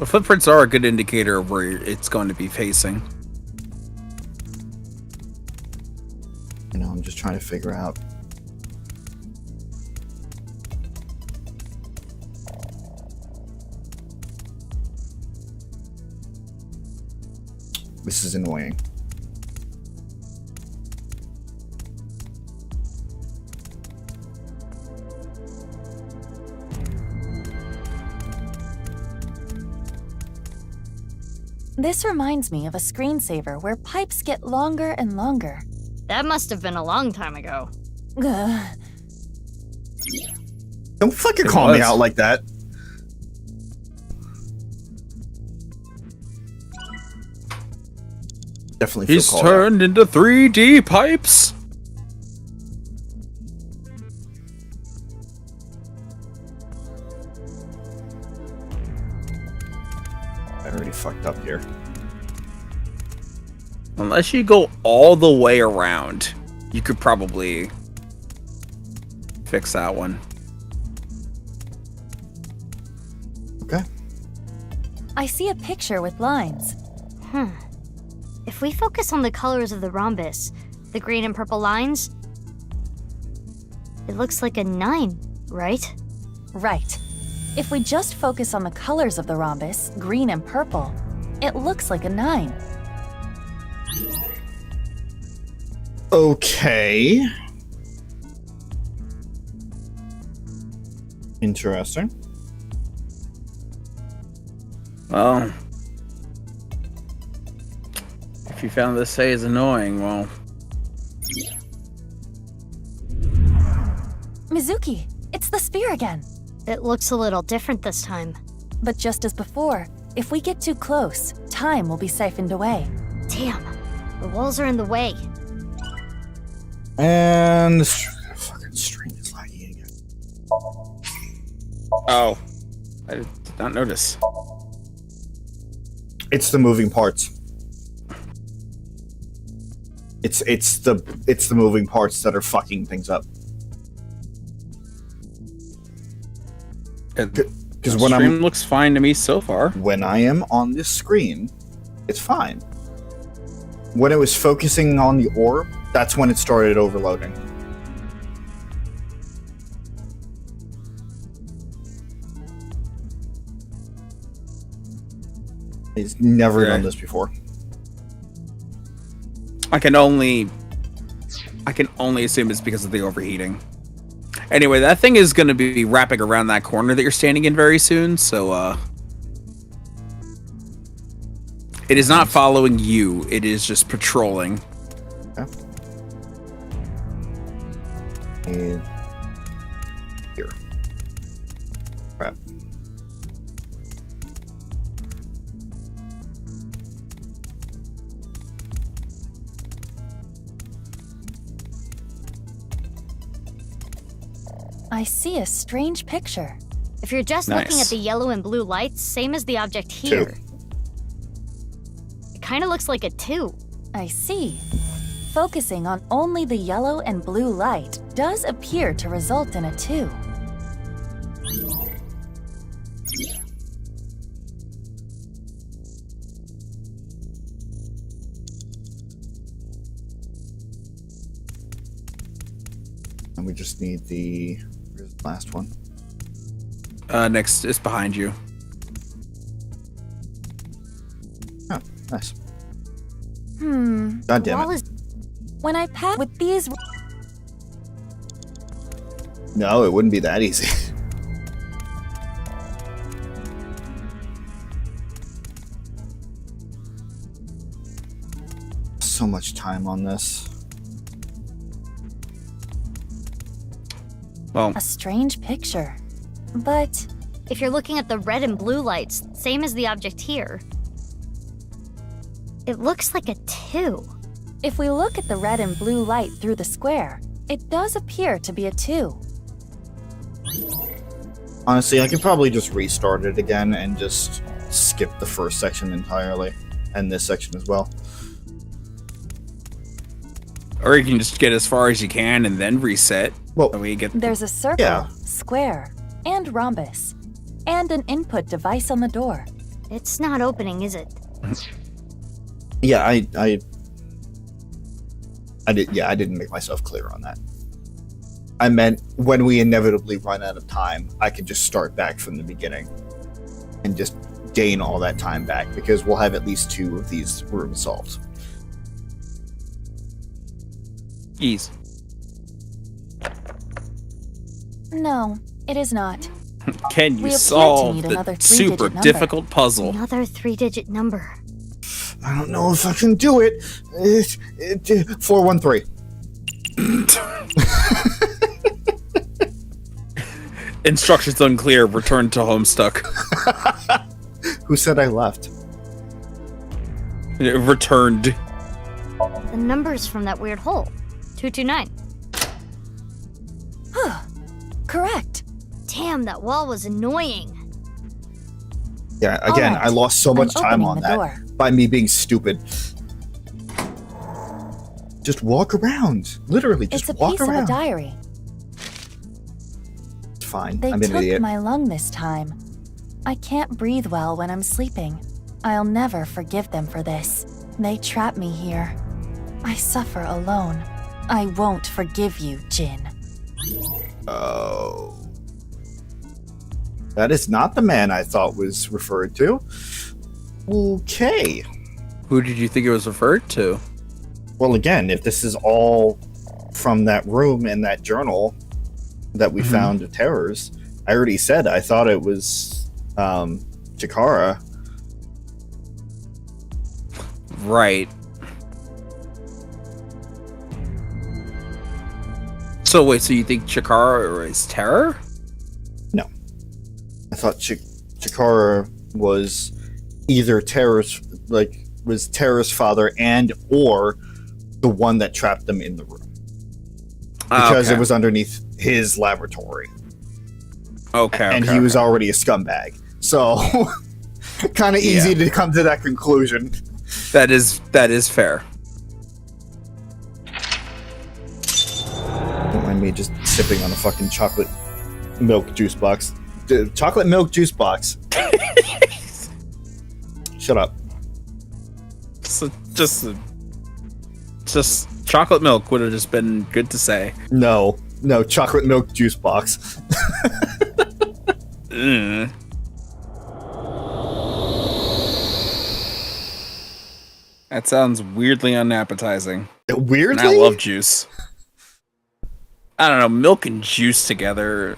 The footprints are a good indicator of where it's going to be facing. You know, I'm just trying to figure out. This is annoying. This reminds me of a screensaver where pipes get longer and longer. That must have been a long time ago. Ugh. Don't fucking call me out like that. Definitely feel He's called turned into 3D pipes. I already fucked up here. Unless you go all the way around, you could probably fix that one. Okay. I see a picture with lines. If we focus on the colors of the rhombus, the green and purple lines, it looks like a 9, right? Right. If we just focus on the colors of the rhombus, green and purple, it looks like a 9. Okay. Interesting. Well, if you found this phase annoying, well... Mizuki, it's the sphere again. It looks a little different this time. But just as before, if we get too close, time will be siphoned away. Damn, the walls are in the way. And the fucking stream is lagging again. Oh, I did not notice. It's the moving parts. It's the moving parts that are fucking things up. Because when stream looks fine to me so far. When I am on this screen, it's fine. When it was focusing on the orb, that's when it started overloading. It's never done this before. I can only assume it's because of the overheating. Anyway, that thing is going to be wrapping around that corner that you're standing in very soon, so it is not following you, it is just patrolling. Okay. And here. Crap. I see a strange picture. If you're just looking at the yellow and blue lights, same as the object here. It kind of looks like a 2. I see. Focusing on only the yellow and blue light does appear to result in a 2. And we just need the... Where's the last one? Next is behind you. Oh, nice. God damn it. When I pass with these... No, it wouldn't be that easy. So much time on this. Well, a strange picture. But if you're looking at the red and blue lights, same as the object here, it looks like a 2. If we look at the red and blue light through the square, it does appear to be a 2. Honestly, I could probably just restart it again and just skip the first section entirely. And this section as well. Or you can just get as far as you can and then reset. Well, there's a circle, square, and rhombus, and an input device on the door. It's not opening, is it? Yeah, I didn't make myself clear on that. I meant when we inevitably run out of time, I could just start back from the beginning and just gain all that time back because we'll have at least 2 of these rooms solved. Ease. No, it is not. Can you We appear to solve need the another super three-digit number. difficult puzzle? Another 3-digit number. I don't know if I can do it. 413. Instructions unclear. Return to Homestuck. Who said I left? Returned. The number's from that weird hole. 229. Correct. Damn, that wall was annoying. Yeah, again, Alright, I lost so much I'm time opening on the that door. by me being stupid. Just walk around. Literally, just It's a walk piece around. of a diary. It's fine. They I'm an took idiot. my lung this time. I can't breathe well when I'm sleeping. I'll never forgive them for this. They trap me here. I suffer alone. I won't forgive you, Jin. Oh. That is not the man I thought was referred to. Okay. Who did you think it was referred to? Well, again, if this is all from that room and that journal that we found of terrors, I already said I thought it was Chikara. Right. So wait, so you think Chikara is terror? No. I thought Chikara was either Terra's father and or the one that trapped them in the room. Because it was underneath his laboratory. Okay. And he was already a scumbag. So kind of easy to come to that conclusion. That is fair. Don't mind me just sipping on a fucking chocolate milk juice box. Chocolate milk juice box. Shut up. So just chocolate milk would have just been good to say. No, chocolate milk juice box. That sounds weirdly unappetizing. Weirdly? And I love juice. I don't know, milk and juice together.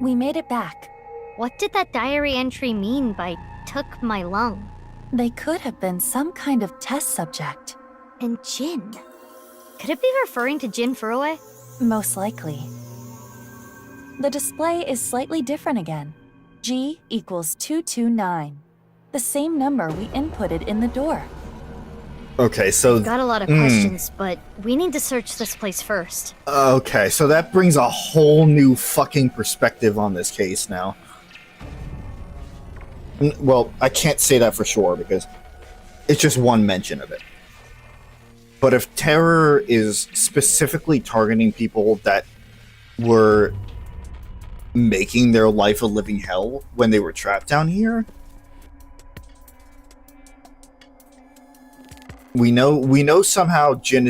We made it back. What did that diary entry mean by took my lung? They could have been some kind of test subject. And Jin? Could it be referring to Jin Furue? Most likely. The display is slightly different again. G equals 229. The same number we inputted in the door. Okay, so... Got a lot of questions, but we need to search this place first. Okay, so that brings a whole new fucking perspective on this case now. Well, I can't say that for sure because it's just one mention of it. But if terror is specifically targeting people that were making their life a living hell when they were trapped down here, we know somehow Jin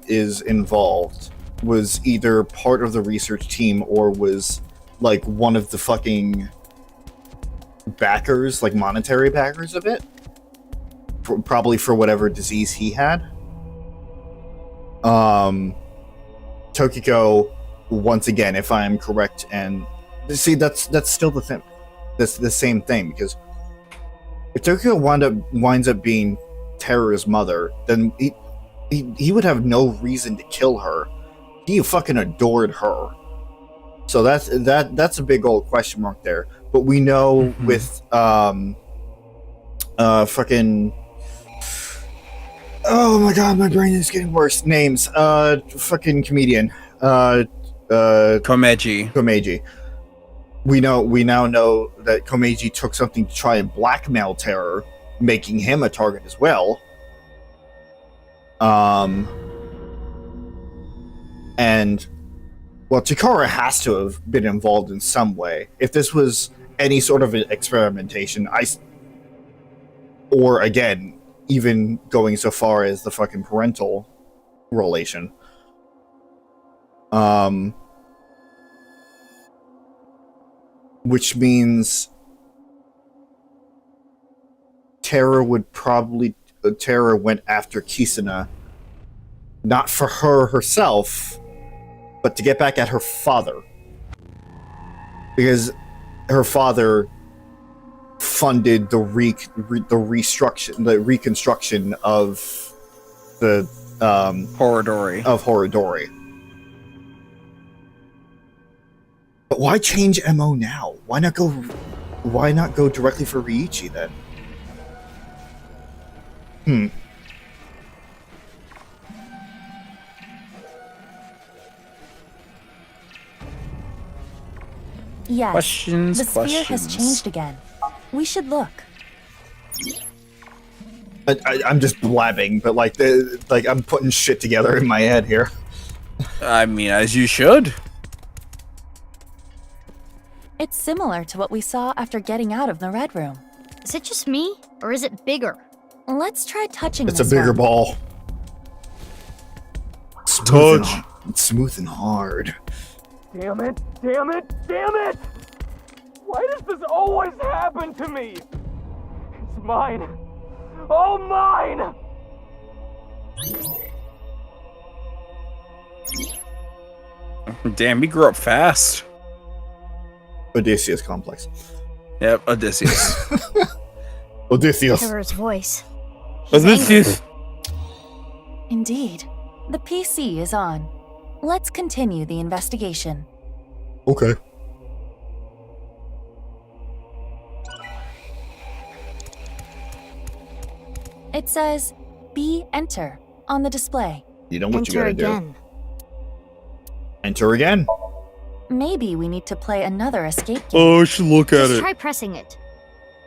is involved, was either part of the research team or was like one of the fucking backers, like monetary backers of it, probably for whatever disease he had. Tokiko, once again, if I am correct, and see that's still the thing. That's the same thing, because if Tokiko winds up being Terror's mother, then he would have no reason to kill her. He fucking adored her. So that's a big old question mark there. But we know with fucking, oh my god, my brain is getting worse. Names. Fucking comedian. Komeji. We now know that Komeji took something to try and blackmail Terror, making him a target as well. And well, Chikara has to have been involved in some way. If this was any sort of experimentation, or again, even going so far as the fucking parental relation. Which means Tara went after Kisuna, not for her herself, but to get back at her father. Because her father funded the reconstruction of the Horodori. But why change MO now? Why not go directly for Ryuichi then? Yes, Questions, the sphere has questions. changed again. We should look. I'm just blabbing, but like I'm putting shit together in my head here. I mean, as you should. It's similar to what we saw after getting out of the Red Room. Is it just me, or is it bigger? Let's try touching It's a this bigger one. ball. It's smooth and hard. Damn it! Damn it! Damn it! Why does this always happen to me? It's mine. All mine! Damn, he grew up fast. Odysseus complex. Yep, Odysseus. Odysseus. Tara's voice. Odysseus. Indeed. The PC is on. Let's continue the investigation. Okay. It says, B enter on the display. You know what you gotta again. do. Enter again. Maybe we need to play another escape game. Oh, I should look at Just it. try pressing it.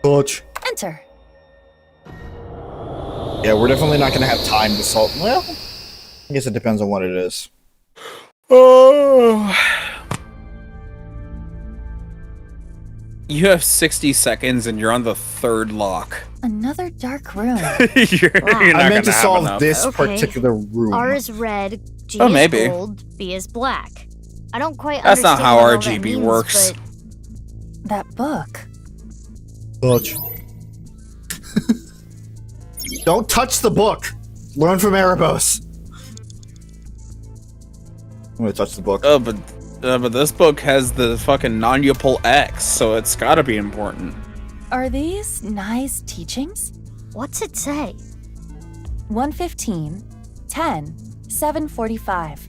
Touch. Enter. Yeah, we're definitely not gonna have time to solve. Well, I guess it depends on what it is. Oh. You have 60 seconds and you're on the third lock. Another dark room. you're not I meant to gonna have solve enough. this Okay. particular room. R is red, G Oh, is maybe. gold, B is black. I don't quite That's not understand how what all that RGB means, works. but That book. Touch. Don't touch the book. Learn from Erebos. I'm gonna touch the book. Oh, but this book has the fucking non-Yupal X, so it's gotta be important. Are these Nye's teachings? what's it say? 115, 10, 745.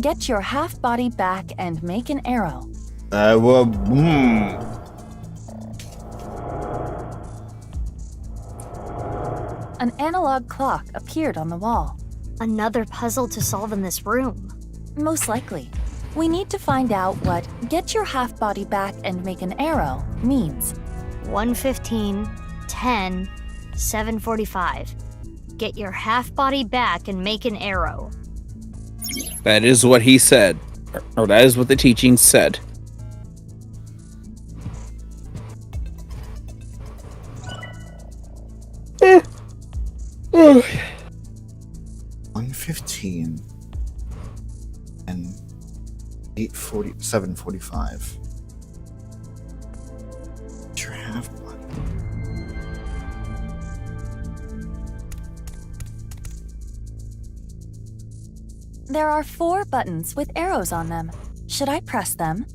Get your half body back and make an arrow. An analog clock appeared on the wall. Another puzzle to solve in this room. Most likely. We need to find out what get your half body back and make an arrow means. 115, 10, 745. Get your half body back and make an arrow. That is what he said. Or that is what the teaching said. Eh. 115 and 840, 745. Your half body. There are 4 buttons with arrows on them. Should I press them?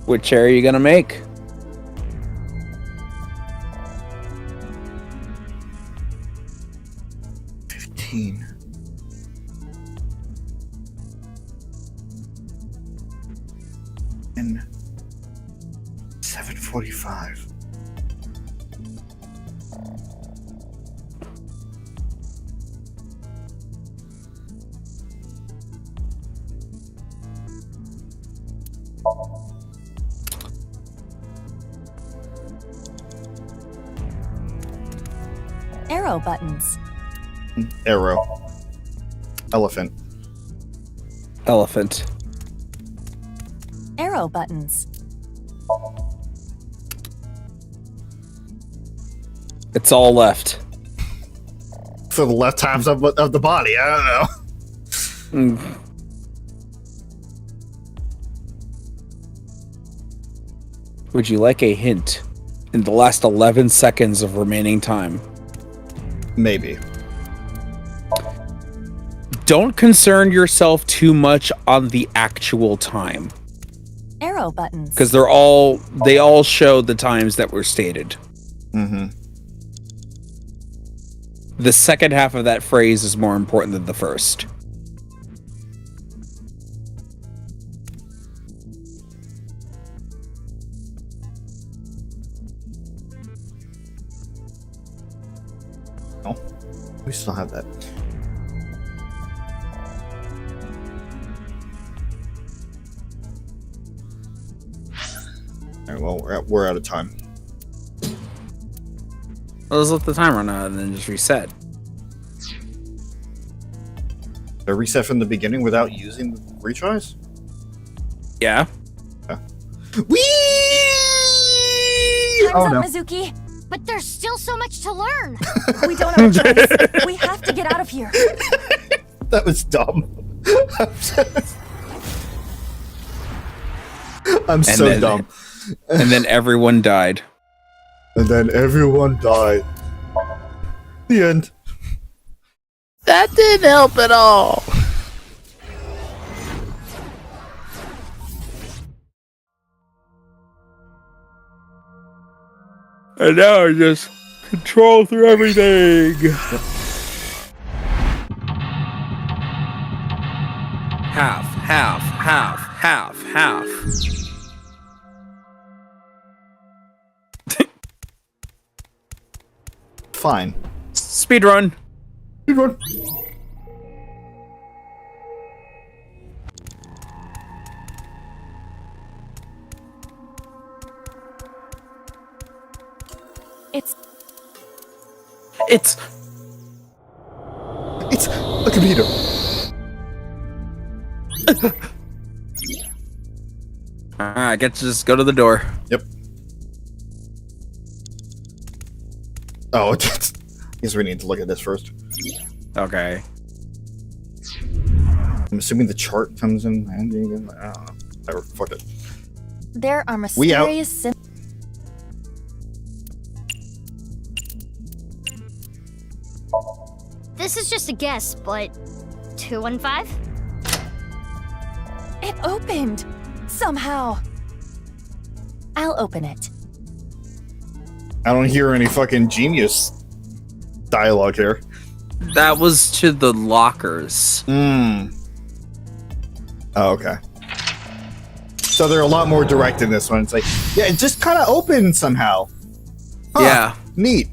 Which arrow are you gonna make? And 745. Arrow buttons. Arrow. Elephant. Elephant. Arrow buttons. It's all left. So the left half of the body, I don't know. Would you like a hint in the last 11 seconds of remaining time? Maybe. Don't concern yourself too much on the actual time. Arrow buttons. Because they all show the times that were stated. Mm-hmm. The second half of that phrase is more important than the first. Oh, we still have that. Alright, well, we're out of time. Well, let's let the time run out and then just reset. A reset from the beginning without using the retries? Yeah. Whee! Time's up, Mizuki. But there's still so much to learn. We don't have a choice. We have to get out of here. That was dumb. I'm so dumb. And then everyone died. And then everyone died. The end. That didn't help at all. And now I just control through everything. Half. Fine. Speedrun. Speedrun. It's a computer. I get to just go to the door. Yep. Oh, I guess we need to look at this first. Okay. I'm assuming the chart comes in handy again. I don't know. Whatever, fuck it. there are We out. mysterious This is just a guess, but 215? It opened! Somehow. I'll open it. I don't hear any fucking genius dialogue here. That was to the lockers. Oh, okay. So they're a lot more direct in this one. It's like, yeah, it just kind of opened somehow. Huh, Yeah. Neat.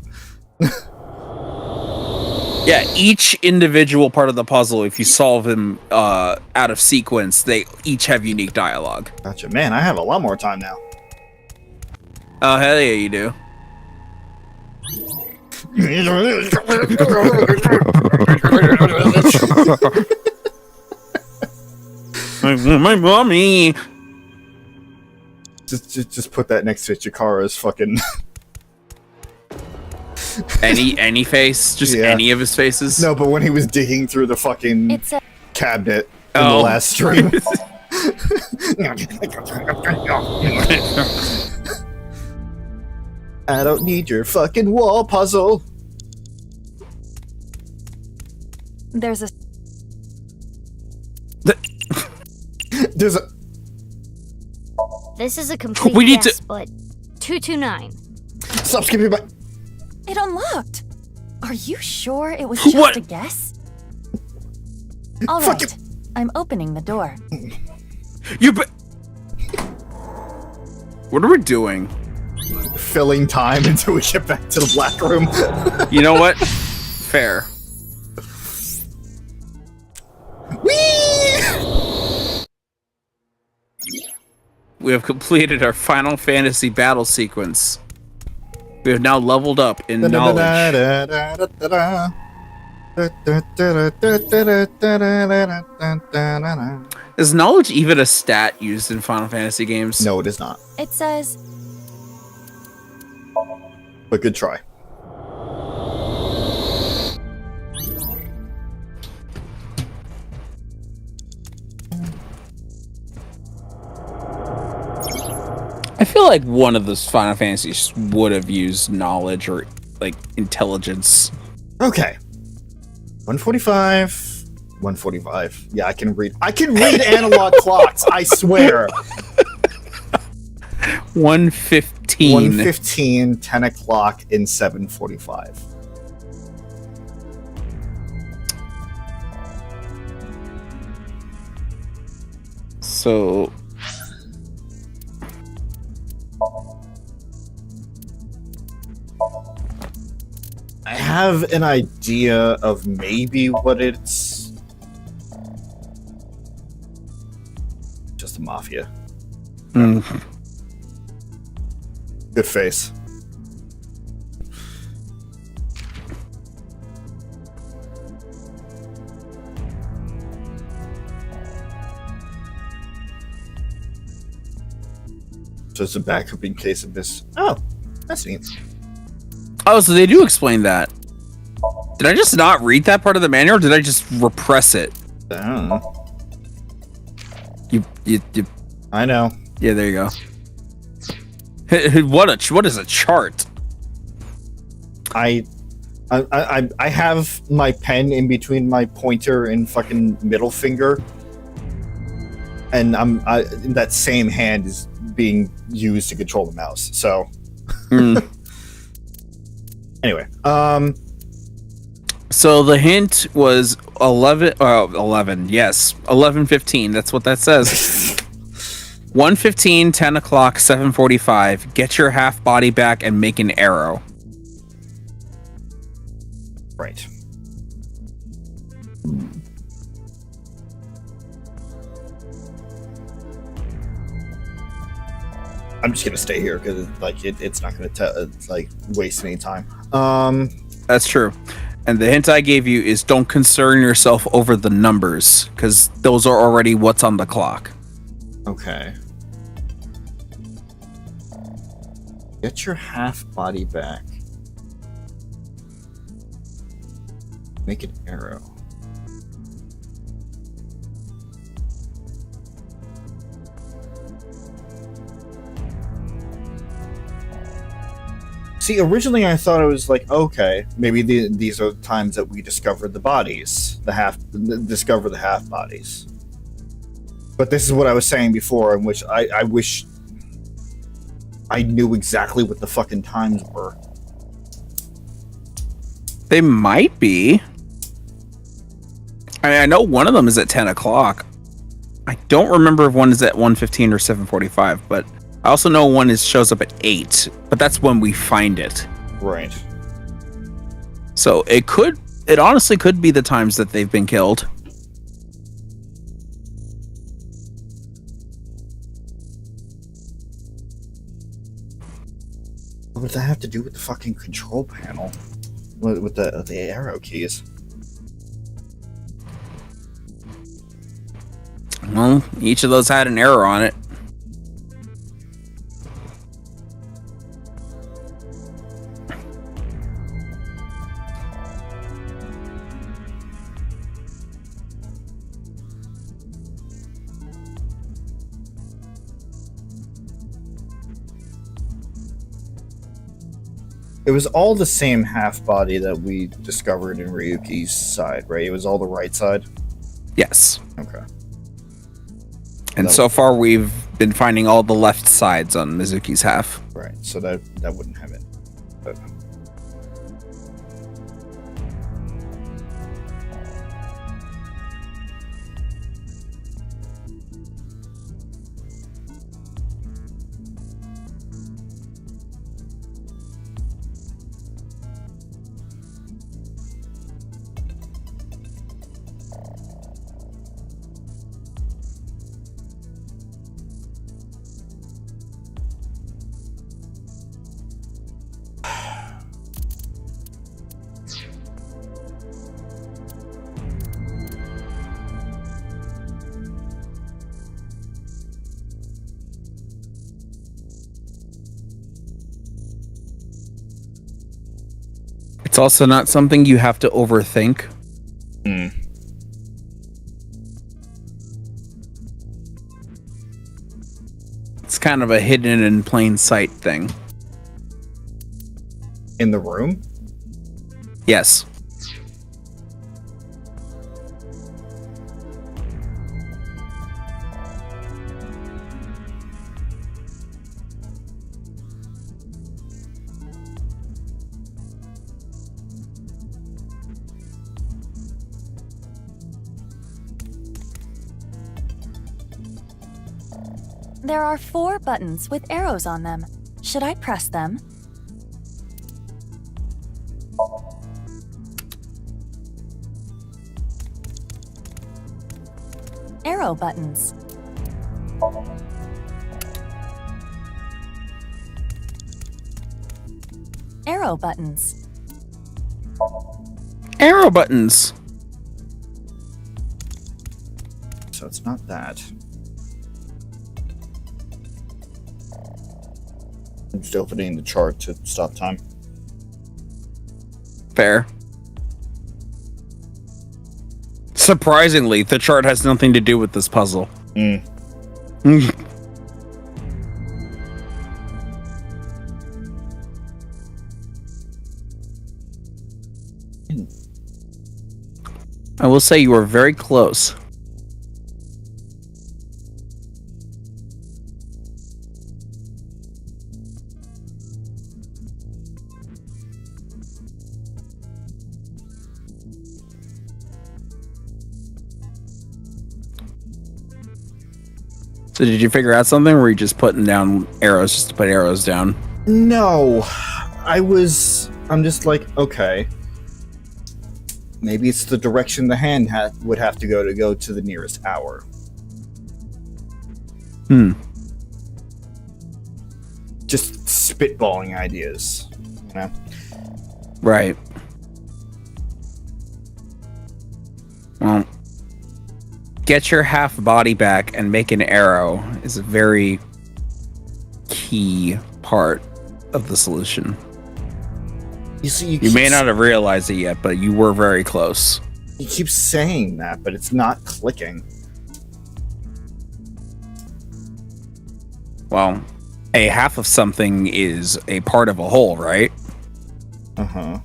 Yeah, each individual part of the puzzle, if you solve them out of sequence, they each have unique dialogue. Gotcha. Man, I have a lot more time now. Oh, hell yeah, you do. My mommy. Just put that next to Chikara's fucking. Any face, just any of his faces. No, but when he was digging through the fucking It's a cabinet in the last stream. I don't need your fucking wall puzzle. There's a There's a. This is a complete We need guess, to- but 229. Stop skipping back. It unlocked. Are you sure it was just What? a guess? All Fuck right. I'm opening the door. You but what are we doing? Filling time until we get back to the black room. You know what? Fair. We have completed our Final Fantasy battle sequence. We have now leveled up in knowledge. Is knowledge even a stat used in Final Fantasy games? No, it is not. It says, But good try. I feel like one of those Final Fantasies would have used knowledge or like intelligence. Okay. 145. 145. Yeah, I can read. I can read analog clocks, I swear. 115. 115, 10 o'clock, and 7:45. So I have an idea of maybe what it's. Just a mafia. Good face. Just a backup in case of this. Oh, that's neat. Oh, so they do explain that. Did I just not read that part of the manual, or did I just repress it? I don't know. You. I know. Yeah, there you go. What is a chart? I have my pen in between my pointer and fucking middle finger, and that same hand is being used to control the mouse. So. Anyway, so the hint was 11, yes, 11:15. That's what that says. 1:15, 10 o'clock, 7:45. Get your half body back and make an arrow. Right. I'm just gonna stay here because it's not gonna waste any time. That's true. And the hint I gave you is don't concern yourself over the numbers because those are already what's on the clock. Okay. Get your half body back. Make an arrow. See, originally I thought it was like, okay, maybe these are the times that we discovered the bodies, discover the half bodies. But this is what I was saying before, in which I wish I knew exactly what the fucking times were. They might be. I know one of them is at 10 o'clock. I don't remember if one is at 1:15 or 7:45, but I also know one shows up at 8, but that's when we find it. Right. So it honestly could be the times that they've been killed. What does that have to do with the fucking control panel? With the arrow keys? Well, each of those had an arrow on it. It was all the same half body that we discovered in Ryuki's side, right? It was all the right side? Yes. Okay. And so far we've been finding all the left sides on Mizuki's half. Right, so that wouldn't have it. But... It's also not something you have to overthink. Hmm. It's kind of a hidden in plain sight thing. In the room? Yes. There are 4 buttons with arrows on them. Should I press them? Arrow buttons. Arrow buttons. Arrow buttons. So it's not that. I'm just opening the chart to stop time. Fair. Surprisingly, the chart has nothing to do with this puzzle. Mm. I will say you were very close. So did you figure out something, or were you just putting down arrows just to put arrows down? No. I'm just like, okay. Maybe it's the direction the hand would have to go to the nearest hour. Just spitballing ideas, you know? Right. Well, get your half body back and make an arrow is a very key part of the solution. You see, you may not have realized it yet, but you were very close. You keep saying that, but it's not clicking. Well, a half of something is a part of a whole, right? Uh-huh.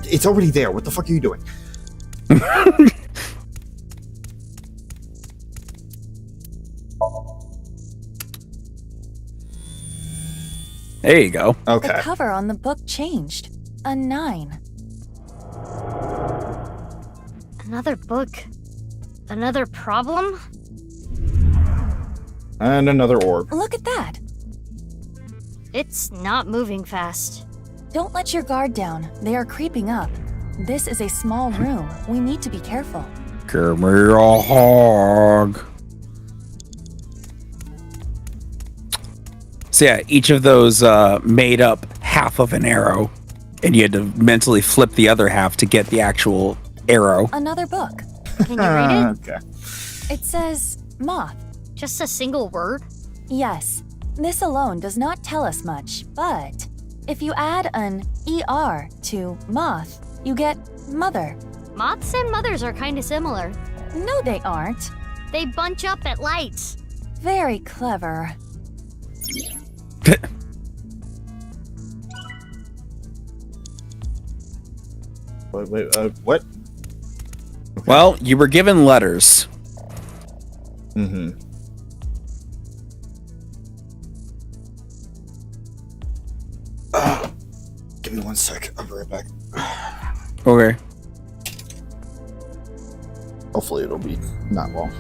It's already there. What the fuck are you doing? There you go. Okay. The cover on the book changed. A 9. Another book. Another problem? And another orb. Look at that. It's not moving fast. Don't let your guard down. They are creeping up. This is a small room. We need to be careful. Give me a hug. So yeah, each of those made up half of an arrow, and you had to mentally flip the other half to get the actual arrow. Another book. Can you read it? Okay. It says moth. Just a single word? Yes. This alone does not tell us much, but if you add an ER to moth, you get mother. Moths and mothers are kind of similar. No, they aren't. They bunch up at lights. Very clever. Wait, what? Well, you were given letters. Mm-hmm. Give me 1 sec. I'll be right back. Okay. Hopefully it'll be not long.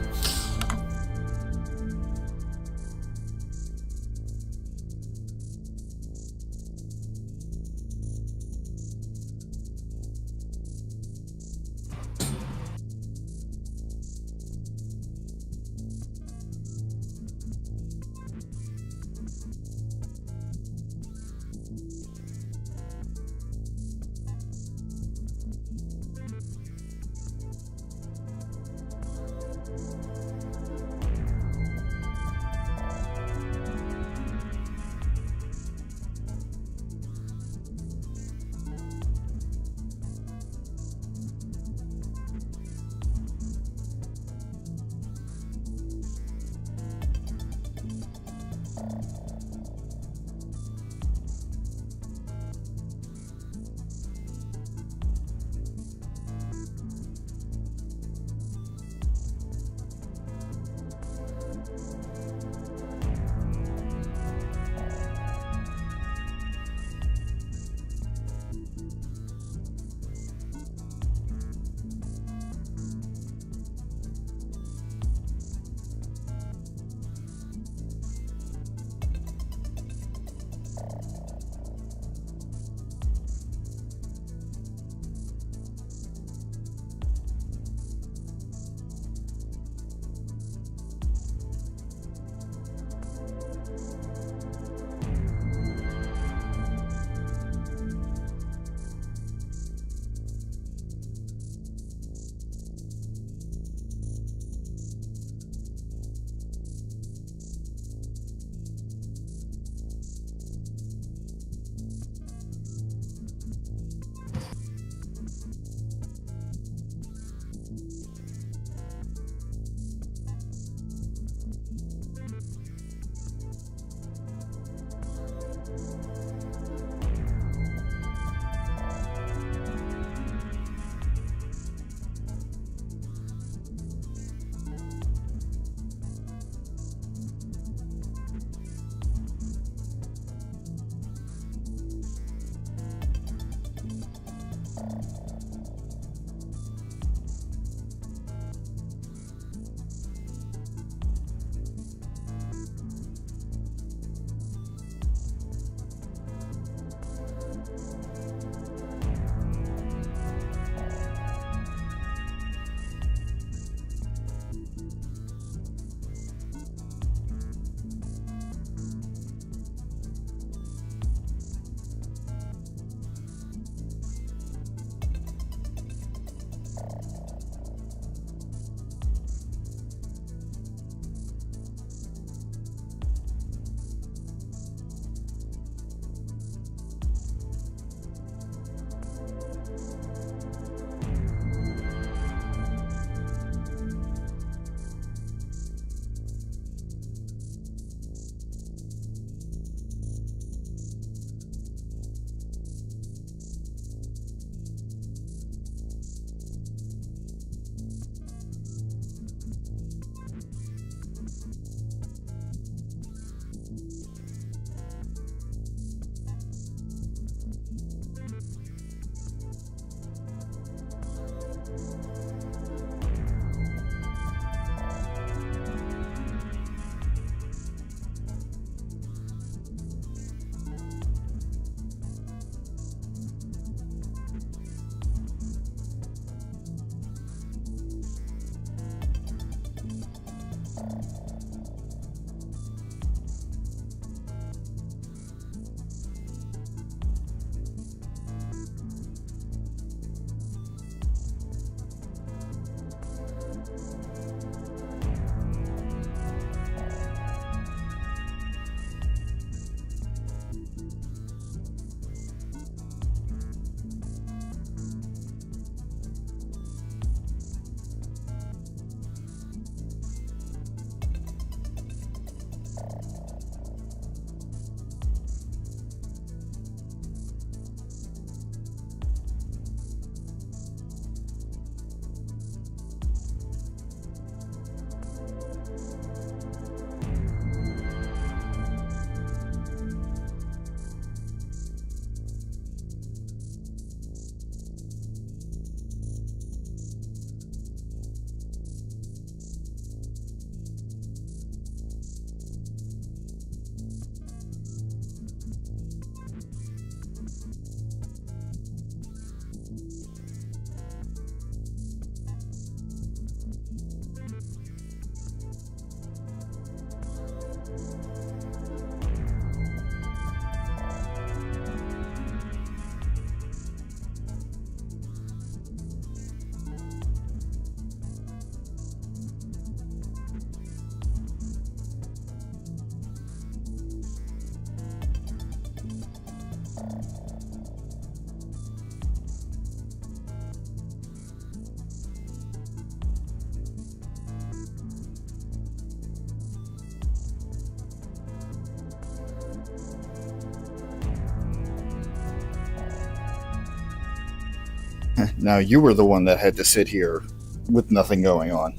Now you were the one that had to sit here with nothing going on.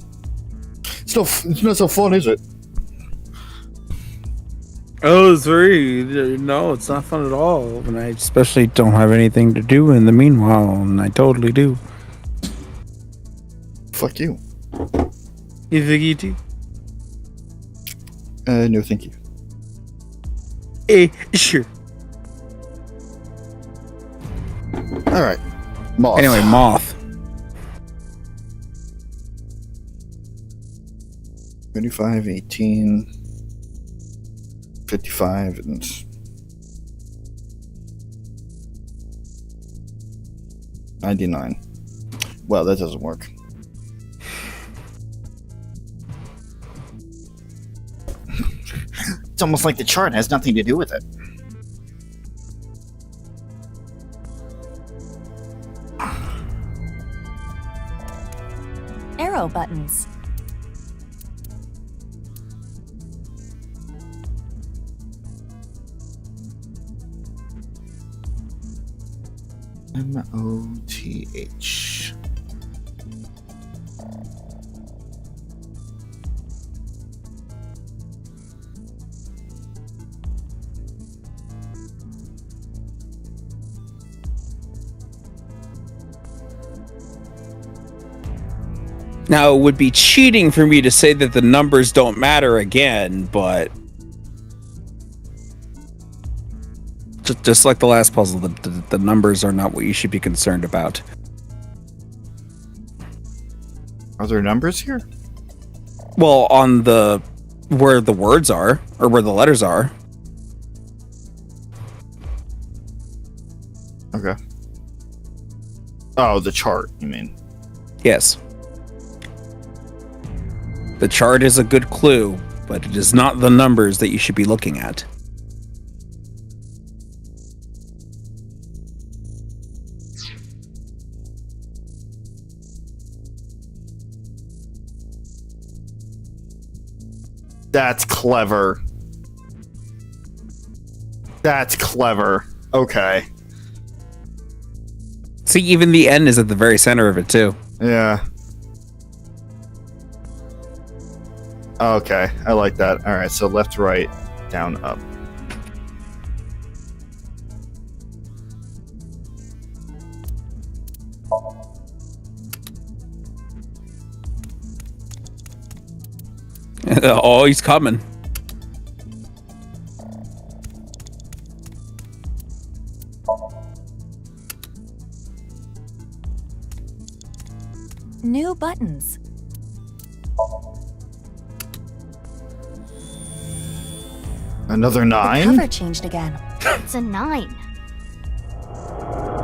It's not so fun, is it? Oh, it's no, it's not fun at all. And I especially don't have anything to do in the meanwhile, and I totally do. Fuck you. You think you do? No, thank you. Sure. Alright. Moth. Anyway, Moth. 25, 18, 55, and... $99. Well, that doesn't work. It's almost like the chart has nothing to do with it. Arrow buttons. MOTH. Now, it would be cheating for me to say that the numbers don't matter again, but... Just like the last puzzle, the numbers are not what you should be concerned about. Are there numbers here? Well, on the... where the words are, or where the letters are. Okay. Oh, the chart, you mean? Yes. The chart is a good clue, but it is not the numbers that you should be looking at. That's clever. That's clever. Okay. See, even the N is at the very center of it, too. Yeah. Okay, I like that. Alright, so left, right, down, up. Oh, he's coming. New buttons. Another The 9? cover changed again. It's a 9.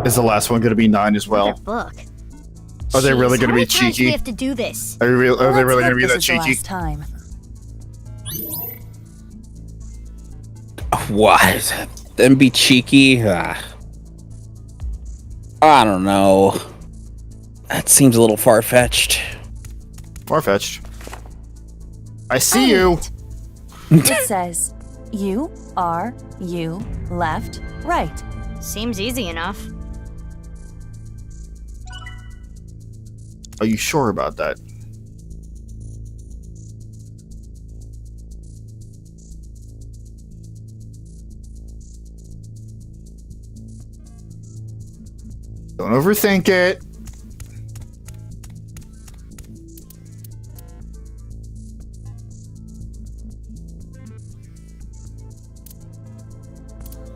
Is the last one going to be 9 as well? Their book. Are they really going to be How many times do we cheeky? have to do this? Are they really going to be that This is the cheeky? last time. What? Then be cheeky? I don't know. That seems a little far-fetched. Far-fetched. I see you. It says, you are you left, right. Seems easy enough. Are you sure about that? Don't overthink it.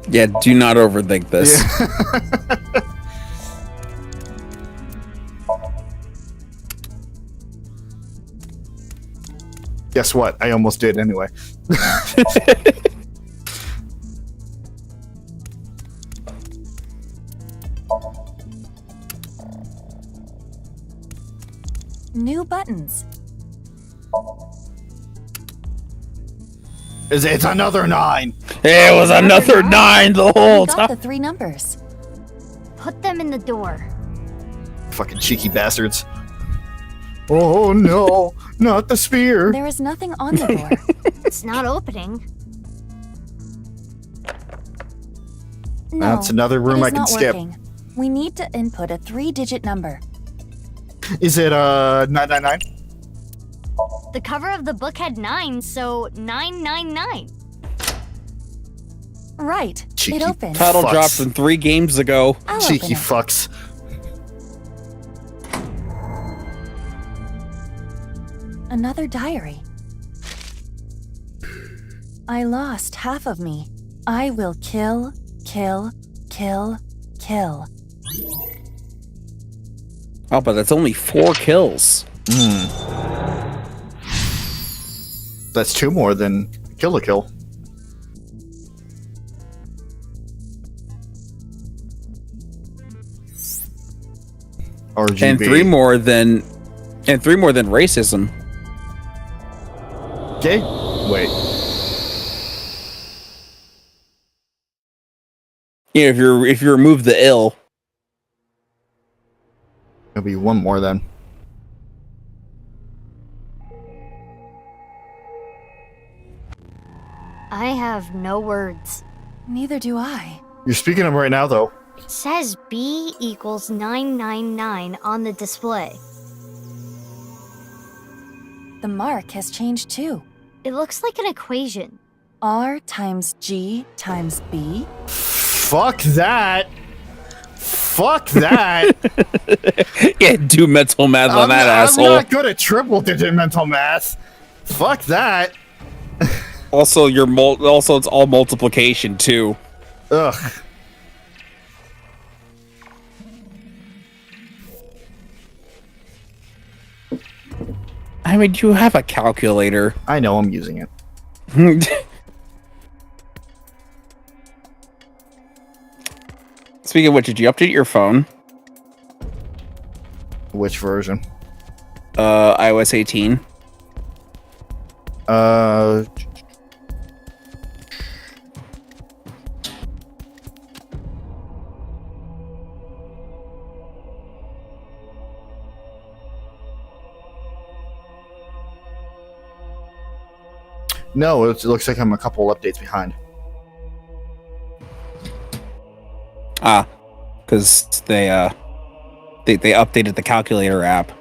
Yeah, do not overthink this. Yeah. Guess what? I almost did anyway. New buttons. It's another 9. It was another 9 the whole We got time. the 3 numbers. Put them in the door. Fucking cheeky bastards. Oh no, not the spear. There is nothing on the door. It's not opening. No, That's another room it I is can not skip. working. We need to input a 3-digit number. Is it 999? The cover of the book had 9, so 999. Right. Cheeky it opens. Title Fucks. dropped from 3 games ago. I'll Cheeky open it. fucks. Another diary. I lost half of me. I will kill, kill, kill, kill. Oh, but that's only 4 kills. That's 2 more than Kill a Kill. RGB. And 3 more than racism. Okay. Wait. Yeah, if you remove the ill. It'll be 1 more then. I have no words. Neither do I. You're speaking them right now, though. It says B equals 999 on the display. The mark has changed too. It looks like an equation. R times G times B? Fuck that. Fuck that. Yeah, do mental math on that asshole. I'm not good at triple-digit mental math. Fuck that. Also, it's all multiplication too. Ugh. I mean, you have a calculator. I know, I'm using it. Speaking of which, did you update your phone? Which version? iOS 18. No, it looks like I'm a couple updates behind. Because they updated the calculator app.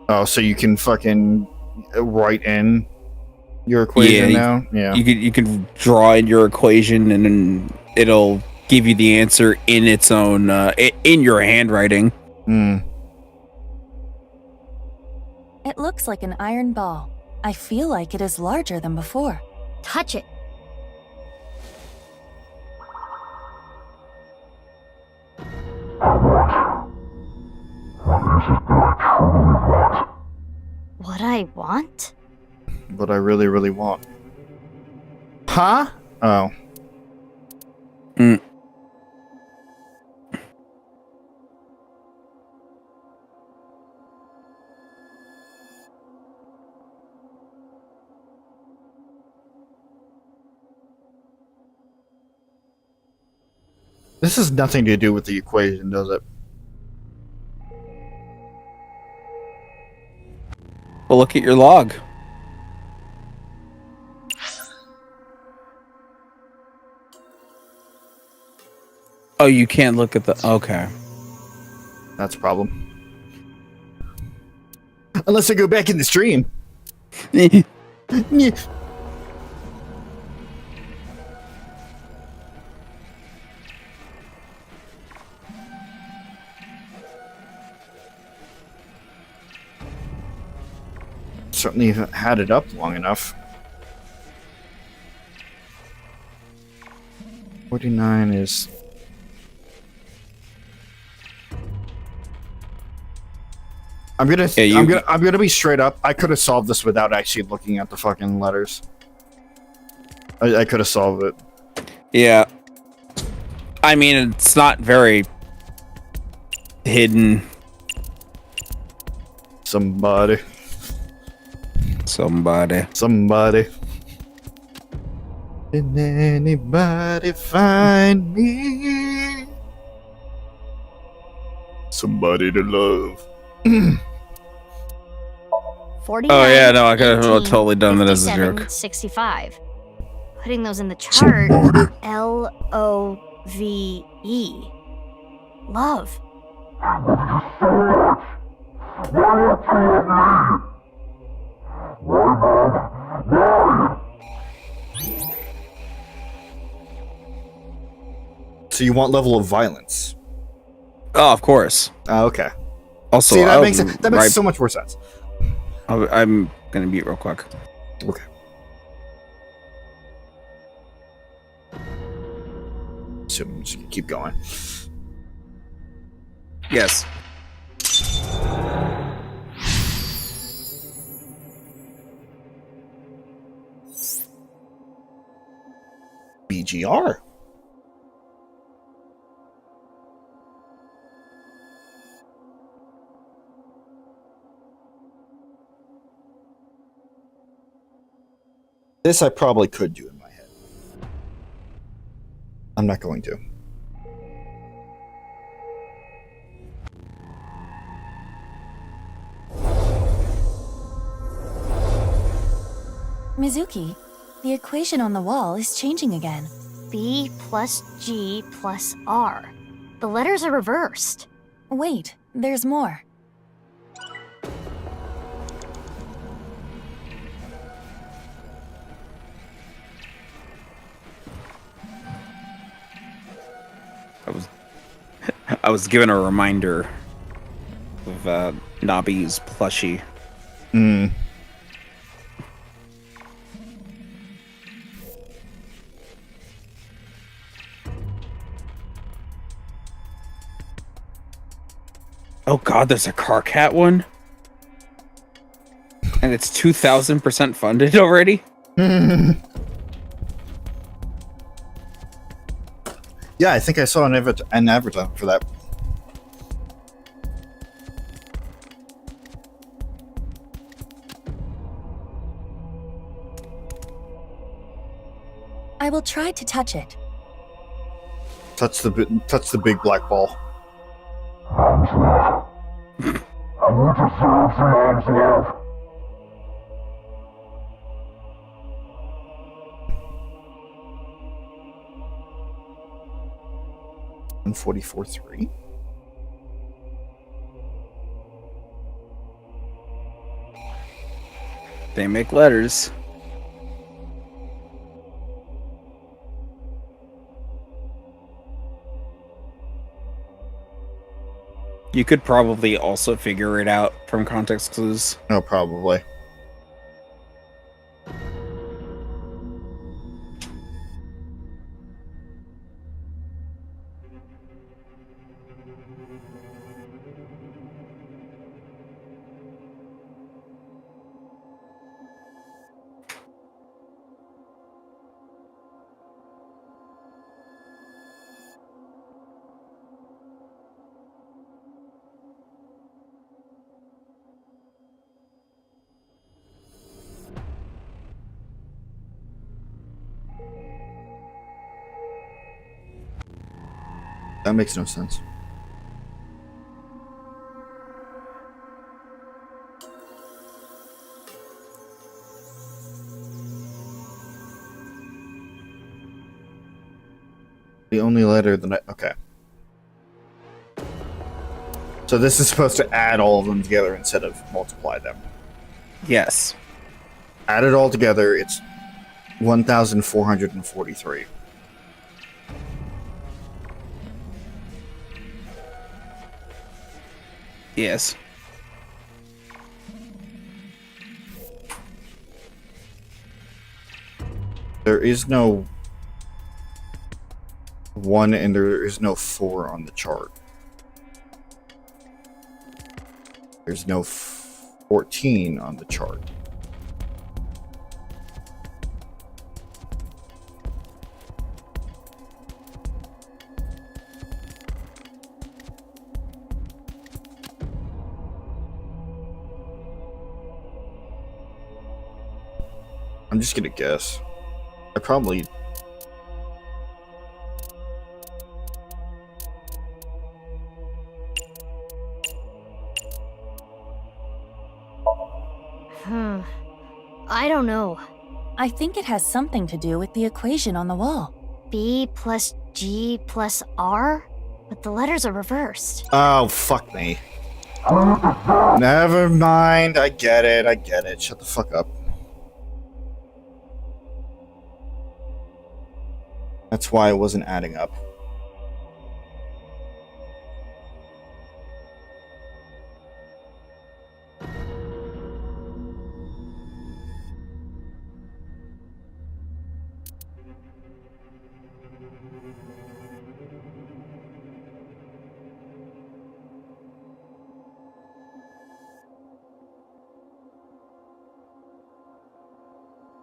Oh, so you can fucking write in your equation now? Yeah. You can draw in your equation and then it'll give you the answer in its own in your handwriting. It looks like an iron ball. I feel like it is larger than before. Touch it. What I want? What I really, really want. Huh? Oh. This has nothing to do with the equation, does it? Well, look at your log. Oh, you can't look at the... Okay. That's a problem. Unless I go back in the stream. Certainly had it up long enough. 49 is... I'm gonna be straight up. I could have solved this without actually looking at the fucking letters. I could have solved it. Yeah. I mean, it's not very hidden. Somebody. Did anybody find me? Somebody to love. 49. Oh yeah, no, I could have totally done that as a joke. 65. Putting those in the chart. LOVE. Love. So you want level of violence? Oh, of course. Okay. Also, see, that makes so much more sense. I'm gonna mute real quick. Okay. So I'm just gonna keep going. Yes. BGR. This I probably could do in my head. I'm not going to. Mizuki, the equation on the wall is changing again. B plus G plus R. The letters are reversed. Wait, there's more. I was given a reminder of Nabi's plushie. Oh god, there's a Car Cat one? And it's 2,000% funded already? Yeah, I think I saw an advertisement for that. I will try to touch it. Touch the big black ball. I need to serve some arms love. And 44.3. They make letters. You could probably also figure it out from context clues. Oh, probably. That makes no sense. The only letter that I... Okay. So this is supposed to add all of them together instead of multiply them. Yes. Add it all together, it's 1,443. Yes. There is no 1 and there is no 4 on the chart. There's no 14 on the chart. I'm just gonna guess. I probably... I don't know. I think it has something to do with the equation on the wall. B plus G plus R? But the letters are reversed. Oh, fuck me. Never mind. I get it. Shut the fuck up. That's why it wasn't adding up.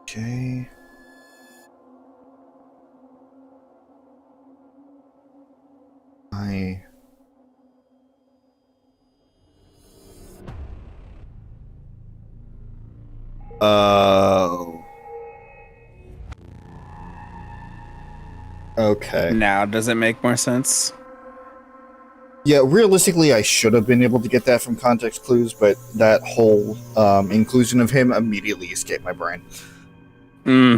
Okay. Oh. Okay. Now, does it make more sense? Yeah, realistically, I should have been able to get that from context clues, but that whole inclusion of him immediately escaped my brain. Hmm.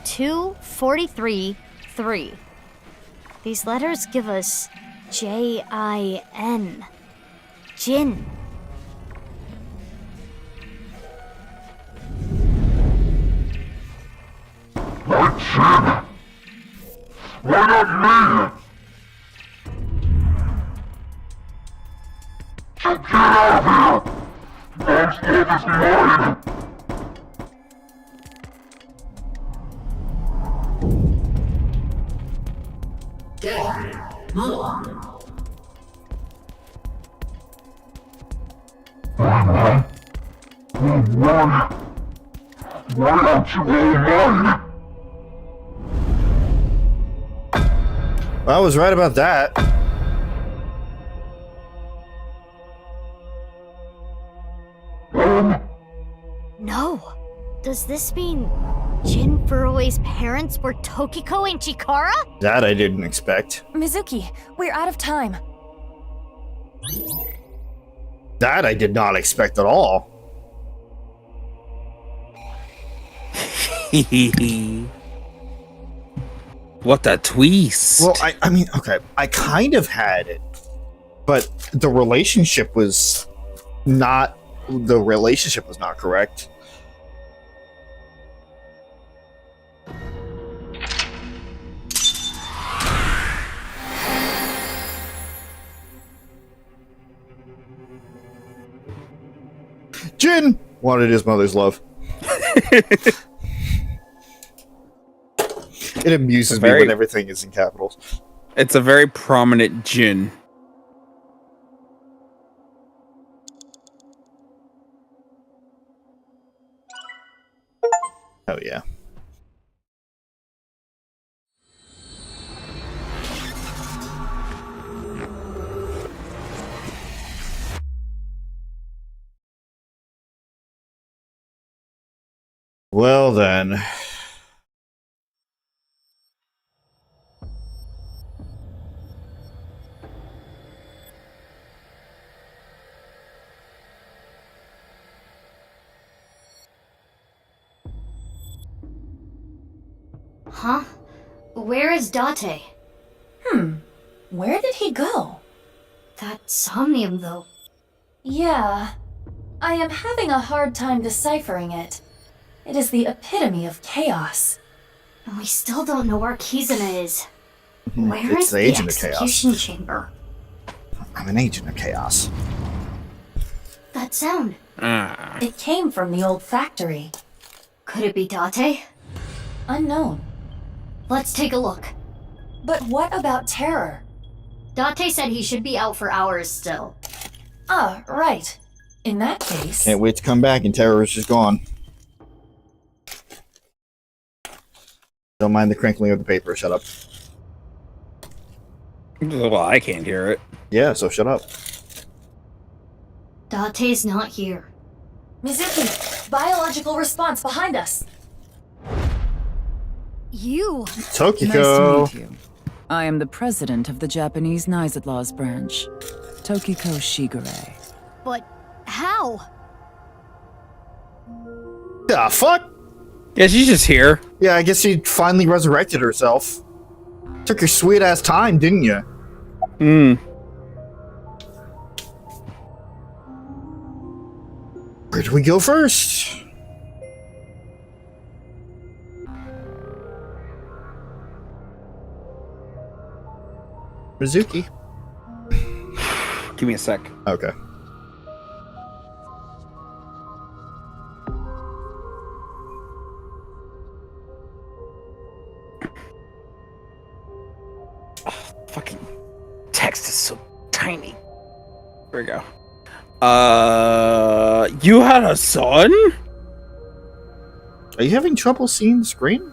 Two 43-3. These letters give us J-I-N. Jin. Like Jin? Why not me? So get out of here! Mom's love is mine! Why? Why aren't you all mine? I was right about that. No. Does this mean Jin Furue's parents were Tokiko and Chikara? That I didn't expect. Mizuki, we're out of time. That I did not expect at all. What a twist. Well, I mean, okay, I kind of had it, but the relationship was not correct. Jin wanted his mother's love. It amuses me when everything is in capitals. It's a very prominent Jin. Oh yeah. Well then. Huh? Where is Date? Where did he go? That somnium, though. Yeah. I am having a hard time deciphering it. It is the epitome of chaos. And we still don't know where Kizuna is. Where It's is the the agent of chaos. execution chamber? I'm an agent of chaos. That sound. It came from the old factory. Could it be Date? Unknown. Let's take a look. But what about Terror? Date said he should be out for hours still. Ah, right. In that case... Can't wait to come back and Terror is just gone. Don't mind the crinkling of the paper, shut up. Well, I can't hear it. Yeah, so shut up. Date's not here. Mizuki, biological response behind us. You! Tokiko! Nice to meet you. I am the president of the Japanese Nizadlaws branch, Tokiko Shigure. But how? The fuck? Yeah, she's just here. Yeah, I guess she finally resurrected herself. Took your sweet ass time, didn't you? Hmm. Where do we go first? Mizuki. Give me a sec. Okay. Fucking text is so tiny. There we go. You had a son? Are you having trouble seeing the screen?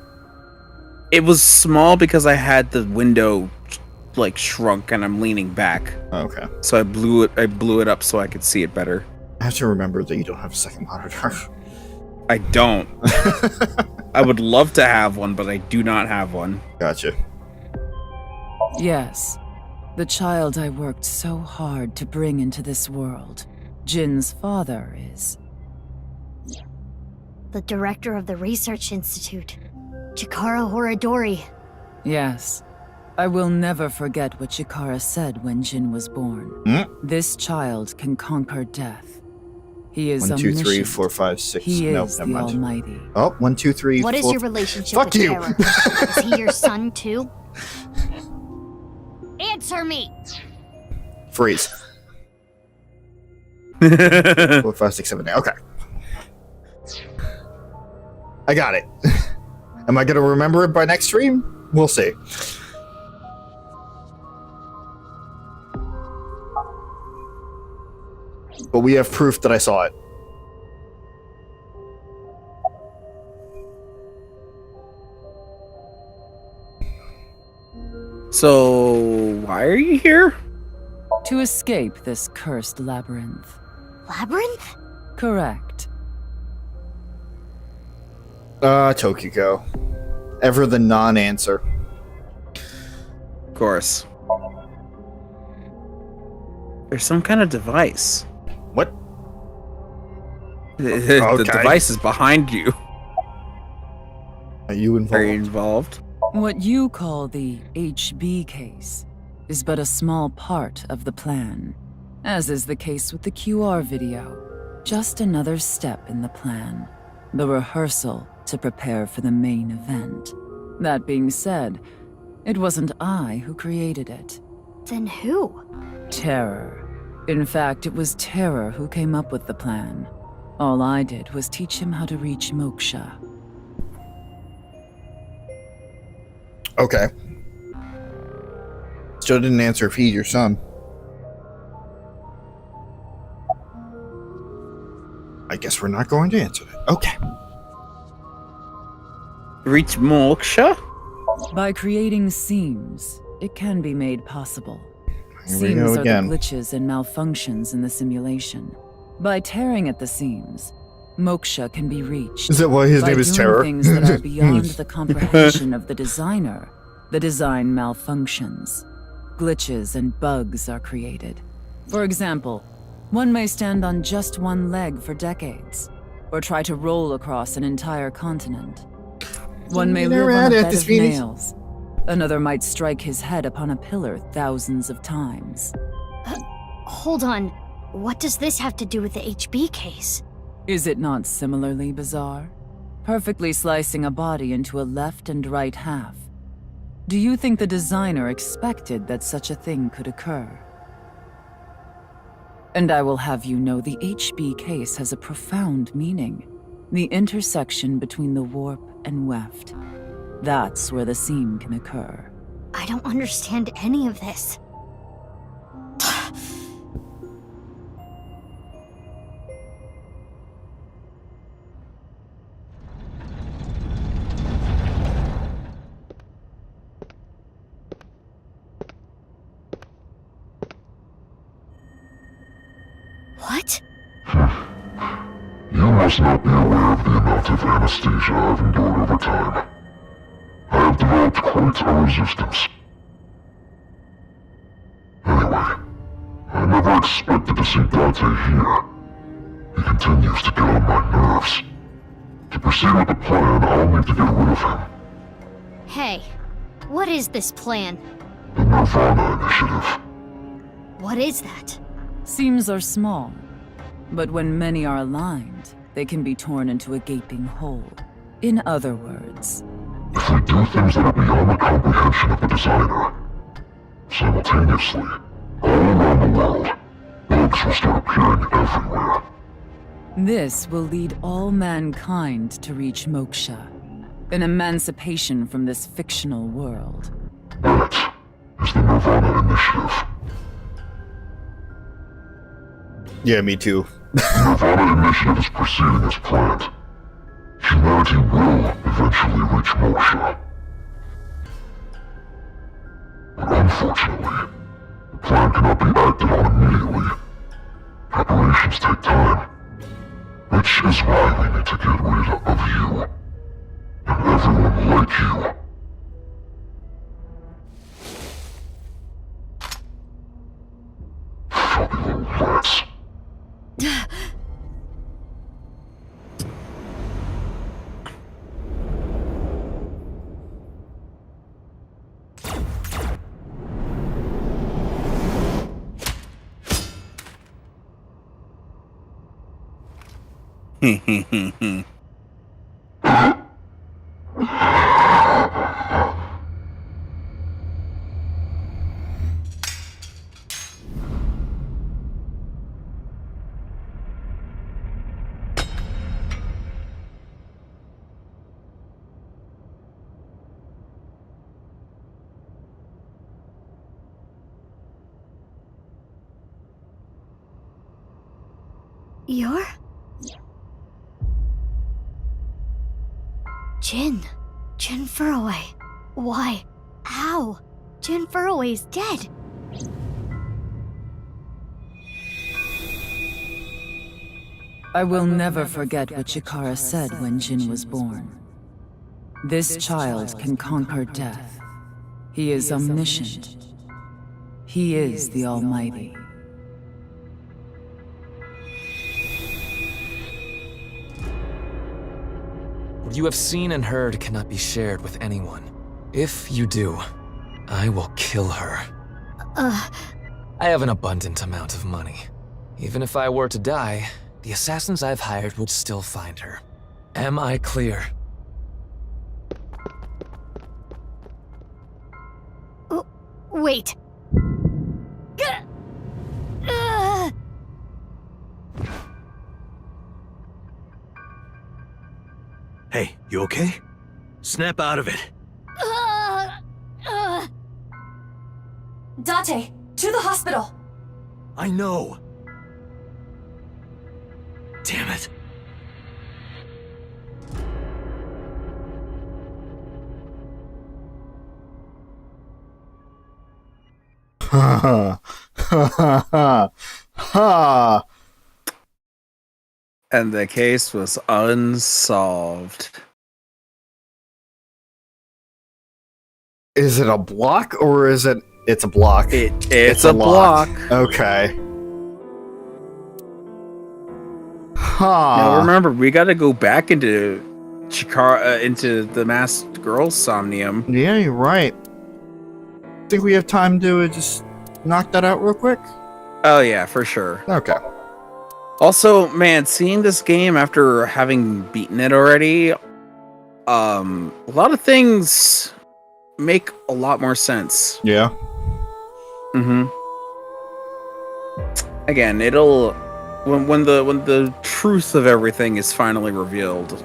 It was small because I had the window like shrunk and I'm leaning back. Okay. So I blew it up so I could see it better. I have to remember that you don't have a second monitor. I don't. I would love to have one, but I do not have one. Gotcha. Yes. The child I worked so hard to bring into this world. Jin's father is... The director of the Research Institute, Chikara Horadori. Yes. I will never forget what Chikara said when Jin was born. This child can conquer death. He is 1, 2, 3, omniscient. 4, 5, 6. He Nope, is never the mind. Almighty. Oh, 1, 2, 3. What is 4. your relationship Fuck with you. Terra? Is he your son too? Answer me! Freeze. 4, 5, 6, 7, 8. Okay. I got it. Am I gonna remember it by next stream? We'll see. But we have proof that I saw it. So, why are you here? To escape this cursed labyrinth. Labyrinth? Correct. Tokiko. Ever the non-answer. Of course. There's some kind of device. What? The Okay. device is behind you. Are you involved? Are you involved? What you call the HB case is but a small part of the plan, as is the case with the QR video. Just another step in the plan. The rehearsal to prepare for the main event. That being said, it wasn't I who created it. Then who? Terror. In fact, it was Terror who came up with the plan. All I did was teach him how to reach Moksha. Okay. Still didn't answer if he's your son. I guess we're not going to answer that. Okay. Reach Moksha? By creating seams, it can be made possible. Here we Seams go are again. the glitches and malfunctions in the simulation. By tearing at the seams, Moksha can be reached. Is that why his By name is doing Terror? things that are beyond the comprehension of the designer, the design malfunctions. Glitches and bugs are created. For example, one may stand on just one leg for decades, or try to roll across an entire continent. One may live on a bed of nails. Another might strike his head upon a pillar thousands of times. Hold on. What does this have to do with the HB case? Is it not similarly bizarre? Perfectly slicing a body into a left and right half. Do you think the designer expected that such a thing could occur? And I will have you know the HB case has a profound meaning. The intersection between the warp and weft. That's where the seam can occur. I don't understand any of this. What? You must not be aware of the amount of anesthesia I've endured over time. I have developed quite a resistance. Anyway, I never expected to see Dante here. He continues to get on my nerves. To To proceed with the plan, I'll need to get rid of him. Hey, what is this plan? The Nirvana Initiative. What is that? Seams are small, but when many are aligned, they can be torn into a gaping hole. In other words, if we do things that are beyond the comprehension of the designer, simultaneously, all around the world, bugs will start appearing everywhere. this will lead all mankind to reach moksha, an emancipation from this fictional world. That is the Nirvana Initiative. Yeah, me too. The Nirvana Initiative is proceeding as planned. Humanity will eventually reach moksha. But unfortunately, the plan cannot be acted on immediately. Preparations take time. Which is why we need to get rid of you. And everyone like you. Filthy little rats. You're? Jin. Jin Furroway. Why? How? Jin Furroway's dead. I will never forget what Chikara said when Jin was born. This child can conquer death. He is omniscient. He is the Almighty. What you have seen and heard cannot be shared with anyone. If you do, I will kill her. I have an abundant amount of money. Even if I were to die, the assassins I've hired would still find her. Am I clear? Wait. Hey, you okay? Snap out of it. Dante, to the hospital! I know. Damn it. Ha ha ha ha. And the case was unsolved. Is it a block or is it? It's a block. It's a block. Okay. Huh. Now remember, we got to go back into Chikara, into the masked girl somnium. Yeah, you're right. Think we have time to just knock that out real quick? Oh yeah, for sure. Okay. Also, man, seeing this game after having beaten it already, a lot of things make a lot more sense. Yeah. Again, it'll when the truth of everything is finally revealed,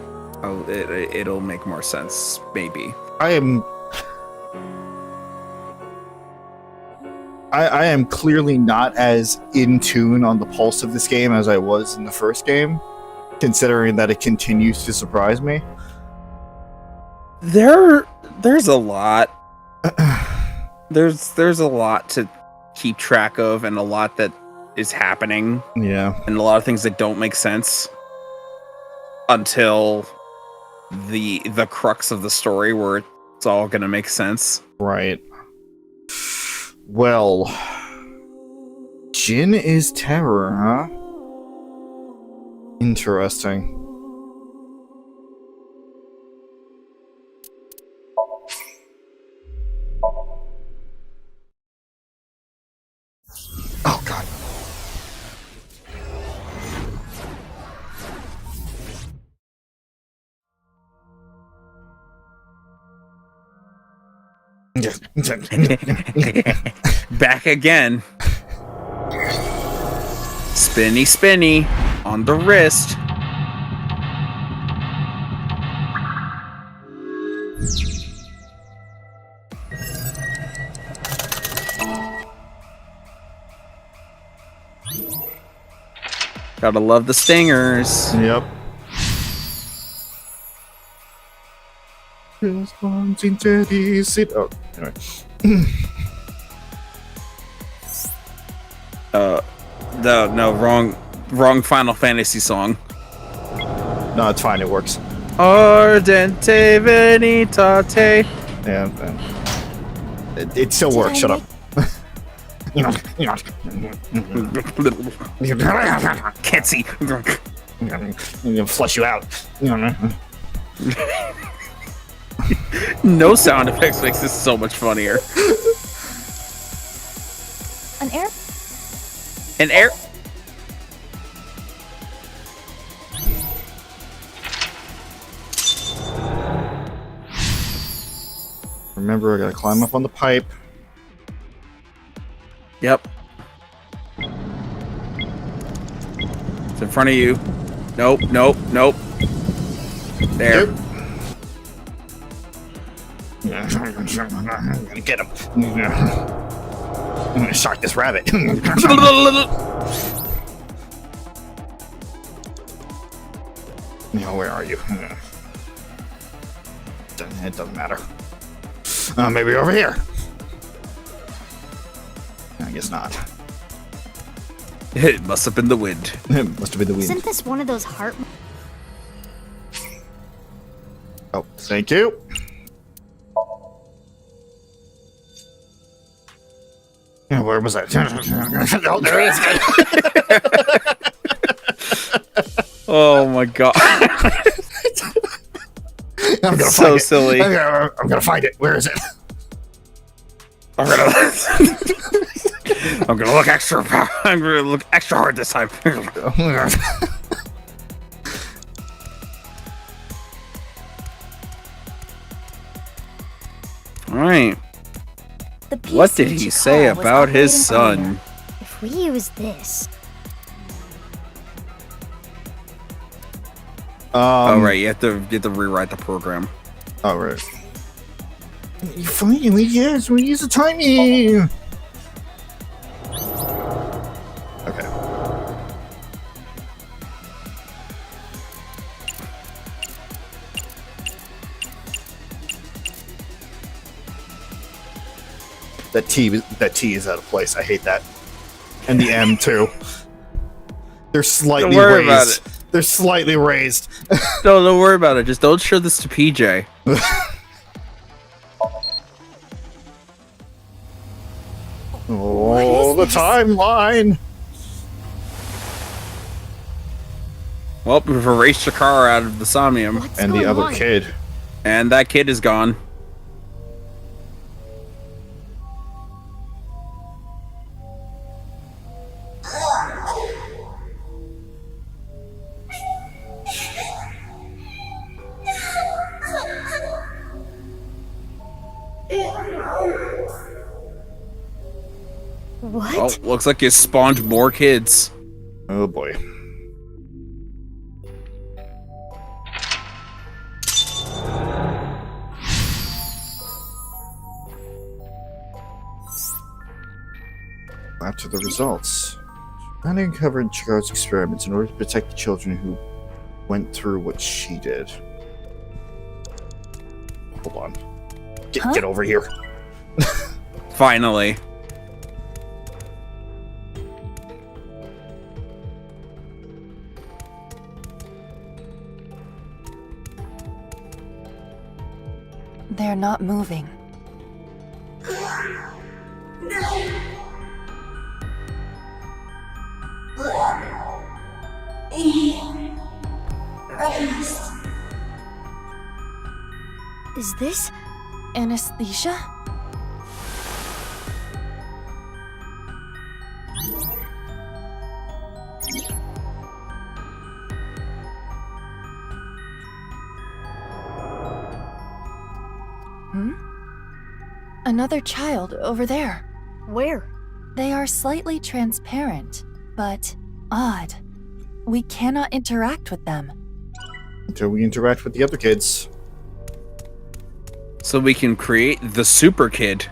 it'll make more sense. Maybe. I am clearly not as in tune on the pulse of this game as I was in the first game, considering that it continues to surprise me. There's a lot. There's a lot to keep track of, and a lot that is happening. Yeah. And a lot of things that don't make sense until the crux of the story where it's all gonna make sense. Right. Well, Jin is terror, huh? Interesting. Back again. Spinny, spinny on the wrist. Gotta love the stingers. Yep. Oh, anyway. No, wrong Final Fantasy song. No, it's fine. It works. Ardente venitate. Yeah, it still works. Shut up. Can't see. I'm gonna flush you out. No sound effects makes this so much funnier. An air? An air? Remember, I gotta climb up on the pipe. Yep. It's in front of you. Nope, nope, nope. There. Yep. I'm gonna get him. I'm gonna shark this rabbit. Where are you? It doesn't matter. Maybe over here. I guess not. It must have been the wind. It must have been the wind. Isn't this one of those heart? Oh, thank you. Yeah, where was that? Oh, there it is. Oh my god. I'm gonna so find it. silly. I'm gonna find it. Where is it? I'm gonna look extra. I'm gonna look extra hard this time. All right. What did he say about his son? If we use this. Oh right, you have to rewrite the program. Oh right. Finally, yes, we use the timing. Okay. That T is out of place. I hate that. And the M too. They're slightly Don't worry raised. about it. They're slightly raised. No, don't worry about it. Just don't show this to PJ. Oh, the timeline. Well, we've erased Shakara out of the Somnium. And the other kid. And that kid is gone. What? Oh, looks like you spawned more kids. Oh boy. After the results, Anna uncovered Chicago's experiments in order to protect the children who went through what she did. Hold on. Get over here. Finally. They're not moving. Is this anesthesia? Another child over there. Where? They are slightly transparent, but odd. We cannot interact with them. Until we interact with the other kids. So we can create the super kid.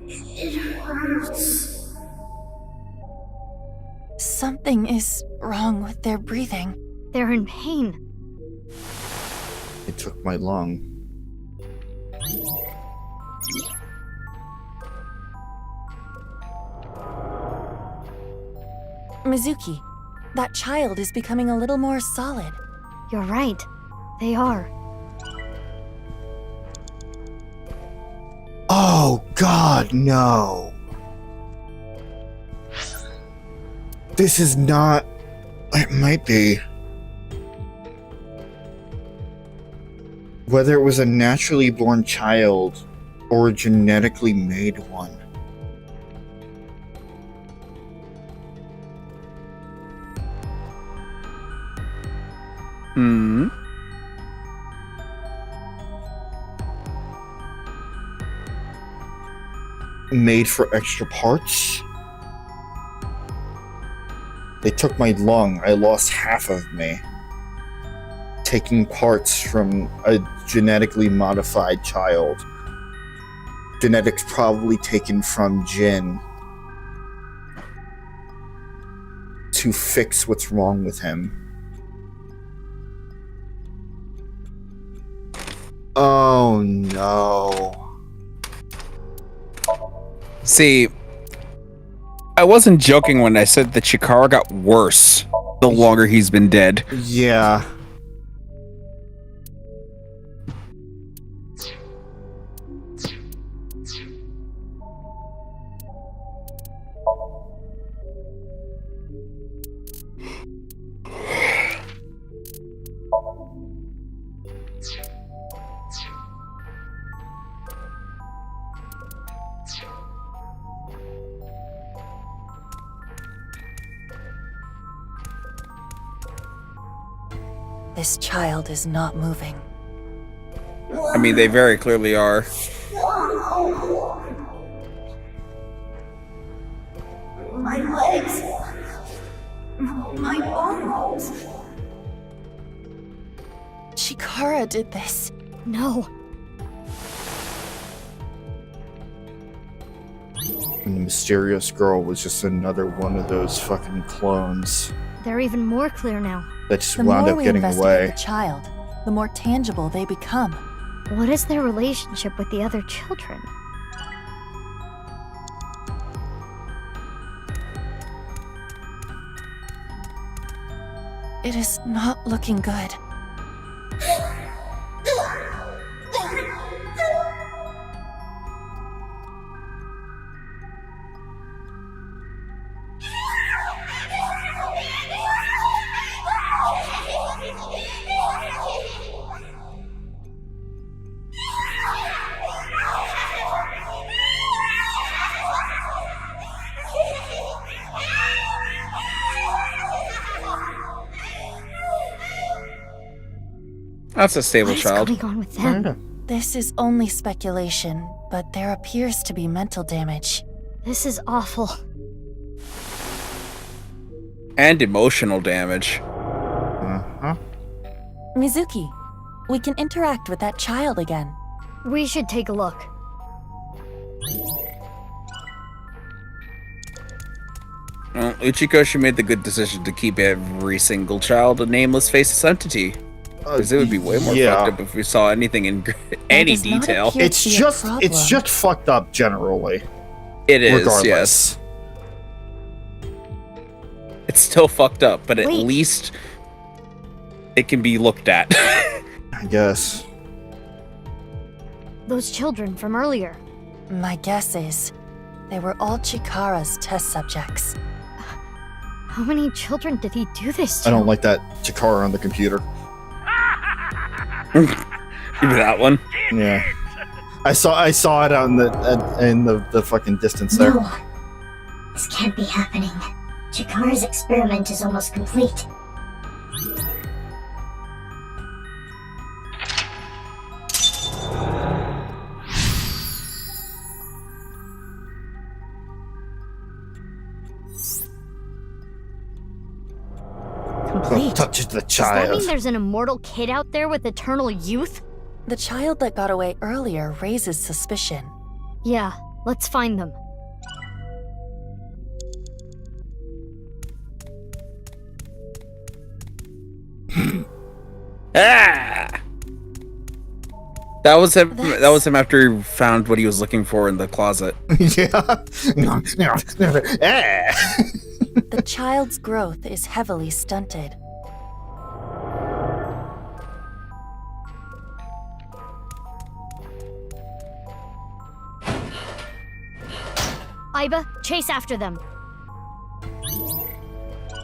It hurts. Something is wrong with their breathing. They're in pain. It took my lung. Mizuki, that child is becoming a little more solid. You're right. They are. Oh, God, no. This is not... It might be. Whether it was a naturally born child or a genetically made one. Hmm. Made for extra parts? They took my lung. I lost half of me. Taking parts from a genetically modified child. Genetics probably taken from Jin. To fix what's wrong with him. Oh no. See, I wasn't joking when I said that Chikara got worse the longer he's been dead. Yeah. This child is not moving. I mean, they very clearly are. My legs. My bones. Chikara did this. No. And the mysterious girl was just another one of those fucking clones They're even more clear now. that just The wound more up we getting investigate away. the child, the more tangible they become. What is their relationship with the other children? It is not looking good. That's a stable What is child. going on with them? This is only speculation, but there appears to be mental damage. This is awful. And emotional damage. Uh-huh. Mizuki, we can interact with that child again. We should take a look. Well, Uchikoshi made the good decision to keep every single child a nameless faceless entity. Because it would be way more yeah. fucked up if we saw anything in any does not detail. appear- It's be a just problem. it's just fucked up generally. It is, regardless. yes. It's still fucked up, but at Wait. least it can be looked at. I guess. Those children from earlier. My guess is they were all Chikara's test subjects. How many children did he do this to? I don't like that Chikara on the computer. Give me that one. Yeah. I saw it out in the fucking distance there. No. This can't be happening. Chikara's experiment is almost complete. Don't touch the Does that child. mean there's an immortal kid out there with eternal youth? The child that got away earlier raises suspicion. Yeah, let's find them. Ah! That was him. That was him after he found what he was looking for in the closet. Yeah. The child's growth is heavily stunted. Iba, chase after them.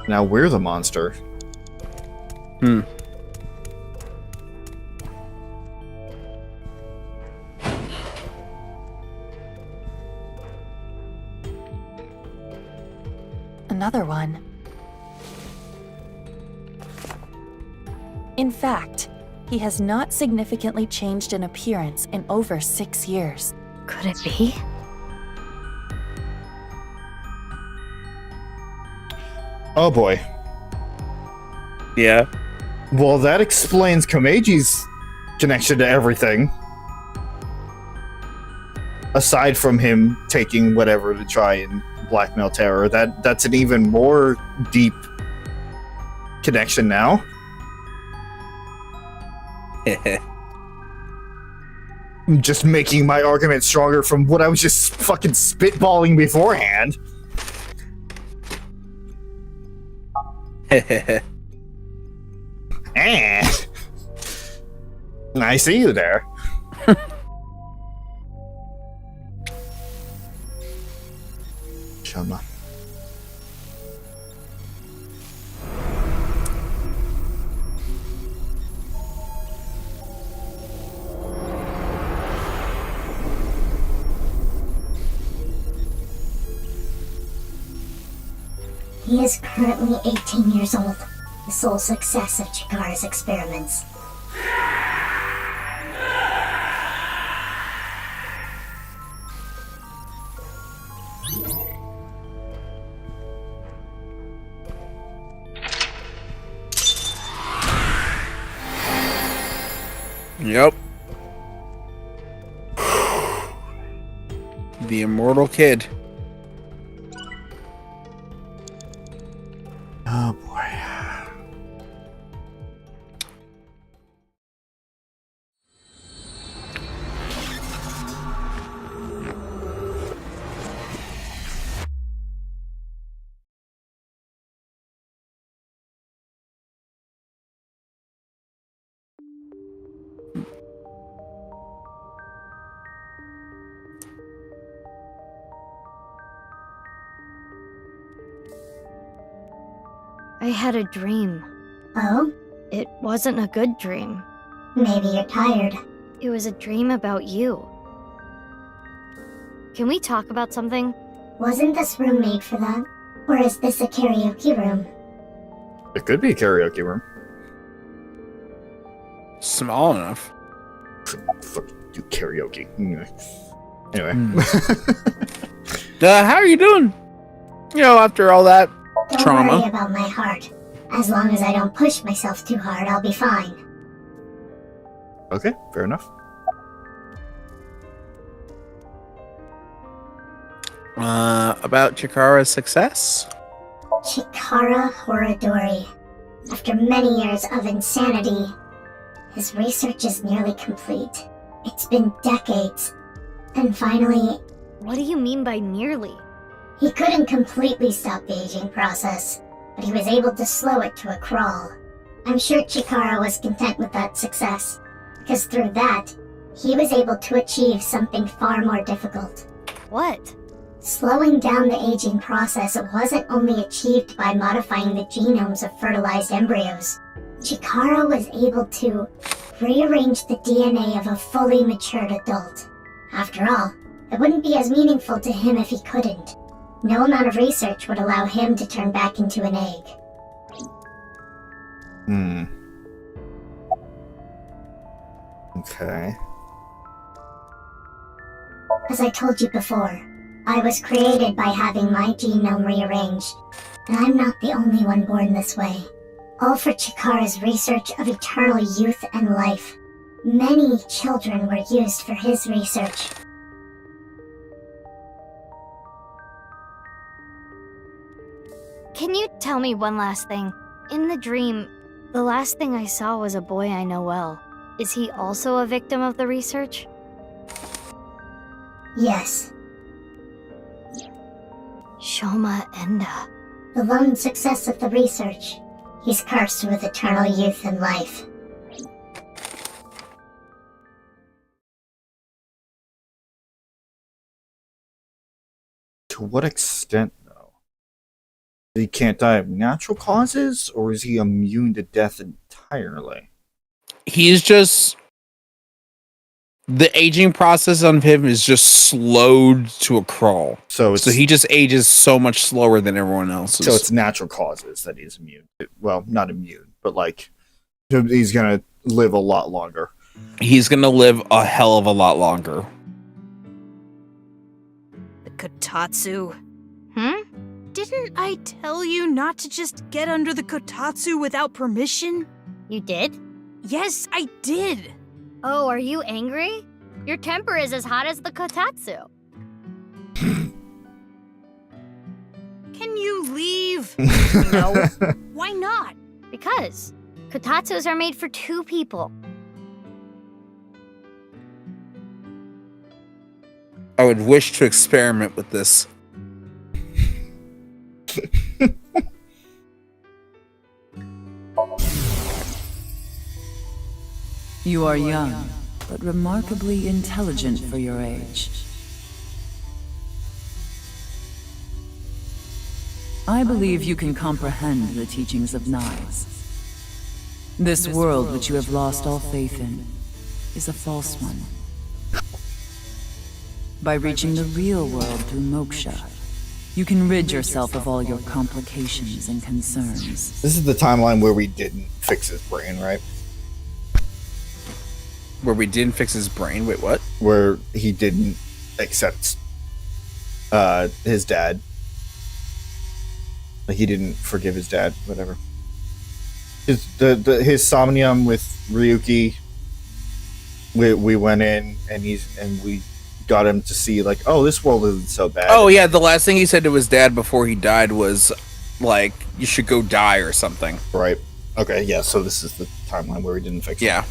Now we're the monster. Another one. In fact, he has not significantly changed in appearance in over 6 years. Could it be? Oh boy. Yeah. Well, that explains Komeji's connection to everything. Aside from him taking whatever to try and blackmail Terror, that's an even more deep connection now. I'm just making my argument stronger from what I was just fucking spitballing beforehand. I see you there. Shama. He is currently 18 years old, the sole success of Chikara's experiments. Yep. The immortal kid. Oh boy. I had a dream. Oh? It wasn't a good dream. Maybe you're tired. It was a dream about you. Can we talk about something? Wasn't this room made for that? Or is this a karaoke room? It could be a karaoke room. Small enough. Fuck you, karaoke. Anyway. How are you doing? You know, after all that Don't trauma. worry about my heart. As long as I don't push myself too hard, I'll be fine. Okay, fair enough. About Chikara's success? Chikara Horadori. After many years of insanity, his research is nearly complete. It's been decades. And finally... What do you mean by nearly? He couldn't completely stop the aging process, but he was able to slow it to a crawl. I'm sure Chikara was content with that success, because through that, he was able to achieve something far more difficult. What? Slowing down the aging process wasn't only achieved by modifying the genomes of fertilized embryos. Chikara was able to rearrange the DNA of a fully matured adult. After all, it wouldn't be as meaningful to him if he couldn't. No amount of research would allow him to turn back into an egg. Okay. As I told you before, I was created by having my genome rearranged, and I'm not the only one born this way. All for Chikara's research of eternal youth and life. Many children were used for his research. Can you tell me one last thing? In the dream, the last thing I saw was a boy I know well. Is he also a victim of the research? Yes. Shoma Enda. The lone success of the research. He's cursed with eternal youth and life. To what extent, though? He can't die of natural causes, or is he immune to death entirely? He's just... The aging process on him is just slowed to a crawl. So he just ages so much slower than everyone else. So it's natural causes that he's immune to. Well, not immune, but like he's gonna live a lot longer. He's gonna live a hell of a lot longer. The Kotatsu. Didn't I tell you not to just get under the Kotatsu without permission? You did? Yes, I did. Oh, are you angry? Your temper is as hot as the Kotatsu. Can you leave? No. Why not? Because Kotatsus are made for two people. I would wish to experiment with this. You are young, but remarkably intelligent for your age. I believe you can comprehend the teachings of knives. This world which you have lost all faith in is a false one. By reaching the real world through moksha, you can rid yourself of all your complications and concerns. This is the timeline where we didn't fix his brain, right? Where we didn't fix his brain? Wait, what? Where he didn't accept his dad. Like he didn't forgive his dad, whatever. His somnium with Ryuki. We went in and we got him to see like, oh, this world isn't so bad. Oh yeah, the last thing he said to his dad before he died was like, you should go die or something. Right. Okay, yeah, so this is the timeline where we didn't fix it. Yeah.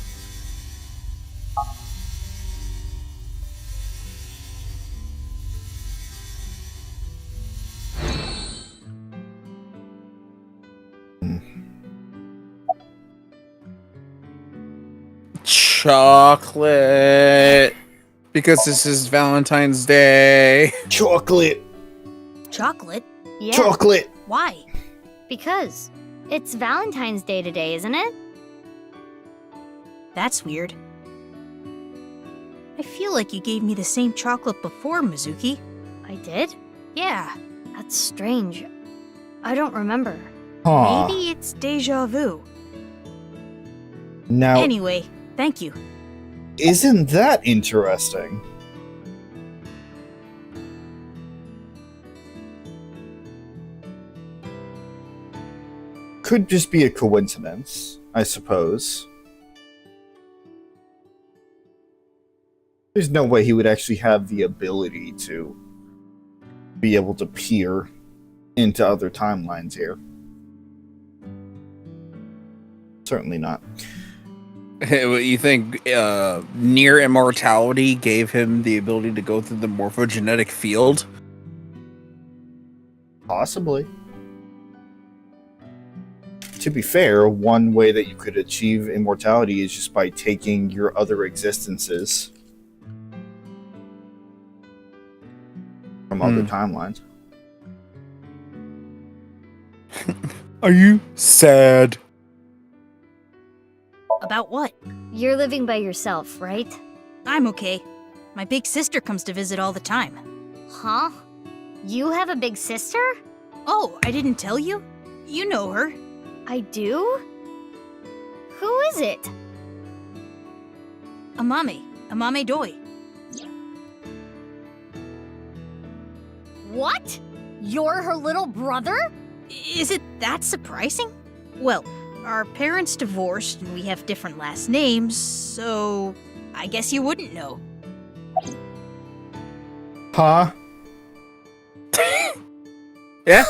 Chocolate. Because this is Valentine's Day. Chocolate. Chocolate? Yeah. Chocolate. Why? Because it's Valentine's Day today, isn't it? That's weird. I feel like you gave me the same chocolate before, Mizuki. I did? Yeah. That's strange. I don't remember. Huh. Maybe it's deja vu. Now, anyway, thank you. Isn't that interesting? Could just be a coincidence, I suppose. There's no way he would actually have the ability to be able to peer into other timelines here. Certainly not. You think near immortality gave him the ability to go through the morphogenetic field? Possibly. To be fair, one way that you could achieve immortality is just by taking your other existences from other timelines. Are you sad? About what? You're living by yourself, right? I'm okay. My big sister comes to visit all the time. Huh? You have a big sister? Oh, I didn't tell you? You know her. I do? Who is it? Amame Doi. What? You're her little brother? Is it that surprising? Well, our parents divorced and we have different last names, so I guess you wouldn't know. Huh? Yeah.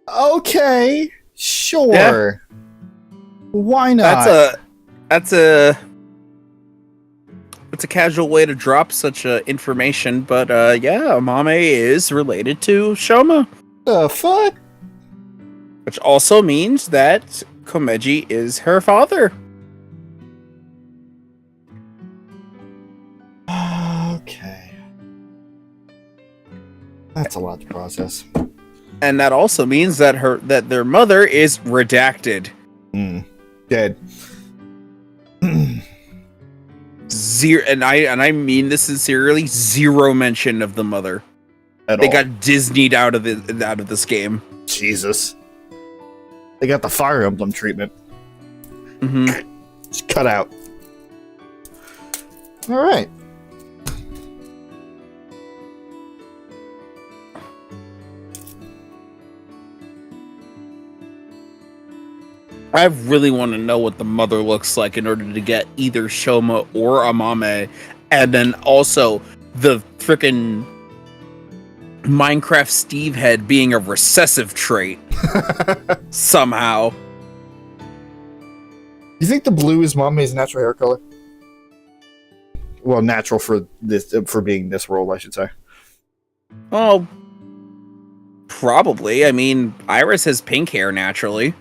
Okay. Sure. Yeah. Why not? That's a casual way to drop such information, but yeah, Amame is related to Shoma. The fuck? Which also means that Komeji is her father. Okay. That's a lot to process. And that also means that their mother is redacted. Dead. Zero, and I mean this sincerely, zero mention of the mother. They got Disney'd out of this game. Jesus. They got the Fire Emblem treatment. Mm-hmm. Just cut out. Alright. I really want to know what the mother looks like in order to get either Shoma or Amame, and then also the frickin' Minecraft Steve head being a recessive trait somehow. You think the blue is Mame's natural hair color? Well, natural for being this role, I should say. Oh, probably. I mean, Iris has pink hair naturally.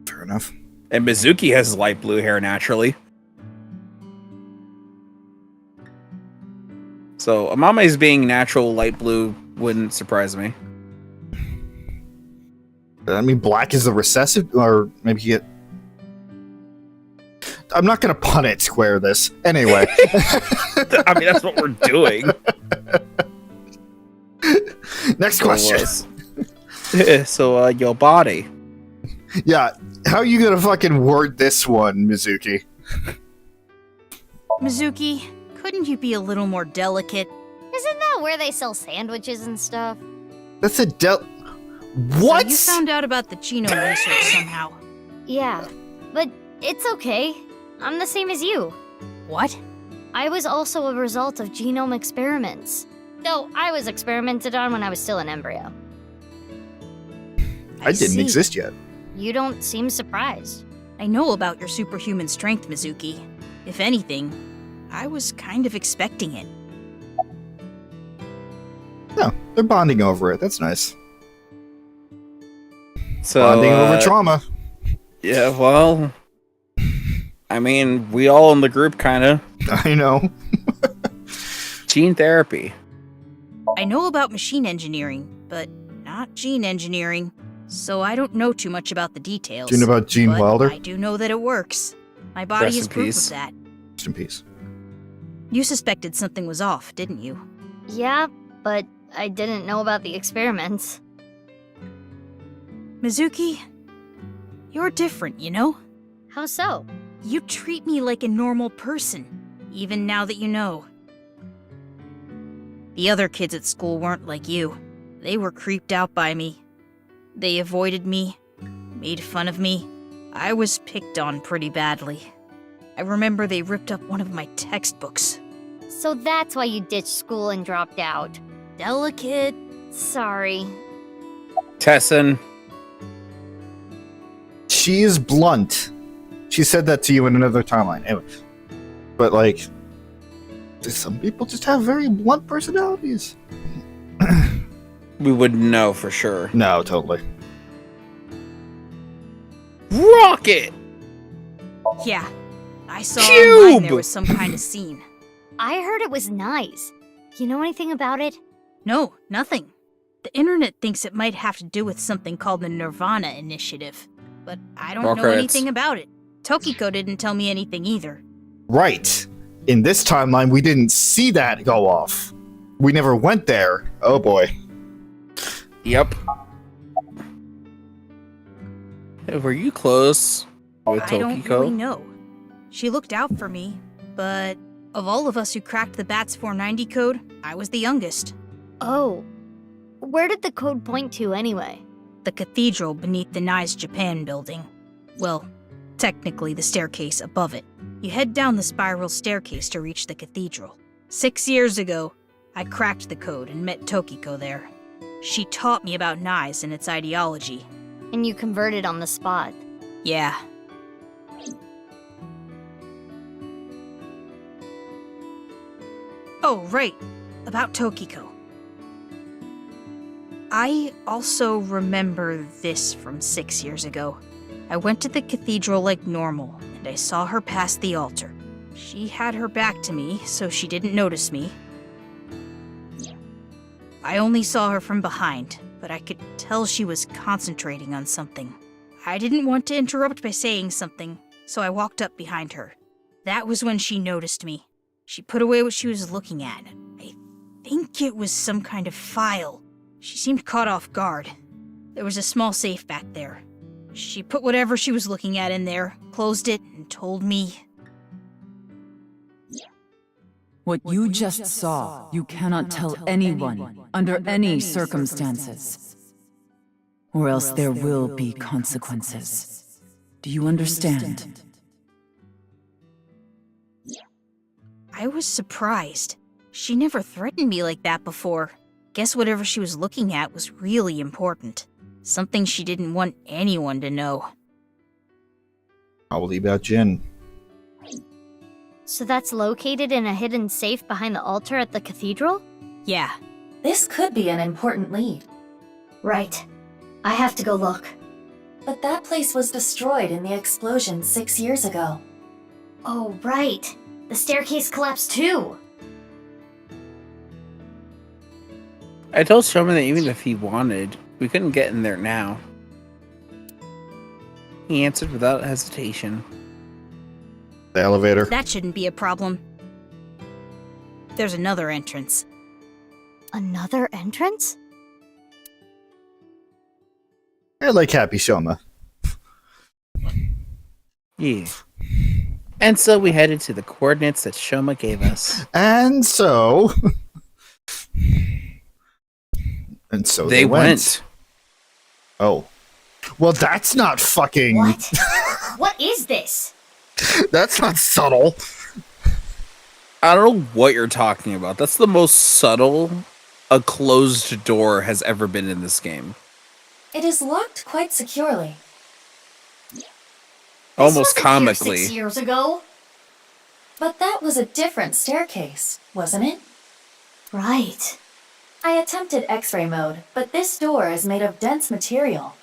Fair enough. And Mizuki has light blue hair naturally. So Amame's being natural light blue wouldn't surprise me. I mean, black is the recessive, or maybe he get. I'm not gonna pun it square this. Anyway. I mean, that's what we're doing. Next question. So, your body. Yeah, how are you gonna fucking word this one, Mizuki? Mizuki, couldn't you be a little more delicate? Isn't that where they sell sandwiches and stuff? That's a What? So you found out about the genome research somehow. Yeah, but it's okay. I'm the same as you. What? I was also a result of genome experiments. Though I was experimented on when I was still an embryo. I didn't exist yet. You don't seem surprised. I know about your superhuman strength, Mizuki. If anything, I was kind of expecting it. No, they're bonding over it. That's nice. So, bonding over trauma. Yeah, well, I mean, we all in the group kind of. I know. Gene therapy. I know about machine engineering, but not gene engineering, so I don't know too much about the details. Do you know about Gene but Wilder? I do know that it works. My body Rest is in proof peace. of that. Rest in peace. You suspected something was off, didn't you? Yeah, but I didn't know about the experiments. Mizuki, you're different, you know? How so? You treat me like a normal person, even now that you know. The other kids at school weren't like you. They were creeped out by me. They avoided me, made fun of me. I was picked on pretty badly. I remember they ripped up one of my textbooks. So that's why you ditched school and dropped out. Delicate. Sorry. Tessin. She is blunt. She said that to you in another timeline. Anyway. But, like, some people just have very blunt personalities. We wouldn't know for sure. No, totally. Rocket! Yeah, I saw Cube! online there was some kind of scene. I heard it was nice. You know anything about it? No, nothing. The internet thinks it might have to do with something called the Nirvana Initiative, but I don't know anything about it. Tokiko didn't tell me anything either. Right. In this timeline, we didn't see that go off. We never went there. Oh boy. Yep. Were you close with I don't Tokiko? really know. She looked out for me, but of all of us who cracked the BATS 490 code, I was the youngest. Oh. Where did the code point to anyway? The cathedral beneath the Nice Japan building. Well, technically the staircase above it. You head down the spiral staircase to reach the cathedral. 6 years ago, I cracked the code and met Tokiko there. She taught me about Nice and its ideology. And you converted on the spot. Yeah. Oh, right. About Tokiko. I also remember this from 6 years ago. I went to the cathedral like normal, and I saw her past the altar. She had her back to me, so she didn't notice me. I only saw her from behind, but I could tell she was concentrating on something. I didn't want to interrupt by saying something, so I walked up behind her. That was when she noticed me. She put away what she was looking at. I think it was some kind of file. She seemed caught off guard. There was a small safe back there. She put whatever she was looking at in there, closed it, and told me... What you just saw, you cannot tell anyone, under any circumstances. Or else there will be consequences. Do you understand? I was surprised. She never threatened me like that before. Guess whatever she was looking at was really important. Something she didn't want anyone to know. Probably about Jin. So that's located in a hidden safe behind the altar at the cathedral? Yeah. This could be an important lead. Right. I have to go look. But that place was destroyed in the explosion 6 years ago. Oh, right. The staircase collapsed too. I told Shoma that even if he wanted, we couldn't get in there now. He answered without hesitation. The elevator. That shouldn't be a problem. There's another entrance. Another entrance? I like Happy Shoma. Yeah. And so we headed to the coordinates that Shoma gave us. And so... and so they went. Oh. Well, that's not fucking... What? What is this? That's not subtle. I don't know what you're talking about. That's the most subtle a closed door has ever been in this game. It is locked quite securely. Almost This wasn't comically. here 6 years ago. But that was a different staircase, wasn't it? Right. I attempted X-ray mode, but this door is made of dense material.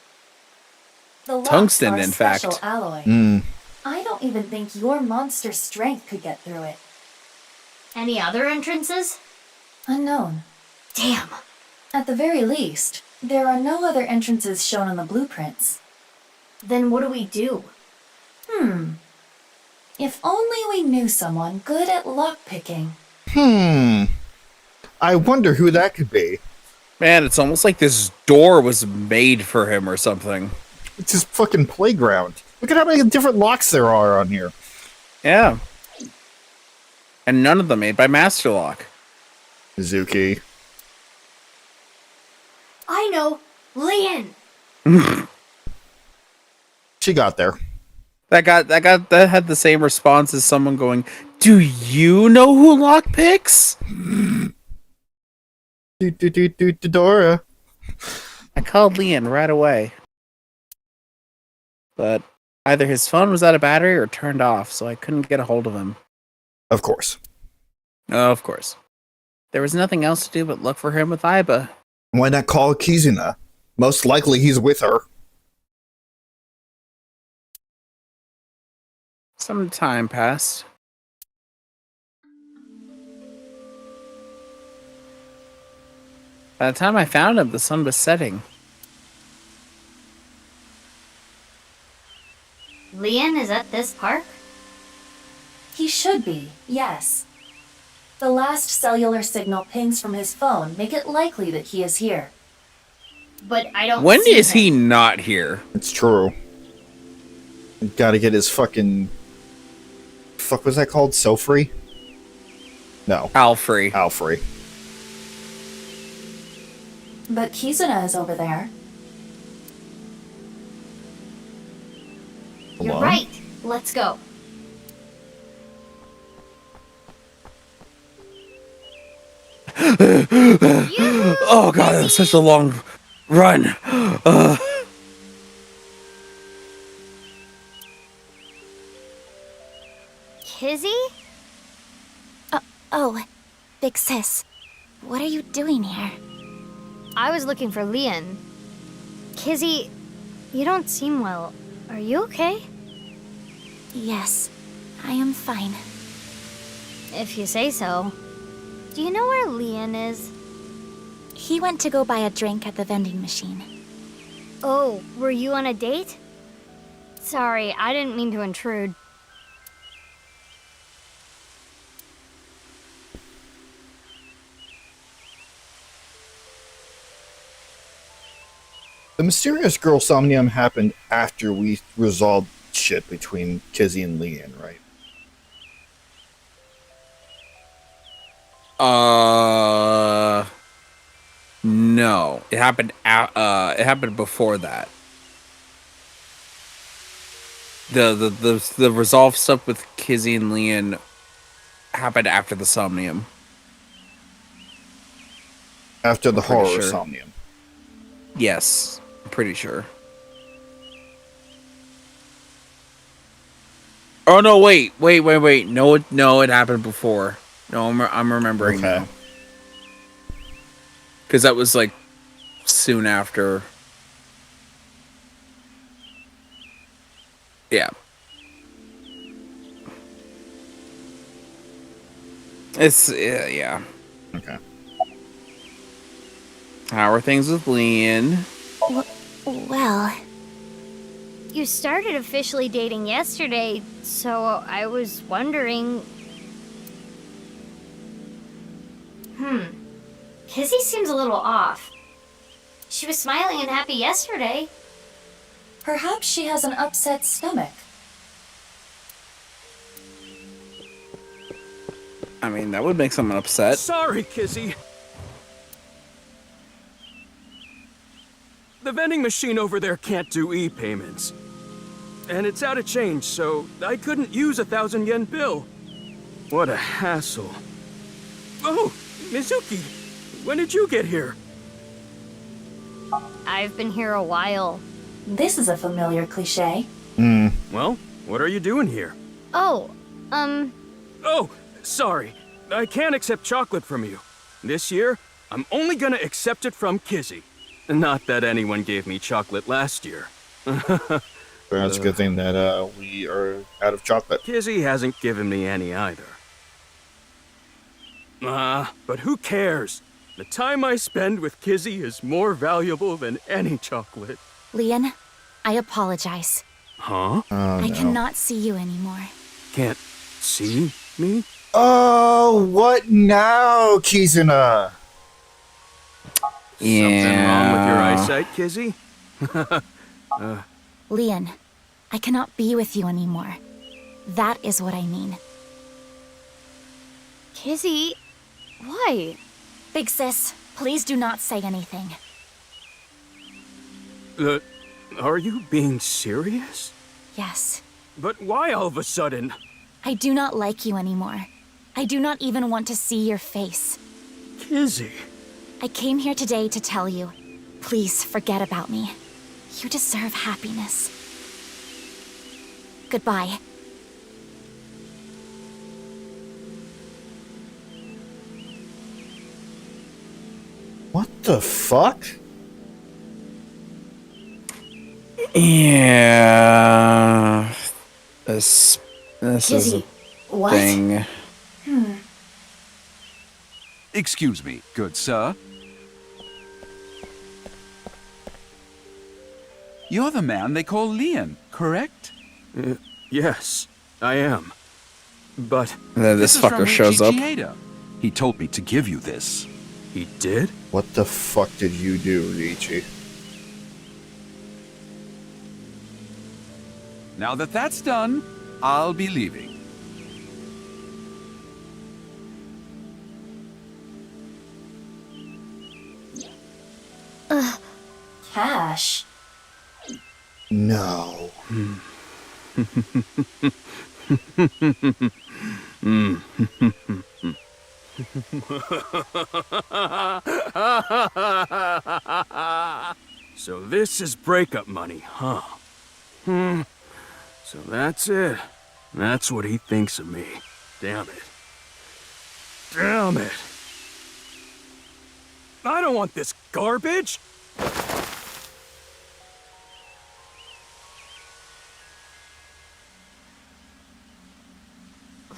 The locks Tungsten, are a in special fact. alloy. I don't even think your monster strength could get through it. Any other entrances? Unknown. Damn. At the very least, there are no other entrances shown on the blueprints. Then what do we do? If only we knew someone good at lockpicking. I wonder who that could be. Man, it's almost like this door was made for him or something. It's his fucking playground. Look at how many different locks there are on here. Yeah. And none of them made by Master Lock. Mizuki. I know. Lian. She got there. That had the same response as someone going, "Do you know who lockpicks?" Dora. I called Lian right away. But either his phone was out of battery or turned off, so I couldn't get a hold of him. Of course. Of course. There was nothing else to do but look for him with Aiba. Why not call Kizuna? Most likely he's with her. Some time passed. By the time I found him, the sun was setting. Lian is at this park? He should be, yes. The last cellular signal pings from his phone make it likely that he is here. But I don't When see is him. he not here? It's true. Gotta get his fucking... Fuck, was that called? Sofree? No. Alfrey. Alfrey. But Kizuna is over there. You're Hello? right. Let's go. Oh god, that was such a long run. Kizzy? Oh, Big Sis. What are you doing here? I was looking for Leon. Kizzy, you don't seem well. Are you okay? Yes, I am fine. If you say so. Do you know where Leon is? He went to go buy a drink at the vending machine. Oh, were you on a date? Sorry, I didn't mean to intrude. The mysterious girl somnium happened after we resolved shit between Kizzy and Leon, right? No. It happened it happened before that. The resolve stuff with Kizzy and Leon happened after the somnium. After the I'm pretty horror sure. somnium. Yes, I'm pretty sure. Oh no! Wait! No, it happened before. No, I'm remembering now. Because that was like soon after. Yeah. It's yeah. Okay. How are things with Leon? Well, you started officially dating yesterday, so I was wondering... Kizzy seems a little off. She was smiling and happy yesterday. Perhaps she has an upset stomach. I mean, that would make someone upset. Sorry, Kizzy. The vending machine over there can't do e-payments. And it's out of change, so I couldn't use a 1,000 yen bill. What a hassle. Oh, Mizuki, when did you get here? I've been here a while. This is a familiar cliche. Well, what are you doing here? Oh, Oh, sorry. I can't accept chocolate from you. This year, I'm only gonna accept it from Kizzy. Not that anyone gave me chocolate last year. That's a good thing that we are out of chocolate. Kizzy hasn't given me any either. But who cares? The time I spend with Kizzy is more valuable than any chocolate. Leon, I apologize. Huh? I cannot see you anymore. Can't see me? Oh, what now, Kizuna? Something wrong with your eyesight, Kizzy? Leon, I cannot be with you anymore. That is what I mean. Kizzy, why? Big Sis, please do not say anything. Are you being serious? Yes. But why all of a sudden? I do not like you anymore. I do not even want to see your face. Kizzy. I came here today to tell you, please forget about me. You deserve happiness. Goodbye. What the fuck? Yeah. This is Kizzy, a what? thing. Excuse me, good sir. You're the man they call Leon, correct? Yes, I am. But And then this is from fucker shows up. Chieda. He told me to give you this. He did? What the fuck did you do, Ryuichi? Now that that's done, I'll be leaving. Cash? No. So this is breakup money, huh? So that's it. That's what he thinks of me. Damn it. Damn it. I don't want this garbage!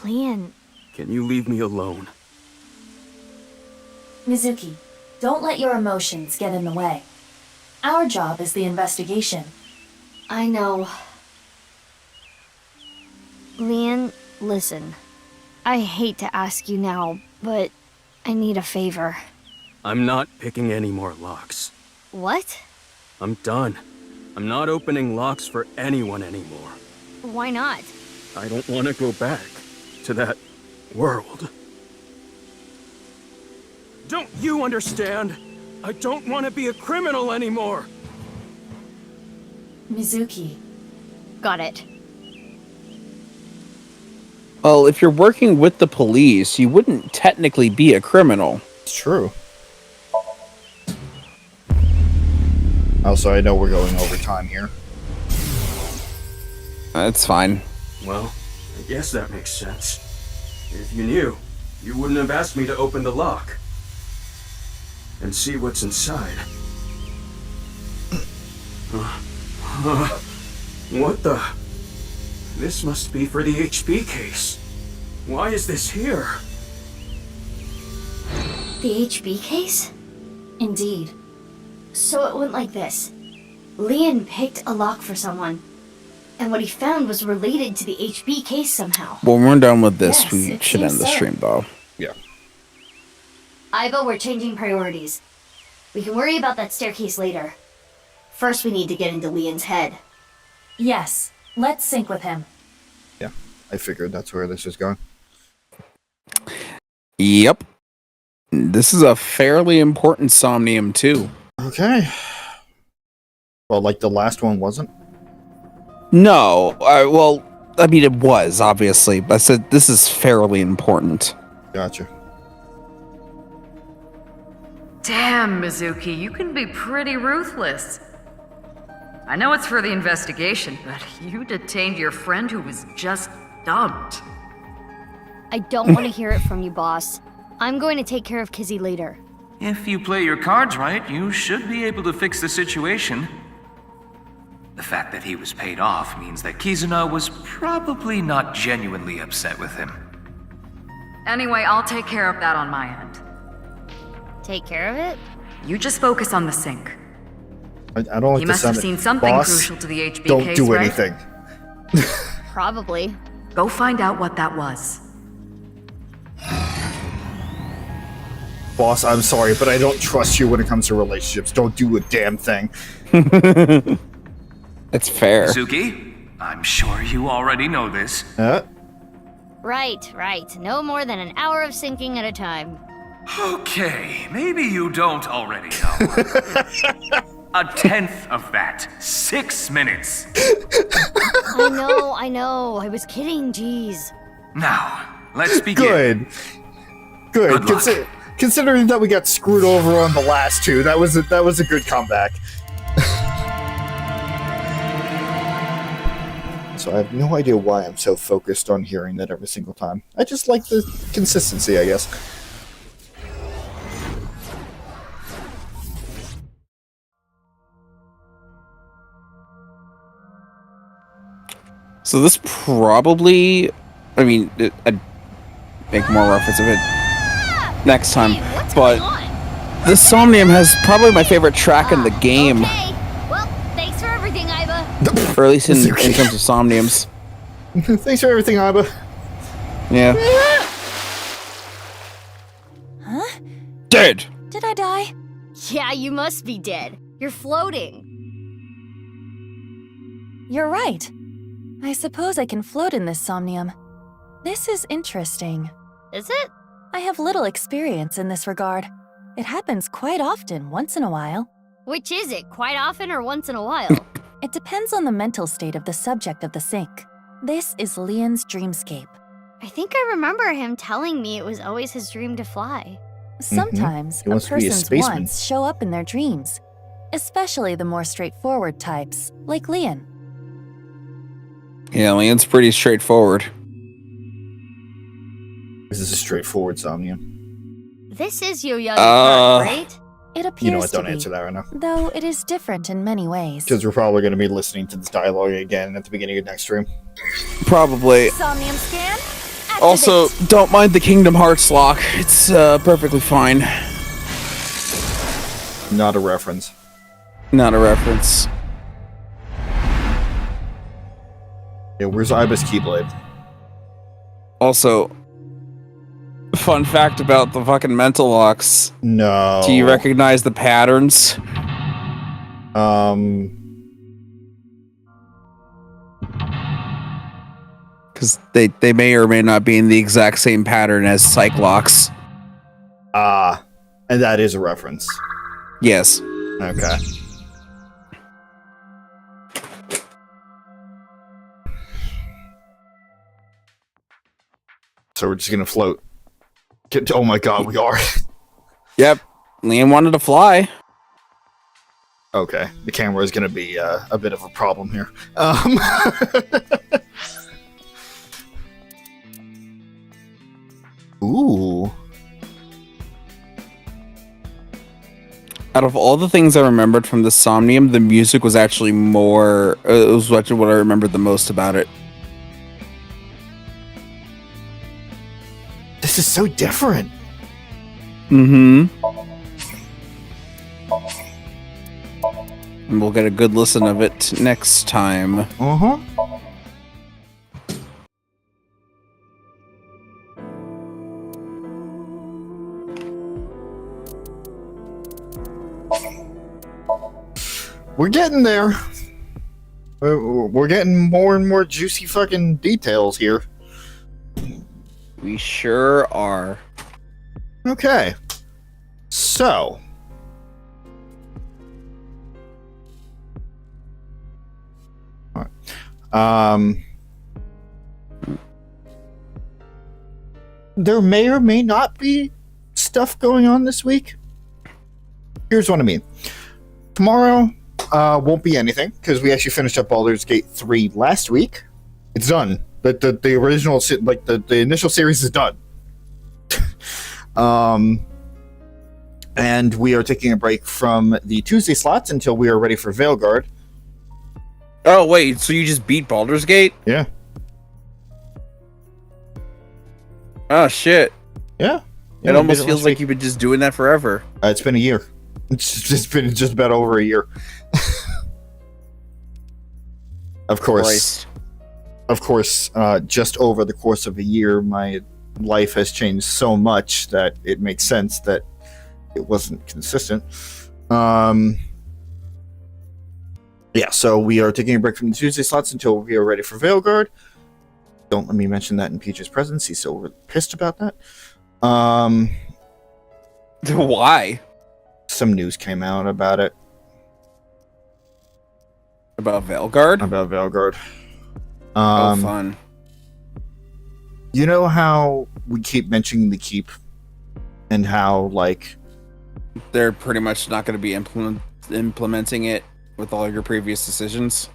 Leon. Can you leave me alone? Mizuki, don't let your emotions get in the way. Our job is the investigation. I know. Leon, listen. I hate to ask you now, but I need a favor. I'm not picking any more locks. What? I'm done. I'm not opening locks for anyone anymore. Why not? I don't want to go back to that world. Don't you understand? I don't want to be a criminal anymore! Mizuki. Got it. Well, if you're working with the police, you wouldn't technically be a criminal. It's true. Also, I know we're going over time here. That's fine. Well, I guess that makes sense. If you knew, you wouldn't have asked me to open the lock. And see what's inside. What the? This must be for the HB case. Why is this here? The HB case? Indeed. So it went like this. Leon picked a lock for someone, and what he found was related to the HB case somehow. When we're done with this, Yes, we it should end seems the so. stream, though. Yeah. Ivo, we're changing priorities. We can worry about that staircase later. First, we need to get into Leon's head. Yes, let's sync with him. Yeah, I figured that's where this is going. Yep. This is a fairly important somnium, too. Okay. Well, like the last one wasn't? No. Well, I mean, it was, obviously. But I said this is fairly important. Gotcha. Damn, Mizuki, you can be pretty ruthless. I know it's for the investigation, but you detained your friend who was just dumped. I don't want to hear it from you, boss. I'm going to take care of Kizzy later. If you play your cards right, you should be able to fix the situation. The fact that he was paid off means that Kizuna was probably not genuinely upset with him. Anyway, I'll take care of that on my end. Take care of it? You just focus on the sync. I don't like He the must sound have of- seen something Boss, crucial to the HB don't case, do right? anything. Probably. Go find out what that was. Boss, I'm sorry, but I don't trust you when it comes to relationships. Don't do a damn thing. It's fair. Suzuki, I'm sure you already know this. Right. No more than an hour of syncing at a time. Okay, maybe you don't already know. A tenth of that. 6 minutes. I know. I was kidding, jeez. Now, let's begin. Good. Good luck. Considering that we got screwed over on the last two, that was a good comeback. So I have no idea why I'm so focused on hearing that every single time. I just like the consistency, I guess. So this probably... I mean, I'd make more reference of it next time. But this Somnium has probably my favorite track in the game. Okay. Well, thanks for everything, Iva. Or at least in terms of Somniums. Thanks for everything, Iba. Yeah. dead! Did I die? Yeah, you must be dead. You're floating. You're right. I suppose I can float in this somnium. This is interesting. Is it? I have little experience in this regard. It happens quite often, once in a while. Which is it, quite often or once in a while? It depends on the mental state of the subject of the sync. This is Leon's dreamscape. I think I remember him telling me it was always his dream to fly. Sometimes He a wants to be a person's spaceman. wants show up in their dreams, especially the more straightforward types, like Leon. Yeah, Leon's pretty straightforward. This is a straightforward somnium. This is Yo-Yo's part, right? It appears You know what? to Don't be, answer that right now. though it is different in many ways. Because we're probably going to be listening to this dialogue again at the beginning of next stream. Probably. Somnium scan? Also, don't mind the Kingdom Hearts lock. It's perfectly fine. Not a reference. Not a reference. Yeah, where's Iba's Keyblade? Also, fun fact about the fucking mental locks. No. Do you recognize the patterns? Because they may or may not be in the exact same pattern as psych locks. And that is a reference. Yes. Okay. So we're just gonna float. Oh my god, we are. Yep. Liam wanted to fly. Okay, the camera is gonna be a bit of a problem here. Ooh. Out of all the things I remembered from the Somnium, the music was actually more... it was actually what I remembered the most about it. This is so different. Mm-hmm. And we'll get a good listen of it next time. Uh-huh. We're getting there. We're getting more and more juicy fucking details here. We sure are. Okay. So. There may or may not be stuff going on this week. Here's what I mean. Tomorrow won't be anything because we actually finished up Baldur's Gate 3 last week. It's done. The original, like the initial series is done. And we are taking a break from the Tuesday slots until we are ready for Veilguard. Oh, wait, so you just beat Baldur's Gate? Yeah. Oh, shit. Yeah. It almost feels like you've been just doing that forever. It's been a year. It's been just about over a year. Of course. Christ. Of course, just over the course of a year, my life has changed so much that it makes sense that it wasn't consistent. Yeah, so we are taking a break from the Tuesday slots until we are ready for Veilguard. Don't let me mention that in Peach's presence. He's so pissed about that. Why? Some news came out about it. About Veilguard? About Veilguard. Oh, fun. You know how we keep mentioning the Keep? And how, like... They're pretty much not going to be implementing it with all your previous decisions?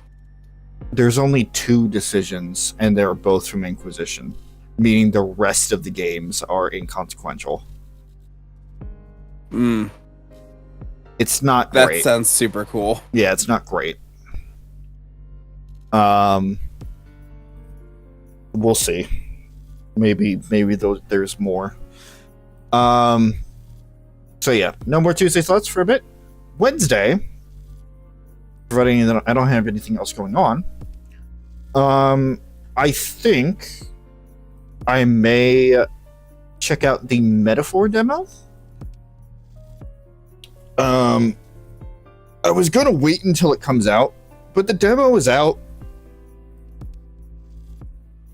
There's only 2 decisions, and they're both from Inquisition. Meaning the rest of the games are inconsequential. It's not great. That sounds super cool. Yeah, it's not great. We'll see. Maybe there's more. So yeah, no more Tuesday slots for a bit. Wednesday, providing that I don't have anything else going on, I think I may check out the Metaphor demo. I was gonna wait until it comes out, but the demo is out.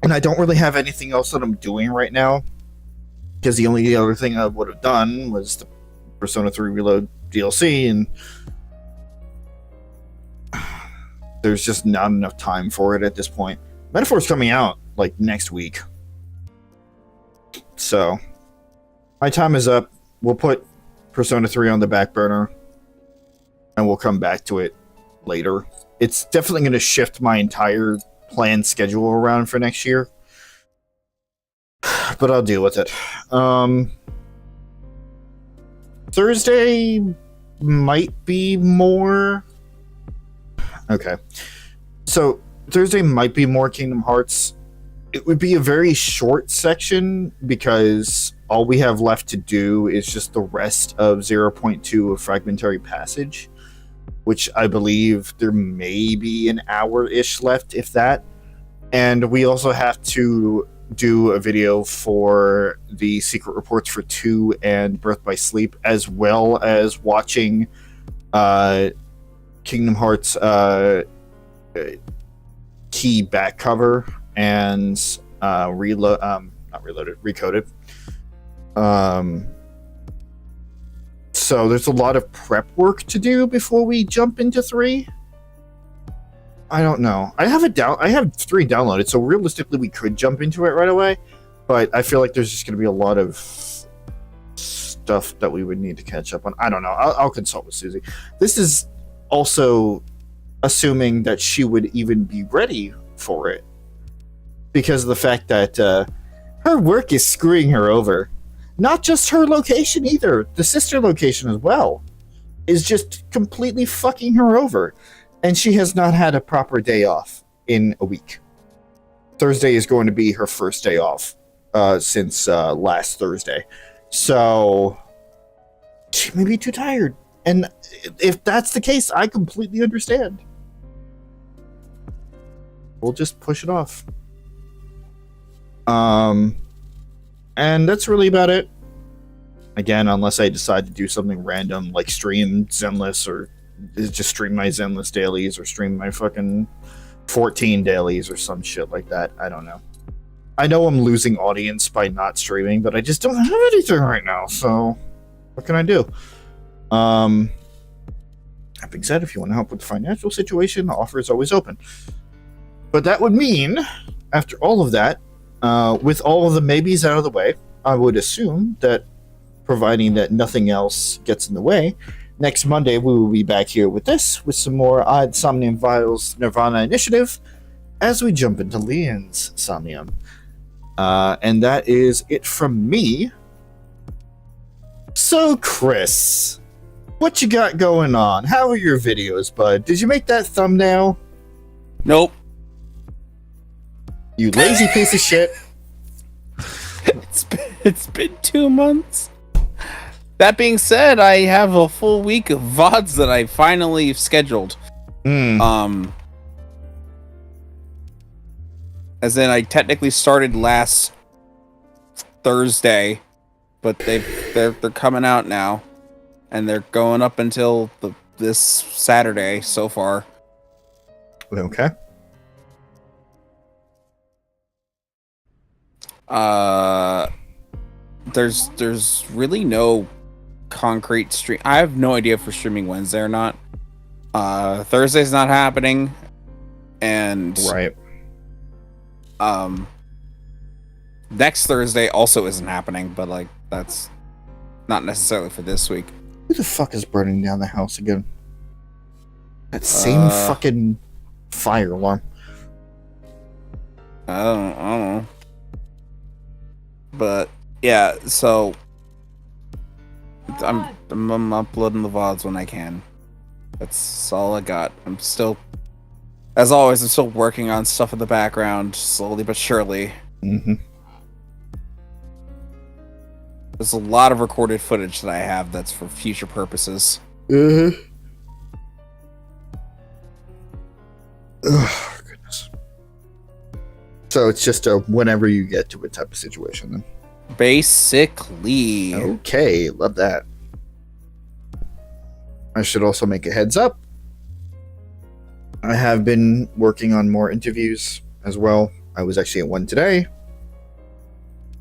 And I don't really have anything else that I'm doing right now. Because the only other thing I would have done was the Persona 3 Reload DLC, and there's just not enough time for it at this point. Metaphor's coming out, like, next week. So, my time is up. We'll put Persona 3 on the back burner, and we'll come back to it later. It's definitely going to shift my entire planned schedule around for next year, but I'll deal with it. Thursday might be more... Okay. So, Thursday might be more Kingdom Hearts. It would be a very short section because all we have left to do is just the rest of 0.2 of Fragmentary Passage, which I believe there may be an hour-ish left, if that. And we also have to do a video for the Secret Reports for 2 and Birth by Sleep, as well as watching Kingdom Hearts key back cover and Recoded. So there's a lot of prep work to do before we jump into 3. I don't know. I have 3 downloaded, so realistically we could jump into it right away, but I feel like there's just going to be a lot of stuff that we would need to catch up on. I don't know. I'll consult with Suzie. This is also assuming that she would even be ready for it, because of the fact that her work is screwing her over. Not just her location either, the sister location as well is just completely fucking her over, and she has not had a proper day off in a week. Thursday is going to be her first day off since last Thursday, so she may be too tired, and if that's the case, I completely understand. We'll just push it off. And that's really about it. Again, unless I decide to do something random, like stream Zenless, or just stream my Zenless dailies, or stream my fucking 14 dailies, or some shit like that. I don't know. I know I'm losing audience by not streaming, but I just don't have anything right now, so what can I do? That being said, if you want to help with the financial situation, the offer is always open. But that would mean, after all of that, with all of the maybes out of the way, I would assume that, providing that nothing else gets in the way, next Monday we will be back here with some more Odd Somnium Files-Nirvana initiative as we jump into Leon's Somnium. And that is it from me. So, Chris, what you got going on? How are your videos, bud? Did you make that thumbnail? Nope. You lazy piece of shit. It's been 2 months. That being said, I have a full week of VODs that I finally scheduled. As in, I technically started last Thursday, but they're coming out now, and they're going up until this Saturday so far. Okay. There's really no concrete stream. I have no idea if we're streaming Wednesday or not. Thursday's not happening, and right. Next Thursday also isn't happening, but like that's not necessarily for this week. Who the fuck is burning down the house again? That same fucking fire alarm. I don't know. But yeah, so I'm uploading the VODs when I can. That's all I got. I'm still, as always, I'm still working on stuff in the background, slowly but surely. Mm-hmm. There's a lot of recorded footage that I have that's for future purposes. Mm-hmm. Oh, goodness. So it's just a whenever you get to it type of situation, then? Basically. Okay, love that. I should also make a heads up. I have been working on more interviews as well. I was actually at one today.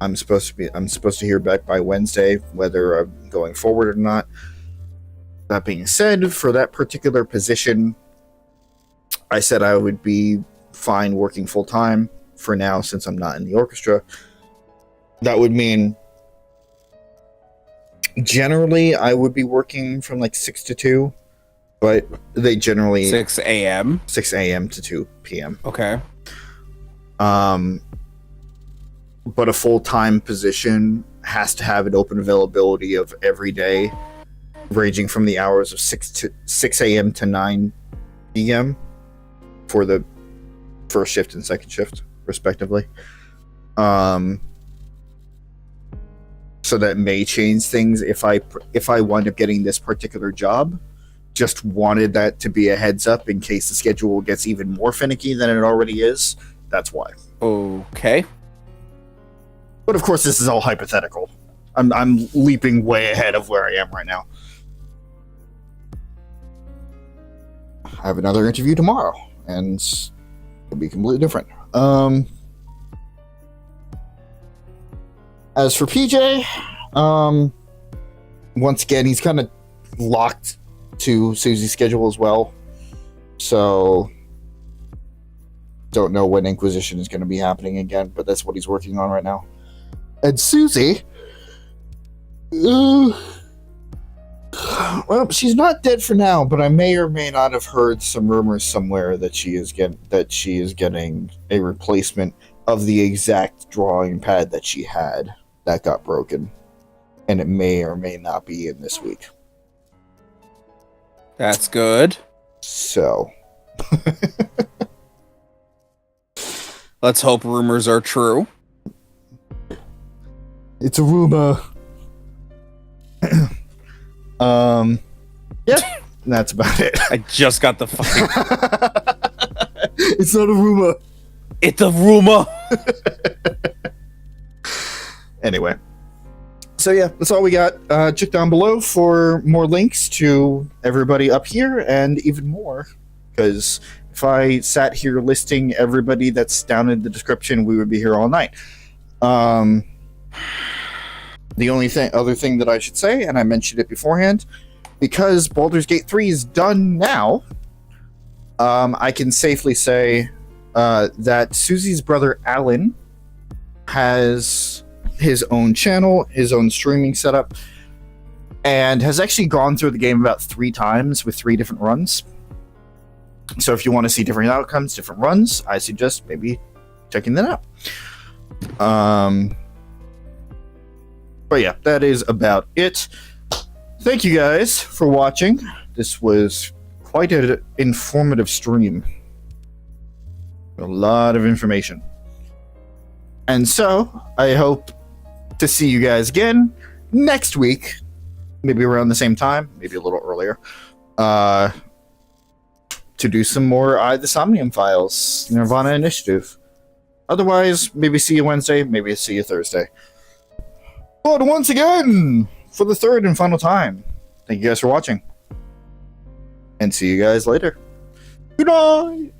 I'm supposed to hear back by Wednesday whether I'm going forward or not. That being said, for that particular position, I said I would be fine working full time for now since I'm not in the orchestra. That would mean generally I would be working from like 6 to 2, but they generally 6 a.m. 6 a.m. to 2 p.m. Okay. But a full-time position has to have an open availability of every day, ranging from the hours of 6 a.m. to 9 p.m. for the first shift and second shift, respectively. So that may change things if I wind up getting this particular job. Just wanted that to be a heads up in case the schedule gets even more finicky than it already is. That's why. Okay. But of course, this is all hypothetical. I'm leaping way ahead of where I am right now. I have another interview tomorrow, and it'll be completely different. As for PJ, once again, he's kind of locked to Suzie's schedule as well. So, don't know when Inquisition is going to be happening again, but that's what he's working on right now. And Suzie, well, she's not dead for now, but I may or may not have heard some rumors somewhere that she is getting a replacement of the exact drawing pad that she had that got broken, and it may or may not be in this week. That's good. So, let's hope rumors are true. It's a rumor. Yeah, that's about it. I just got the fucking... It's not a rumor. It's a rumor. Anyway. So yeah, that's all we got. Check down below for more links to everybody up here and even more. Because if I sat here listing everybody that's down in the description, we would be here all night. The only other thing that I should say, and I mentioned it beforehand, because Baldur's Gate 3 is done now, I can safely say that Suzie's brother Alan has his own channel, his own streaming setup, and has actually gone through the game about 3 times with 3 different runs. So if you want to see different outcomes, different runs, I suggest maybe checking that out. But yeah, that is about it. Thank you guys for watching. This was quite an informative stream. A lot of information. And so, I hope to see you guys again next week. Maybe around the same time, maybe a little earlier. To do some more the Somnium Files, Nirvana Initiative. Otherwise, maybe see you Wednesday, maybe see you Thursday. But once again, for the third and final time, thank you guys for watching. And see you guys later. Good night!